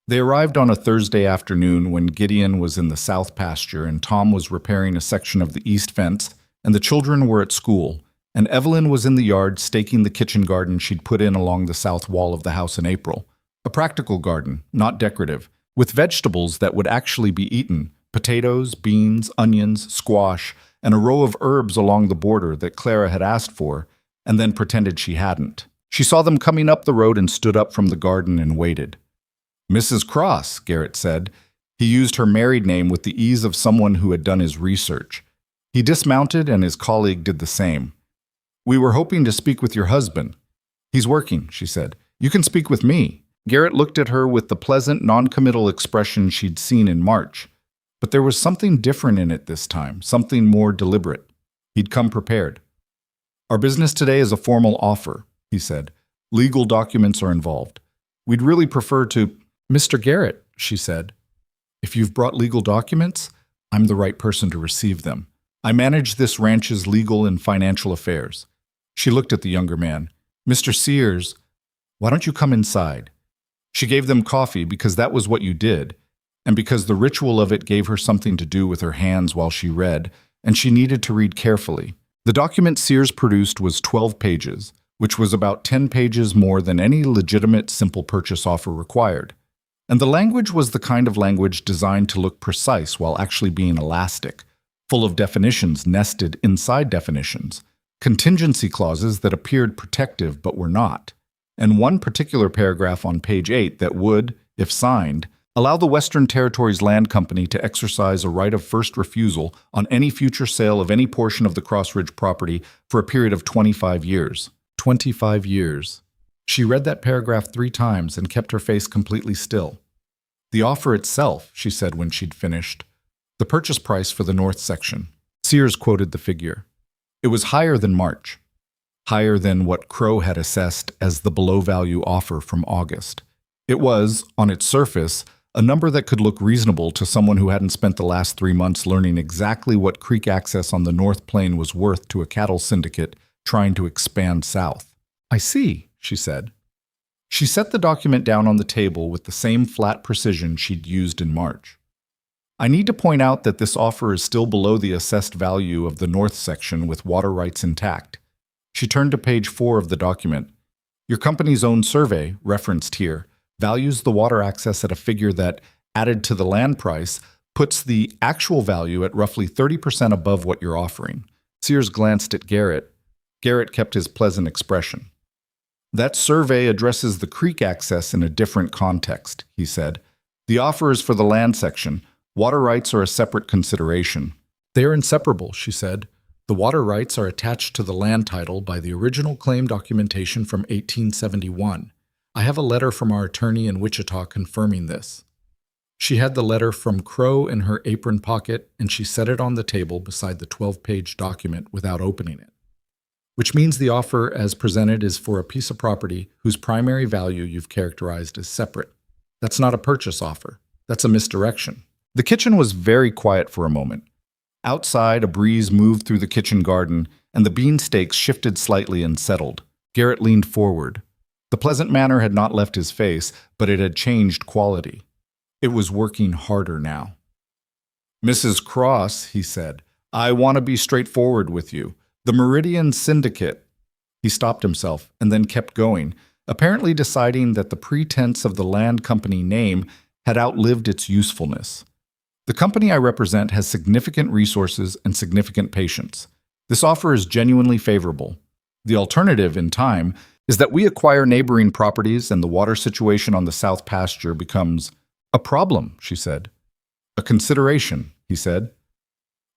[SPEAKER 1] They arrived on a Thursday afternoon when Gideon was in the south pasture and Tom was repairing a section of the east fence, and the children were at school, and Evelyn was in the yard staking the kitchen garden she'd put in along the south wall of the house in April. A practical garden, not decorative, with vegetables that would actually be eaten: potatoes, beans, onions, squash, and a row of herbs along the border that Clara had asked for, and then pretended she hadn't. She saw them coming up the road and stood up from the garden and waited. "Mrs. Cross," Garrett said. He used her married name with the ease of someone who had done his research. He dismounted, and his colleague did the same. "We were hoping to speak with your husband." "He's working," she said. "You can speak with me." Garrett looked at her with the pleasant, non-committal expression she'd seen in March. But there was something different in it this time, something more deliberate. He'd come prepared. "Our business today is a formal offer," he said. "Legal documents are involved. We'd really prefer to—" "Mr. Garrett," she said, "if you've brought legal documents, I'm the right person to receive them. I manage this ranch's legal and financial affairs. She looked at the younger man. Mr. Sears, why don't you come inside? She gave them coffee because that was what you did, and because the ritual of it gave her something to do with her hands while she read, and she needed to read carefully. The document Sears produced was 12 pages, which was about 10 pages more than any legitimate simple purchase offer required. And the language was the kind of language designed to look precise while actually being elastic, full of definitions nested inside definitions, contingency clauses that appeared protective but were not, and one particular paragraph on page 8 that would, if signed, allow the Western Territories Land Company to exercise a right of first refusal on any future sale of any portion of the Cross Ridge property for a period of 25 years. 25 years. She read that paragraph 3 times and kept her face completely still. The offer itself, she said when she'd finished. The purchase price for the north section. Sears quoted the figure. It was higher than March. Higher than what Crow had assessed as the below-value offer from August. It was, on its surface, a number that could look reasonable to someone who hadn't spent the last 3 months learning exactly what creek access on the North Plain was worth to a cattle syndicate trying to expand south. I see, she said. She set the document down on the table with the same flat precision she'd used in March. I need to point out that this offer is still below the assessed value of the north section with water rights intact. She turned to page 4 of the document. Your company's own survey, referenced here, values the water access at a figure that, added to the land price, puts the actual value at roughly 30% above what you're offering. Sears glanced at Garrett. Garrett kept his pleasant expression. That survey addresses the creek access in a different context, he said. The offer is for the land section. Water rights are a separate consideration. They are inseparable, she said. The water rights are attached to the land title by the original claim documentation from 1871. I have a letter from our attorney in Wichita confirming this. She had the letter from Crow in her apron pocket, and she set it on the table beside the 12-page document without opening it. Which means the offer as presented is for a piece of property whose primary value you've characterized as separate. That's not a purchase offer. That's a misdirection. The kitchen was very quiet for a moment. Outside, a breeze moved through the kitchen garden, and the bean steaks shifted slightly and settled. Garrett leaned forward. The pleasant manner had not left his face, but it had changed quality. It was working harder now. Mrs. Cross, he said, I want to be straightforward with you. The Meridian Syndicate. He stopped himself and then kept going, apparently deciding that the pretense of the land company name had outlived its usefulness. The company I represent has significant resources and significant patience. This offer is genuinely favorable. The alternative, in time, is that we acquire neighboring properties and the water situation on the south pasture becomes a problem, she said. A consideration, he said.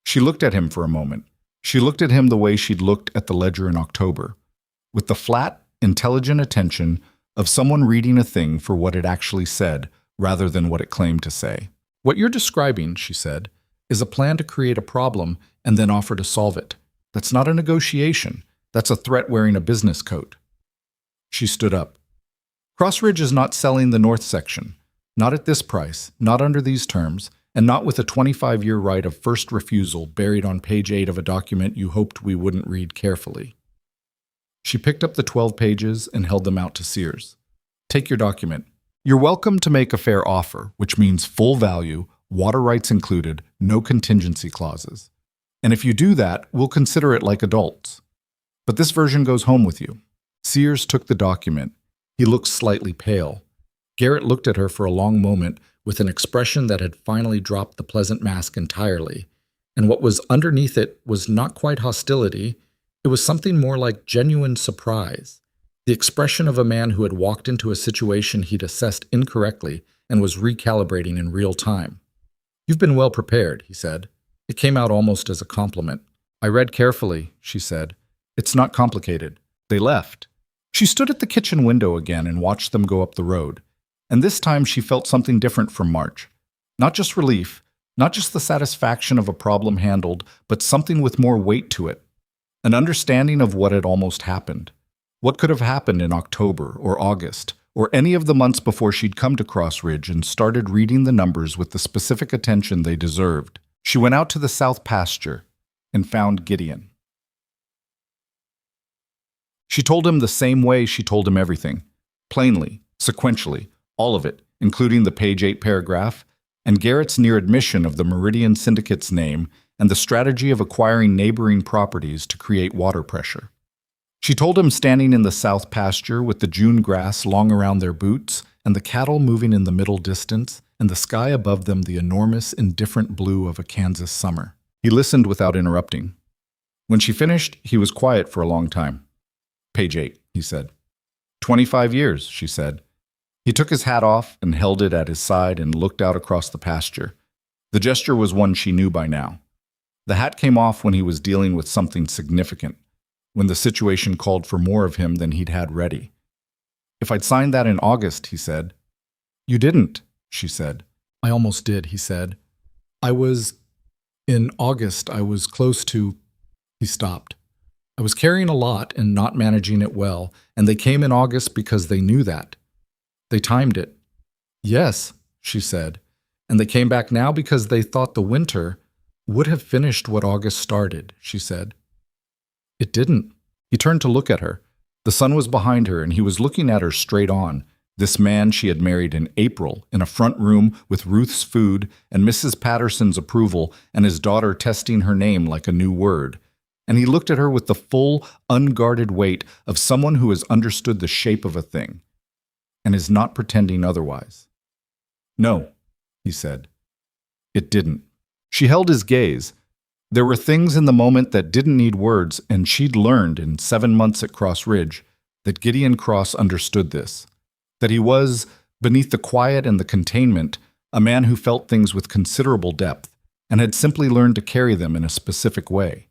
[SPEAKER 1] She looked at him for a moment. She looked at him the way she'd looked at the ledger in October, with the flat, intelligent attention of someone reading a thing for what it actually said rather than what it claimed to say. What you're describing, she said, is a plan to create a problem and then offer to solve it. That's not a negotiation. That's a threat wearing a business coat. She stood up. Cross Ridge is not selling the north section. Not at this price, not under these terms, and not with a 25-year right of first refusal buried on page 8 of a document you hoped we wouldn't read carefully. She picked up the 12 pages and held them out to Sears. Take your document. You're welcome to make a fair offer, which means full value, water rights included, no contingency clauses. And if you do that, we'll consider it like adults. But this version goes home with you. Sears took the document. He looked slightly pale. Garrett looked at her for a long moment with an expression that had finally dropped the pleasant mask entirely, and what was underneath it was not quite hostility, it was something more like genuine surprise. The expression of a man who had walked into a situation he'd assessed incorrectly and was recalibrating in real time. You've been well prepared, he said. It came out almost as a compliment. I read carefully, she said. It's not complicated. They left. She stood at the kitchen window again and watched them go up the road. And this time she felt something different from March. Not just relief, not just the satisfaction of a problem handled, but something with more weight to it. An understanding of what had almost happened. What could have happened in October or August, or any of the months before she'd come to Cross Ridge and started reading the numbers with the specific attention they deserved. She went out to the south pasture, and found Gideon. She told him the same way she told him everything, plainly, sequentially, all of it, including the page 8 paragraph, and Garrett's near admission of the Meridian Syndicate's name and the strategy of acquiring neighboring properties to create water pressure. She told him standing in the south pasture with the June grass long around their boots and the cattle moving in the middle distance and the sky above them the enormous, indifferent blue of a Kansas summer. He listened without interrupting. When she finished, he was quiet for a long time. Page 8, he said. 25 years, she said. He took his hat off and held it at his side and looked out across the pasture. The gesture was one she knew by now. The hat came off when he was dealing with something significant, when the situation called for more of him than he'd had ready. If I'd signed that in August, he said. You didn't, she said. I almost did, he said. In August, I was close to... He stopped. I was carrying a lot and not managing it well, and they came in August because they knew that. They timed it. Yes, she said, and they came back now because they thought the winter would have finished what August started, she said. It didn't. He turned to look at her. The sun was behind her, and he was looking at her straight on. This man she had married in April, in a front room with Ruth's food and Mrs. Patterson's approval and his daughter testing her name like a new word. And he looked at her with the full, unguarded weight of someone who has understood the shape of a thing and is not pretending otherwise. No, he said. It didn't. She held his gaze. There were things in the moment that didn't need words, and she'd learned in 7 months at Cross Ridge that Gideon Cross understood this, that he was, beneath the quiet and the containment, a man who felt things with considerable depth and had simply learned to carry them in a specific way.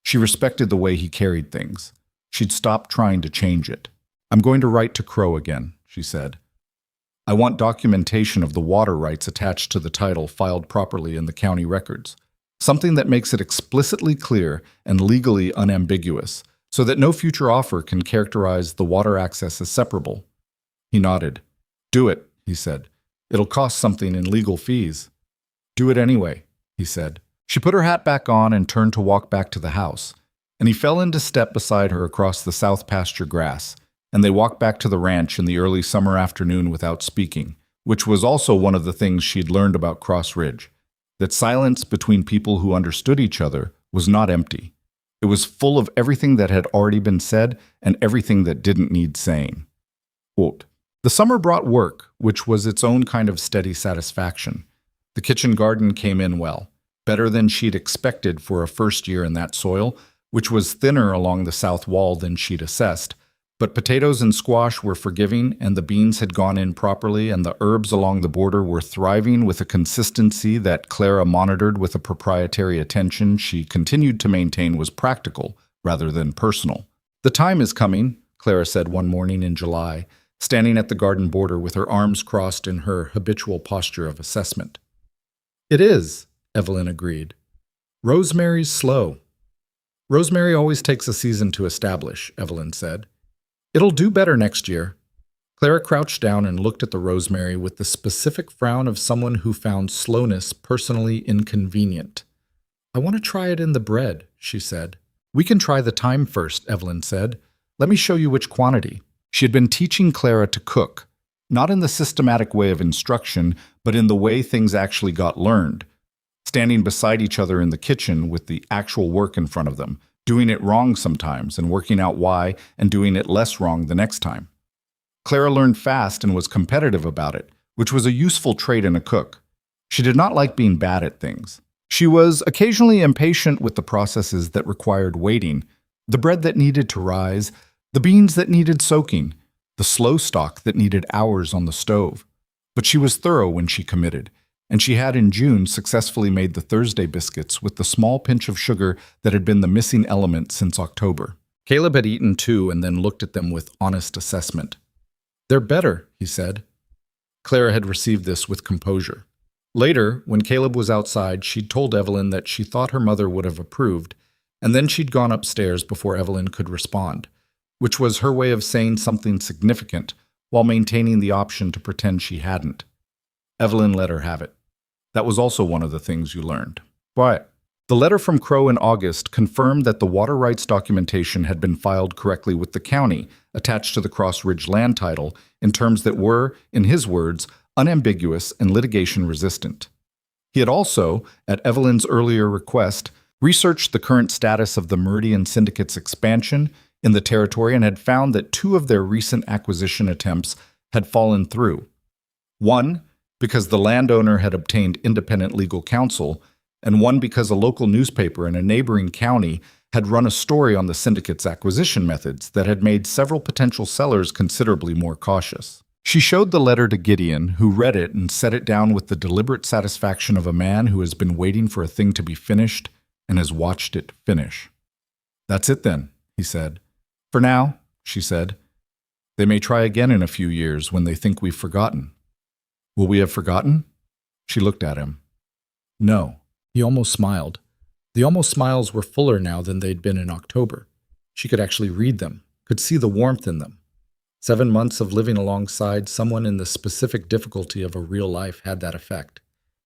[SPEAKER 1] She respected the way he carried things. She'd stopped trying to change it. I'm going to write to Crow again, she said. I want documentation of the water rights attached to the title filed properly in the county records. Something that makes it explicitly clear and legally unambiguous, so that no future offer can characterize the water access as separable. He nodded. Do it, he said. It'll cost something in legal fees. Do it anyway, he said. She put her hat back on and turned to walk back to the house, and he fell into step beside her across the south pasture grass, and they walked back to the ranch in the early summer afternoon without speaking, which was also one of the things she'd learned about Cross Ridge, that silence between people who understood each other was not empty. It was full of everything that had already been said and everything that didn't need saying. Quote, the summer brought work, which was its own kind of steady satisfaction. The kitchen garden came in well, better than she'd expected for a first year in that soil, which was thinner along the south wall than she'd assessed. But potatoes and squash were forgiving, and the beans had gone in properly, and the herbs along the border were thriving with a consistency that Clara monitored with a proprietary attention she continued to maintain was practical rather than personal. The time is coming, Clara said one morning in July, standing at the garden border with her arms crossed in her habitual posture of assessment. It is, Evelyn agreed. Rosemary's slow. Rosemary always takes a season to establish, Evelyn said. It'll do better next year. Clara crouched down and looked at the rosemary with the specific frown of someone who found slowness personally inconvenient. I want to try it in the bread, she said. We can try the time first, Evelyn said. Let me show you which quantity. She had been teaching Clara to cook, not in the systematic way of instruction, but in the way things actually got learned, standing beside each other in the kitchen with the actual work in front of them, doing it wrong sometimes and working out why and doing it less wrong the next time. Clara learned fast and was competitive about it, which was a useful trait in a cook. She did not like being bad at things. She was occasionally impatient with the processes that required waiting, the bread that needed to rise, the beans that needed soaking, the slow stock that needed hours on the stove. But she was thorough when she committed, and she had in June successfully made the Thursday biscuits with the small pinch of sugar that had been the missing element since October. Caleb had eaten 2 and then looked at them with honest assessment. They're better, he said. Clara had received this with composure. Later, when Caleb was outside, she'd told Evelyn that she thought her mother would have approved, and then she'd gone upstairs before Evelyn could respond, which was her way of saying something significant while maintaining the option to pretend she hadn't. Evelyn let her have it. That was also one of the things you learned. Quiet. The letter from Crow in August confirmed that the water rights documentation had been filed correctly with the county, attached to the Cross Ridge land title, in terms that were, in his words, unambiguous and litigation-resistant. He had also, at Evelyn's earlier request, researched the current status of the Meridian Syndicate's expansion in the territory and had found that 2 of their recent acquisition attempts had fallen through. One, because the landowner had obtained independent legal counsel, and one because a local newspaper in a neighboring county had run a story on the syndicate's acquisition methods that had made several potential sellers considerably more cautious. She showed the letter to Gideon, who read it and set it down with the deliberate satisfaction of a man who has been waiting for a thing to be finished and has watched it finish. "That's it then," he said. "For now," she said. "They may try again in a few years when they think we've forgotten." "Will we have forgotten?" She looked at him. "No."
[SPEAKER 2] He almost smiled. The almost smiles were fuller now than they'd been in October. She could actually read them, could see the warmth in them. 7 months of living alongside someone in the specific difficulty of a real life had that effect.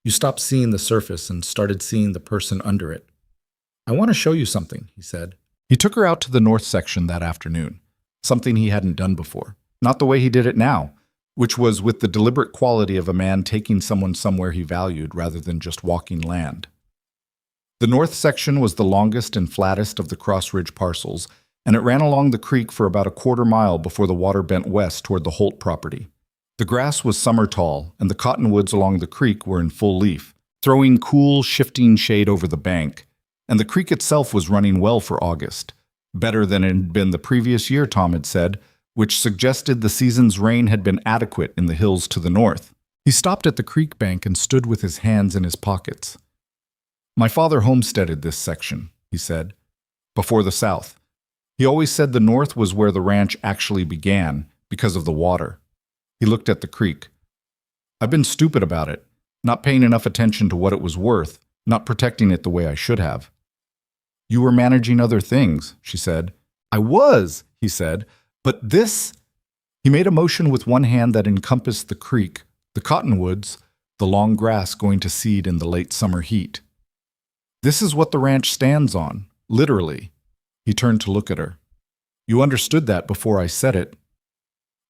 [SPEAKER 2] You stopped seeing the surface and started seeing the person under it. "I want to show you something," he said. He took her out to the north section that afternoon, something he hadn't done before. Not the way he did it now, which was with the deliberate quality of a man taking someone somewhere he valued rather than just walking land. The north section was the longest and flattest of the Cross Ridge parcels, and it ran along the creek for about a quarter mile before the water bent west toward the Holt property. The grass was summer tall, and the cottonwoods along the creek were in full leaf, throwing cool, shifting shade over the bank, and the creek itself was running well for August, better than it had been the previous year, Tom had said, which suggested the season's rain had been adequate in the hills to the north. He stopped at the creek bank and stood with his hands in his pockets. "My father homesteaded this section," he said, "before the south. He always said the north was where the ranch actually began, because of the water." He looked at the creek. "I've been stupid about it, not paying enough attention to what it was worth, not protecting it the way I should have." "You were managing other things," she said. "I was," he said, "but this—" He made a motion with one hand that encompassed the creek, the cottonwoods, the long grass going to seed in the late summer heat. "This is what the ranch stands on, literally." He turned to look at her. "You understood that before I said it."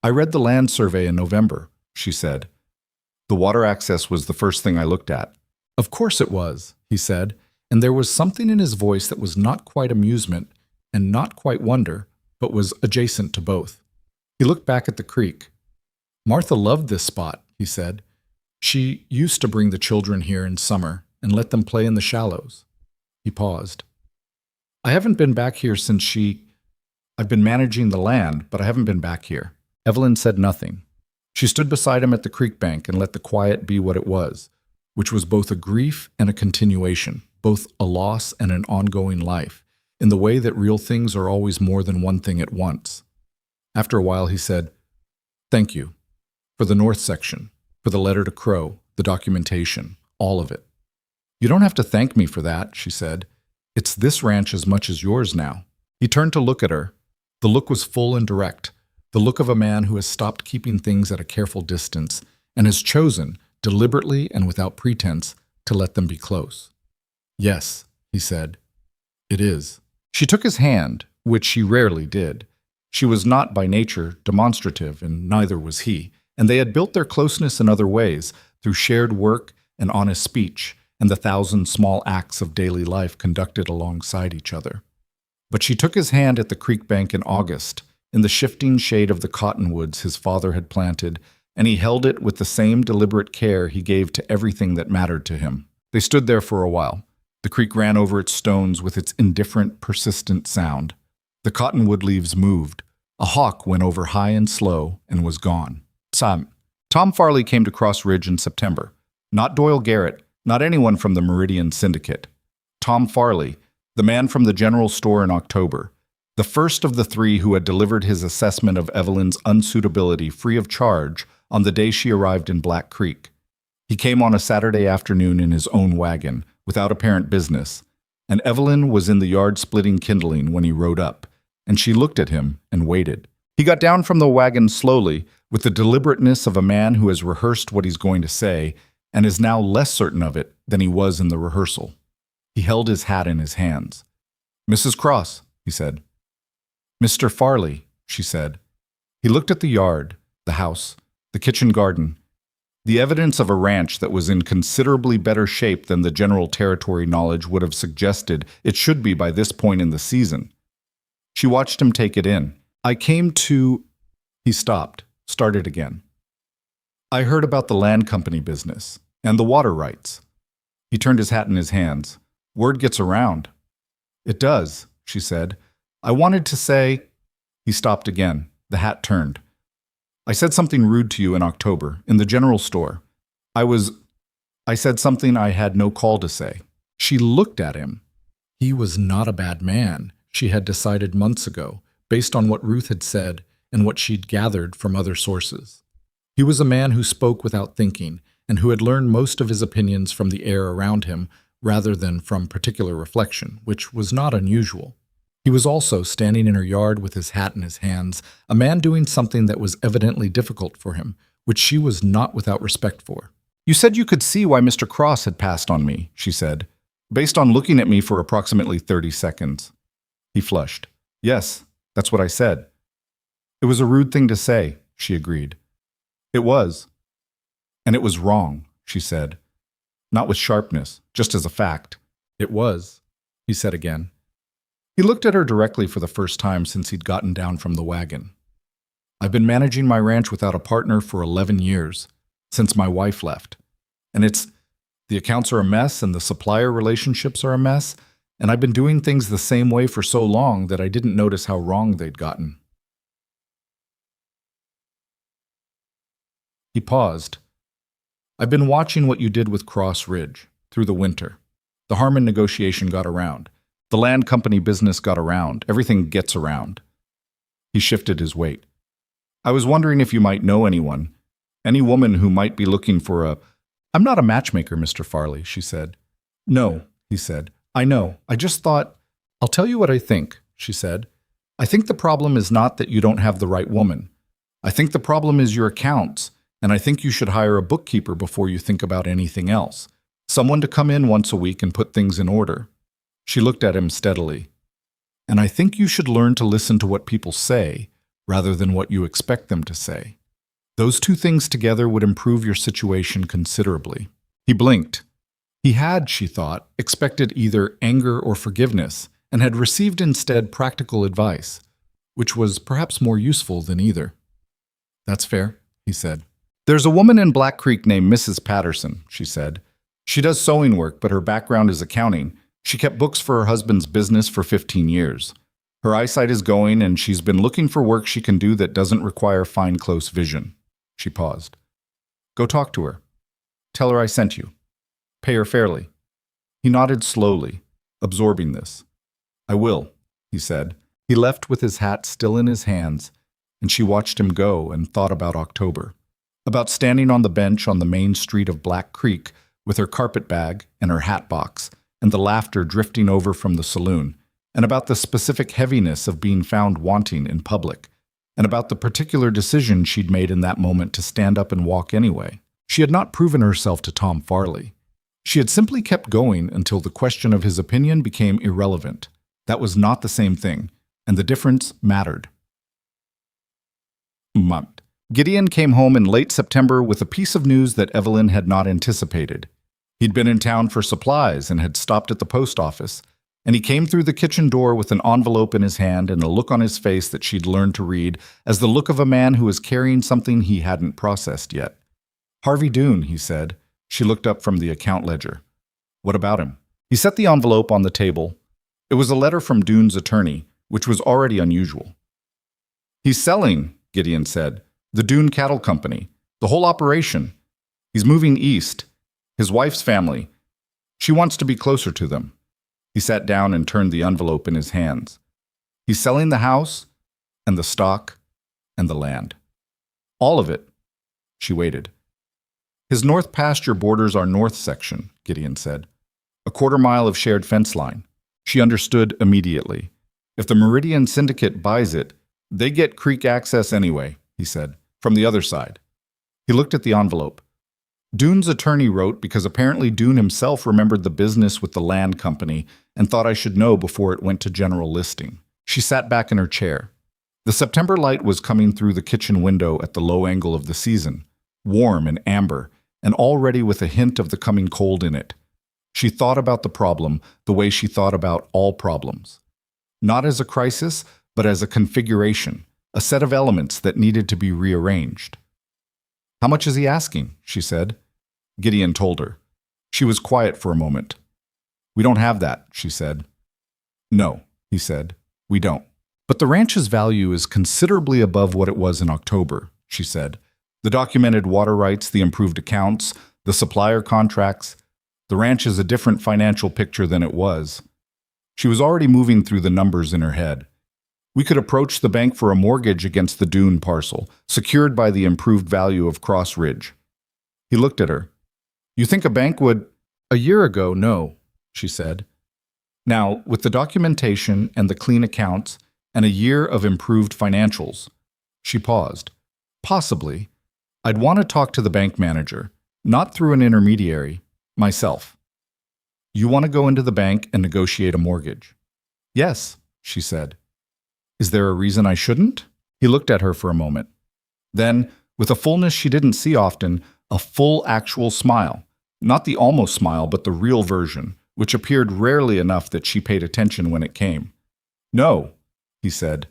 [SPEAKER 2] "I read the land survey in November," she said. "The water access was the first thing I looked at." "Of course it was," he said, and there was something in his voice that was not quite amusement and not quite wonder, but was adjacent to both. He looked back at the creek. "Martha loved this spot," he said. "She used to bring the children here in summer and let them play in the shallows." He paused. "I haven't been back here since I've been managing the land, but I haven't been back here." Evelyn said nothing. She stood beside him at the creek bank and let the quiet be what it was, which was both a grief and a continuation, both a loss and an ongoing life, in the way that real things are always more than one thing at once. After a while he said, "Thank you. For the north section, for the letter to Crow, the documentation, all of it." "You don't have to thank me for that," she said. "It's this ranch as much as yours now." He turned to look at her. The look was full and direct, the look of a man who has stopped keeping things at a careful distance and has chosen, deliberately and without pretense, to let them be close. "Yes," he said, "it is." She took his hand, which she rarely did. She was not by nature demonstrative, and neither was he, and they had built their closeness in other ways, through shared work and honest speech, and the 1,000 small acts of daily life conducted alongside each other. But she took his hand at the creek bank in August, in the shifting shade of the cottonwoods his father had planted, and he held it with the same deliberate care he gave to everything that mattered to him. They stood there for a while. The creek ran over its stones with its indifferent, persistent sound. The cottonwood leaves moved. A hawk went over high and slow and was gone. Tom Farley came to Cross Ridge in September. Not Doyle Garrett, not anyone from the Meridian Syndicate. Tom Farley, the man from the general store in October, the first of the 3 who had delivered his assessment of Evelyn's unsuitability free of charge on the day she arrived in Black Creek. He came on a Saturday afternoon in his own wagon, without apparent business, and Evelyn was in the yard splitting kindling when he rode up, and she looked at him and waited. He got down from the wagon slowly, with the deliberateness of a man who has rehearsed what he's going to say and is now less certain of it than he was in the rehearsal.
[SPEAKER 1] He held his hat in his hands. "Mrs. Cross," he said. "Mr. Farley," she said. He looked at the yard, the house, the kitchen garden, the evidence of a ranch that was in considerably better shape than the general territory knowledge would have suggested it should be by this point in the season. She watched him take it in. "I came to—" He stopped, started again. "I heard about the land company business and the water rights." He turned his hat in his hands. "Word gets around." "It does," she said. "I wanted to say—" He stopped again. The hat turned. "I said something rude to you in October, in the general store. I said something I had no call to say." She looked at him. He was not a bad man, she had decided months ago, based on what Ruth had said and what she'd gathered from other sources. He was a man who spoke without thinking, and who had learned most of his opinions from the air around him rather than from particular reflection, which was not unusual. He was also standing in her yard with his hat in his hands, a man doing something that was evidently difficult for him, which she was not without respect for. "You said you could see why Mr. Cross had passed on me," she said, "based on looking at me for approximately 30 seconds. He flushed. "Yes, that's what I said." "It was a rude thing to say," she agreed. "It was. And it was wrong," she said. Not with sharpness, just as a fact. "It was," he said again. He looked at her directly for the first time since he'd gotten down from the wagon. "I've been managing my ranch without a partner for 11 years, since my wife left. And the accounts are a mess and the supplier relationships are a mess, and I've been doing things the same way for so long that I didn't notice how wrong they'd gotten." He paused. "I've been watching what you did with Cross Ridge through the winter. The Harmon negotiation got around. The land company business got around. Everything gets around." He shifted his weight. "I was wondering if you might know anyone, any woman who might be looking for a—" "I'm not a matchmaker, Mr. Farley," she said. "No," he said. "I know. I just thought—" "I'll tell you what I think," she said. "I think the problem is not that you don't have the right woman. I think the problem is your accounts, and I think you should hire a bookkeeper before you think about anything else. Someone to come in once a week and put things in order." She looked at him steadily. "And I think you should learn to listen to what people say rather than what you expect them to say. Those two things together would improve your situation considerably." He blinked. He had, she thought, expected either anger or forgiveness, and had received instead practical advice, which was perhaps more useful than either. "That's fair," he said. "There's a woman in Black Creek named Mrs. Patterson," she said. "She does sewing work, but her background is accounting. She kept books for her husband's business for 15 years. Her eyesight is going, and she's been looking for work she can do that doesn't require fine, close vision." She paused. "Go talk to her. Tell her I sent you. Pay her fairly." He nodded slowly, absorbing this. "I will," he said. He left with his hat still in his hands, and she watched him go and thought about October, about standing on the bench on the main street of Black Creek with her carpet bag and her hat box, and the laughter drifting over from the saloon, and about the specific heaviness of being found wanting in public, and about the particular decision she'd made in that moment to stand up and walk anyway. She had not proven herself to Tom Farley. She had simply kept going until the question of his opinion became irrelevant. That was not the same thing, and the difference mattered. Gideon came home in late September with a piece of news that Evelyn had not anticipated. He'd been in town for supplies and had stopped at the post office, and he came through the kitchen door with an envelope in his hand and a look on his face that she'd learned to read as the look of a man who was carrying something he hadn't processed yet. "Harvey Doone," he said. She looked up from the account ledger. "What about him?" He set the envelope on the table. It was a letter from Doone's attorney, which was already unusual. "He's selling," Gideon said. "The Doone Cattle Company. The whole operation. He's moving east. His wife's family. She wants to be closer to them." He sat down and turned the envelope in his hands. "He's selling the house and the stock and the land. All of it." She waited. "His north pasture borders our north section," Gideon said. "A quarter-mile of shared fence line." She understood immediately. "If the Meridian Syndicate buys it, they get creek access anyway," he said, "from the other side." He looked at the envelope. Dune's attorney wrote because apparently Dune himself remembered the business with the land company and thought I should know before it went to general listing. She sat back in her chair. The September light was coming through the kitchen window at the low angle of the season, warm and amber, and already with a hint of the coming cold in it. She thought about the problem the way she thought about all problems. Not as a crisis, but as a configuration, a set of elements that needed to be rearranged. "How much is he asking?" she said. Gideon told her. She was quiet for a moment. "We don't have that," she said. "No," he said, "we don't. But the ranch's value is considerably above what it was in October," she said. "The documented water rights, the improved accounts, the supplier contracts. The ranch is a different financial picture than it was." She was already moving through the numbers in her head. "We could approach the bank for a mortgage against the Dune parcel, secured by the improved value of Cross Ridge." He looked at her. "You think a bank would—" "A year ago, no," she said. "Now, with the documentation and the clean accounts and a year of improved financials." She paused. "Possibly. I'd want to talk to the bank manager, not through an intermediary, myself." "You want to go into the bank and negotiate a mortgage?" "Yes," she said. "Is there a reason I shouldn't?" He looked at her for a moment. Then, with a fullness she didn't see often, a full actual smile. Not the almost smile, but the real version, which appeared rarely enough that she paid attention when it came. "No," he said.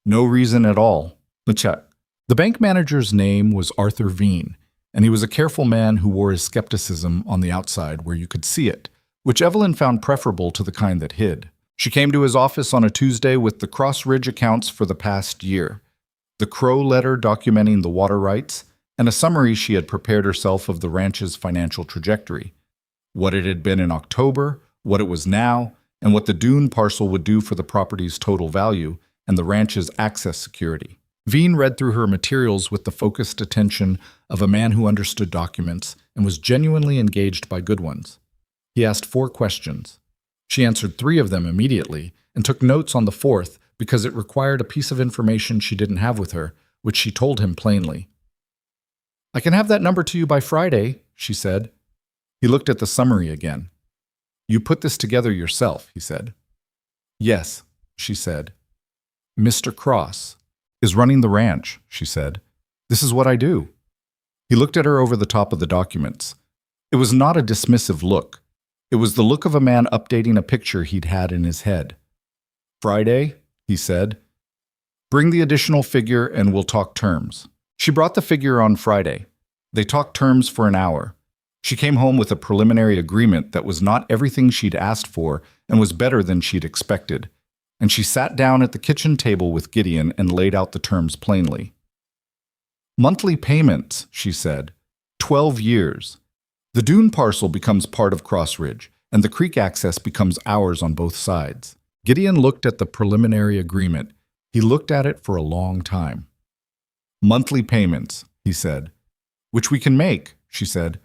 [SPEAKER 1] "No reason at all. LeChuck." The bank manager's name was Arthur Veen, and he was a careful man who wore his skepticism on the outside where you could see it, which Evelyn found preferable to the kind that hid. She came to his office on a Tuesday with the Cross Ridge accounts for the past year, the Crow letter documenting the water rights, and a summary she had prepared herself of the ranch's financial trajectory, what it had been in October, what it was now, and what the Dune parcel would do for the property's total value and the ranch's access security. Veen read through her materials with the focused attention of a man who understood documents and was genuinely engaged by good ones. He asked 4 questions. She answered 3 of them immediately and took notes on the 4th because it required a piece of information she didn't have with her, which she told him plainly. "I can have that number to you by Friday," she said. He looked at the summary again. "You put this together yourself," he said. "Yes," she said. "Mr. Cross is running the ranch," she said. "This is what I do." He looked at her over the top of the documents. It was not a dismissive look. It was the look of a man updating a picture he'd had in his head. "Friday," he said. "Bring the additional figure and we'll talk terms." She brought the figure on Friday. They talked terms for an hour. She came home with a preliminary agreement that was not everything she'd asked for and was better than she'd expected. And she sat down at the kitchen table with Gideon and laid out the terms plainly. "Monthly payments," she said. 12 years. The Dune parcel becomes part of Cross Ridge, and the creek access becomes ours on both sides. Gideon looked at the preliminary agreement. He looked at it for a long time. "Monthly payments," he said. "Which we can make," she said.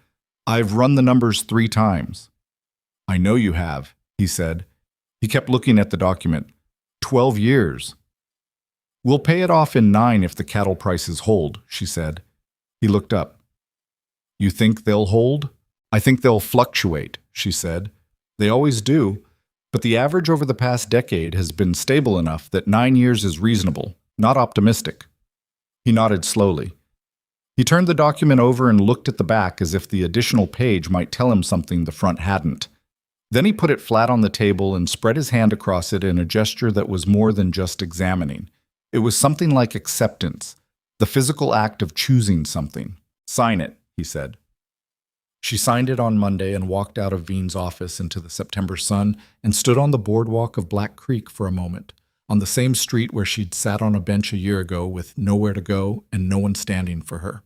[SPEAKER 1] "I've run the numbers 3 times." "I know you have," he said. He kept looking at the document. 12 years. "We'll pay it off in 9 if the cattle prices hold," she said. He looked up. "You think they'll hold?" "I think they'll fluctuate," she said. "They always do, but the average over the past decade has been stable enough that 9 years is reasonable, not optimistic." He nodded slowly. He turned the document over and looked at the back as if the additional page might tell him something the front hadn't. Then he put it flat on the table and spread his hand across it in a gesture that was more than just examining. It was something like acceptance, the physical act of choosing something. "Sign it," he said. She signed it on Monday and walked out of Veen's office into the September sun and stood on the boardwalk of Black Creek for a moment, on the same street where she'd sat on a bench a year ago with nowhere to go and no one standing for her.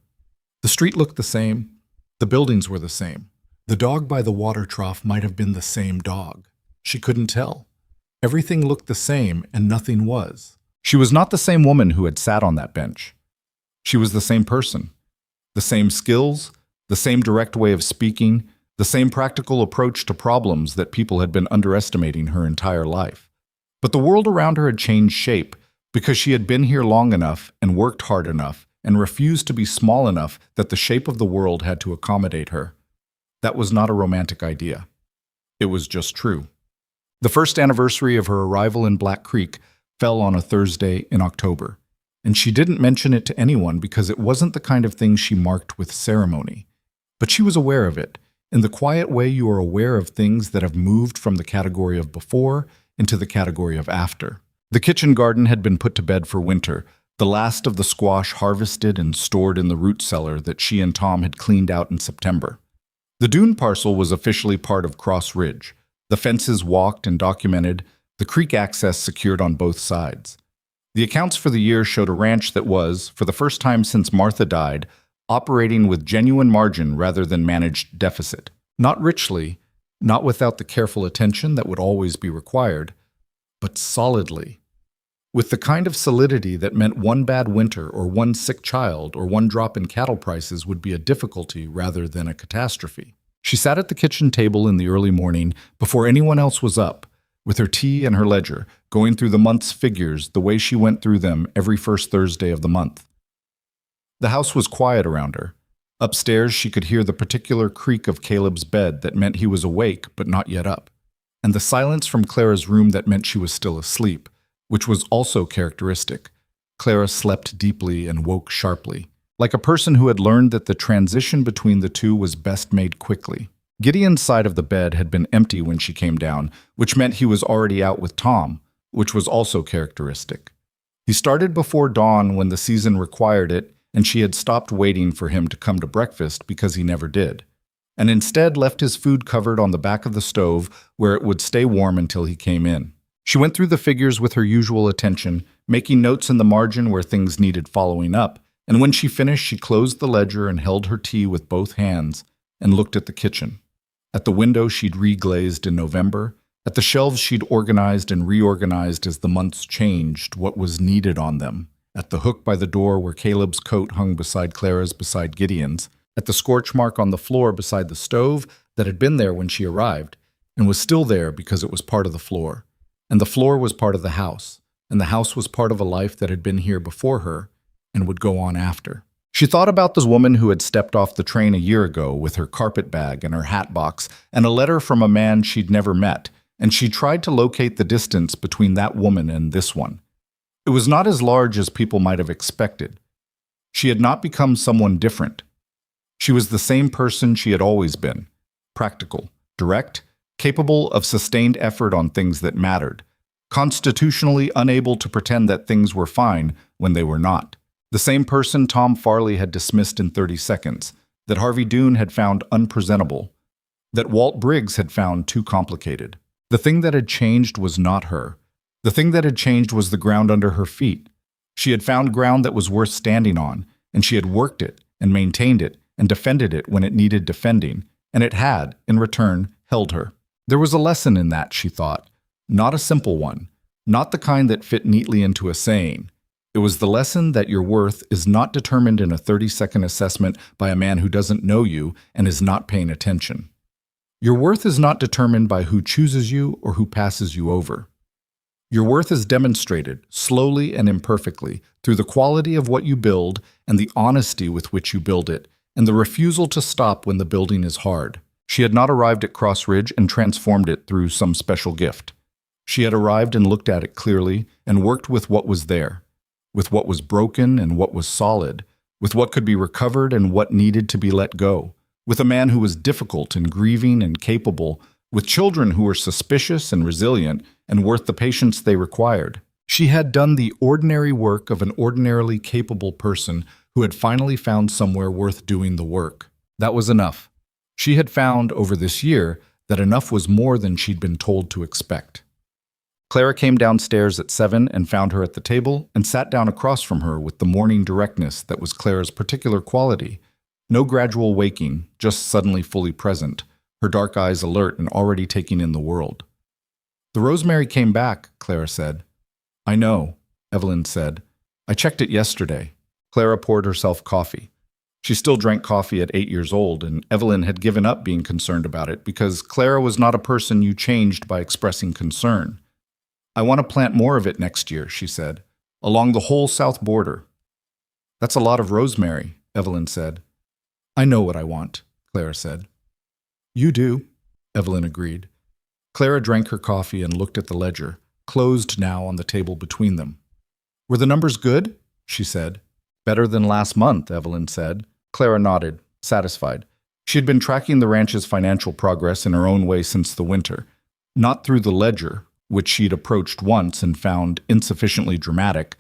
[SPEAKER 1] The street looked the same. The buildings were the same. The dog by the water trough might have been the same dog. She couldn't tell. Everything looked the same and nothing was. She was not the same woman who had sat on that bench. She was the same person. The same skills, the same direct way of speaking, the same practical approach to problems that people had been underestimating her entire life. But the world around her had changed shape because she had been here long enough and worked hard enough and refused to be small enough that the shape of the world had to accommodate her. That was not a romantic idea. It was just true. The first anniversary of her arrival in Black Creek fell on a Thursday in October, and she didn't mention it to anyone because it wasn't the kind of thing she marked with ceremony. But she was aware of it, in the quiet way you are aware of things that have moved from the category of before into the category of after. The kitchen garden had been put to bed for winter, the last of the squash harvested and stored in the root cellar that she and Tom had cleaned out in September. The dune parcel was officially part of Cross Ridge, the fences walked and documented, the creek access secured on both sides. The accounts for the year showed a ranch that was, for the first time since Martha died, operating with genuine margin rather than managed deficit. Not richly, not without the careful attention that would always be required, but solidly. With the kind of solidity that meant one bad winter or one sick child or one drop in cattle prices would be a difficulty rather than a catastrophe. She sat at the kitchen table in the early morning before anyone else was up, with her tea and her ledger, going through the month's figures the way she went through them every first Thursday of the month. The house was quiet around her. Upstairs, she could hear the particular creak of Caleb's bed that meant he was awake but not yet up, and the silence from Clara's room that meant she was still asleep, which was also characteristic. Clara slept deeply and woke sharply, like a person who had learned that the transition between the two was best made quickly. Gideon's side of the bed had been empty when she came down, which meant he was already out with Tom, which was also characteristic. He started before dawn when the season required it, and she had stopped waiting for him to come to breakfast because he never did, and instead left his food covered on the back of the stove where it would stay warm until he came in. She went through the figures with her usual attention, making notes in the margin where things needed following up, and when she finished, she closed the ledger and held her tea with both hands and looked at the kitchen. At the window she'd reglazed in November, at the shelves she'd organized and reorganized as the months changed what was needed on them, at the hook by the door where Caleb's coat hung beside Clara's beside Gideon's, at the scorch mark on the floor beside the stove that had been there when she arrived, and was still there because it was part of the floor. And the floor was part of the house, and the house was part of a life that had been here before her and would go on after. She thought about this woman who had stepped off the train a year ago with her carpet bag and her hat box and a letter from a man she'd never met, and she tried to locate the distance between that woman and this one. It was not as large as people might have expected. She had not become someone different. She was the same person she had always been, practical, direct, capable of sustained effort on things that mattered, constitutionally unable to pretend that things were fine when they were not. The same person Tom Farley had dismissed in 30 seconds, that Harvey Dune had found unpresentable, that Walt Briggs had found too complicated. The thing that had changed was not her. The thing that had changed was the ground under her feet. She had found ground that was worth standing on, and she had worked it and maintained it and defended it when it needed defending, and it had, in return, held her. There was a lesson in that, she thought, not a simple one, not the kind that fit neatly into a saying. It was the lesson that your worth is not determined in a 30-second assessment by a man who doesn't know you and is not paying attention. Your worth is not determined by who chooses you or who passes you over. Your worth is demonstrated, slowly and imperfectly, through the quality of what you build and the honesty with which you build it, and the refusal to stop when the building is hard. She had not arrived at Cross Ridge and transformed it through some special gift. She had arrived and looked at it clearly and worked with what was there, with what was broken and what was solid, with what could be recovered and what needed to be let go, with a man who was difficult and grieving and capable, with children who were suspicious and resilient and worth the patience they required. She had done the ordinary work of an ordinarily capable person who had finally found somewhere worth doing the work. That was enough. She had found, over this year, that enough was more than she'd been told to expect. Clara came downstairs at 7 and found her at the table and sat down across from her with the morning directness that was Clara's particular quality. No gradual waking, just suddenly fully present, her dark eyes alert and already taking in the world. "The rosemary came back," Clara said. "I know," Evelyn said. "I checked it yesterday." Clara poured herself coffee. She still drank coffee at 8 years old, and Evelyn had given up being concerned about it because Clara was not a person you changed by expressing concern. "I want to plant more of it next year," she said, "along the whole south border." That's a lot of rosemary, Evelyn said.
[SPEAKER 2] I know what I want, Clara said. You do, Evelyn agreed. Clara drank her coffee and looked at the ledger, closed now on the table between them. Were the numbers good? She said.
[SPEAKER 1] Better than last month, Evelyn said. Clara nodded, satisfied. She had been tracking the ranch's financial progress in her own way since the winter, not through the ledger, which she'd approached once and found insufficiently dramatic,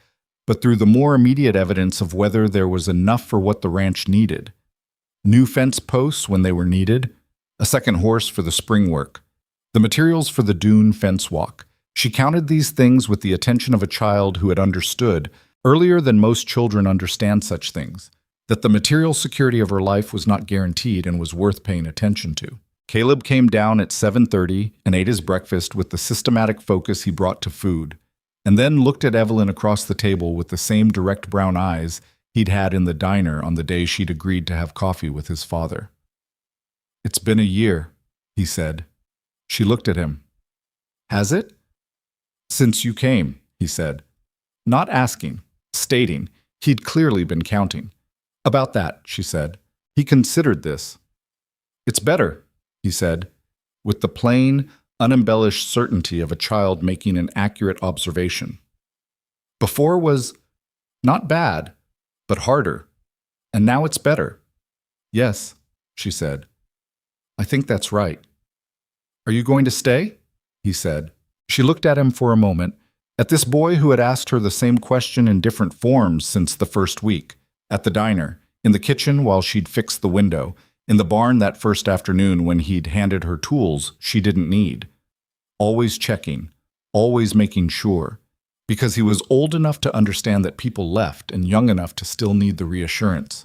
[SPEAKER 1] but through the more immediate evidence of whether there was enough for what the ranch needed. New fence posts when they were needed, a second horse for the spring work, the materials for the dune fence walk. She counted these things with the attention of a child who had understood, earlier than most children understand such things, that the material security of her life was not guaranteed and was worth paying attention to. Caleb came down at 7:30 and ate his breakfast with the systematic focus he brought to food, and then looked at Evelyn across the table with the same direct brown eyes he'd had in the diner on the day she'd agreed to have coffee with his father. "It's been a year," he said. She looked at him. "Has it?" "Since you came," he said. Not asking, stating. He'd clearly been counting. "About that," she said. He considered this. "It's better," he said, with the plain, unembellished certainty of a child making an accurate observation. "Before was not bad, but harder, and now it's better." "Yes," she said. "I think that's right." "Are you going to stay?" he said. She looked at him for a moment, at this boy who had asked her the same question in different forms since the first week, at the diner, in the kitchen while she'd fixed the window, in the barn that first afternoon when he'd handed her tools she didn't need. Always checking, always making sure, because he was old enough to understand that people left and young enough to still need the reassurance.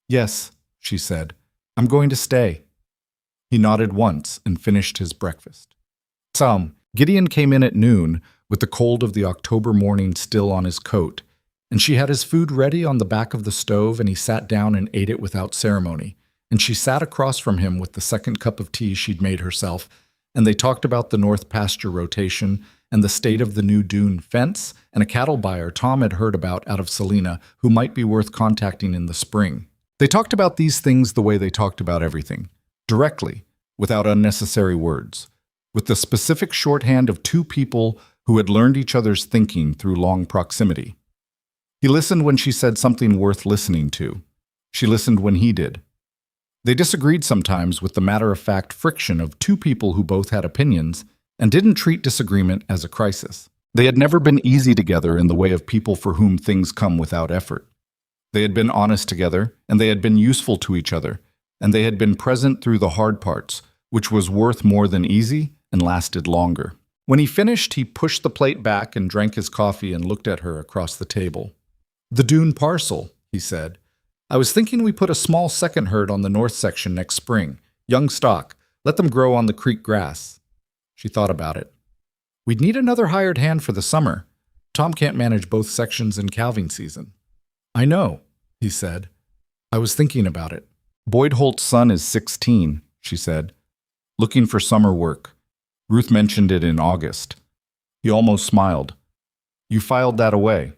[SPEAKER 1] "Yes," she said, "I'm going to stay." He nodded once and finished his breakfast. Gideon came in at noon with the cold of the October morning still on his coat, and she had his food ready on the back of the stove, and he sat down and ate it without ceremony, and she sat across from him with the second cup of tea she'd made herself, and they talked about the north pasture rotation and the state of the new dune fence and a cattle buyer Tom had heard about out of Salina who might be worth contacting in the spring. They talked about these things the way they talked about everything, directly, without unnecessary words, with the specific shorthand of two people who had learned each other's thinking through long proximity. He listened when she said something worth listening to. She listened when he did. They disagreed sometimes with the matter-of-fact friction of two people who both had opinions and didn't treat disagreement as a crisis. They had never been easy together in the way of people for whom things come without effort. They had been honest together, and they had been useful to each other, and they had been present through the hard parts, which was worth more than easy and lasted longer. When he finished, he pushed the plate back and drank his coffee and looked at her across the table. "The dune parcel," he said. "I was thinking we put a small second herd on the north section next spring. Young stock. Let them grow on the creek grass." She thought about it. "We'd need another hired hand for the summer. Tom can't manage both sections in calving season." "I know," he said. "I was thinking about it." "Boyd Holt's son is 16, she said. "Looking for summer work. Ruth mentioned it in August." He almost smiled. "You filed that away."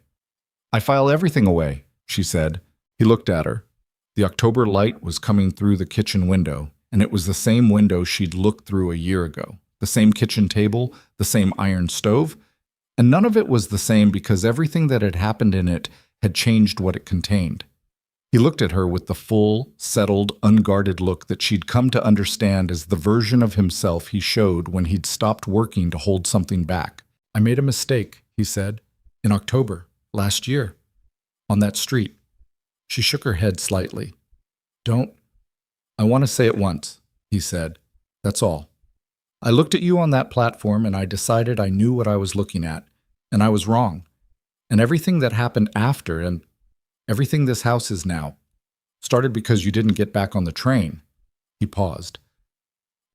[SPEAKER 1] "I file everything away," she said. He looked at her. The October light was coming through the kitchen window, and it was the same window she'd looked through a year ago. The same kitchen table, the same iron stove, and none of it was the same because everything that had happened in it had changed what it contained. He looked at her with the full, settled, unguarded look that she'd come to understand as the version of himself he showed when he'd stopped working to hold something back. "I made a mistake," he said, "in October, last year, on that street." She shook her head slightly. I want to say it once," he said. "That's all. I looked at you on that platform and I decided I knew what I was looking at, and I was wrong. And everything that happened after and everything this house is now started because you didn't get back on the train." He paused.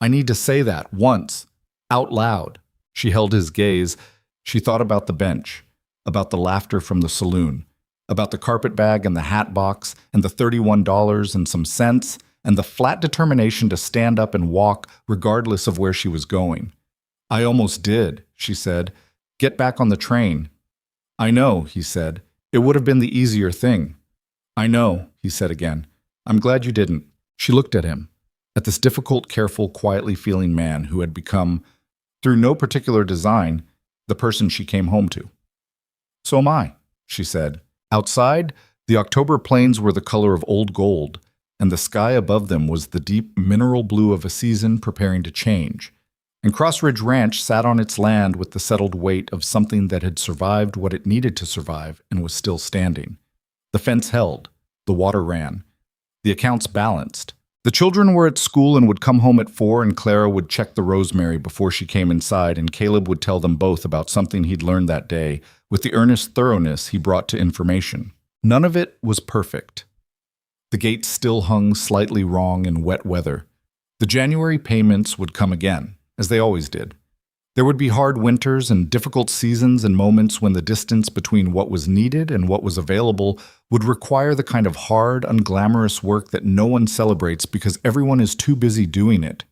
[SPEAKER 1] "I need to say that once, out loud." She held his gaze. She thought about the bench, about the laughter from the saloon, about the carpet bag and the hat box and the $31 and some cents and the flat determination to stand up and walk regardless of where she was going. "I almost did," she said. "Get back on the train." "I know," he said. "It would have been the easier thing. I know, he said again. I'm glad you didn't. She looked at him, at this difficult, careful, quietly feeling man who had become, through no particular design, the person she came home to. So am I, she said. Outside, the October plains were the color of old gold, and the sky above them was the deep mineral blue of a season preparing to change. And Cross Ridge Ranch sat on its land with the settled weight of something that had survived what it needed to survive and was still standing. The fence held, the water ran, the accounts balanced. The children were at school and would come home at 4, and Clara would check the rosemary before she came inside, and Caleb would tell them both about something he'd learned that day with the earnest thoroughness he brought to information. None of it was perfect. The gates still hung slightly wrong in wet weather. The January payments would come again, as they always did. There would be hard winters and difficult seasons and moments when the distance between what was needed and what was available would require the kind of hard, unglamorous work that no one celebrates because everyone is too busy doing it.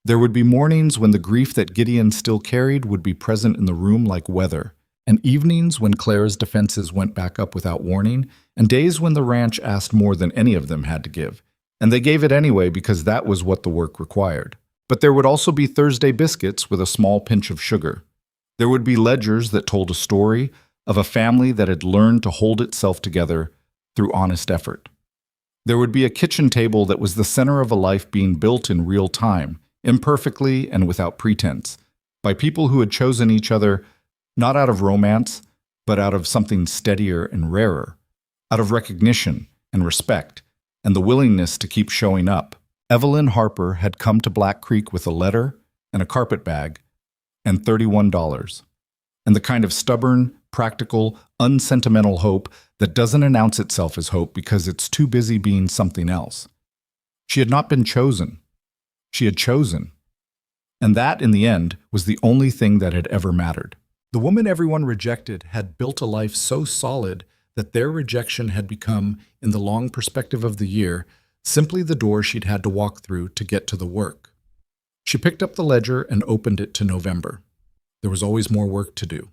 [SPEAKER 1] There would be mornings when the grief that Gideon still carried would be present in the room like weather, and evenings when Clara's defenses went back up without warning, and days when the ranch asked more than any of them had to give, and they gave it anyway because that was what the work required. But there would also be Thursday biscuits with a small pinch of sugar. There would be ledgers that told a story of a family that had learned to hold itself together through honest effort. There would be a kitchen table that was the center of a life being built in real time, imperfectly and without pretense, by people who had chosen each other not out of romance, but out of something steadier and rarer, out of recognition and respect, and the willingness to keep showing up. Evelyn Harper had come to Black Creek with a letter and a carpet bag and $31, and the kind of stubborn, practical, unsentimental hope that doesn't announce itself as hope because it's too busy being something else. She had not been chosen. She had chosen. And that, in the end, was the only thing that had ever mattered. The woman everyone rejected had built a life so solid that their rejection had become, in the long perspective of the year, simply the door she'd had to walk through to get to the work. She picked up the ledger and opened it to November. There was always more work to do.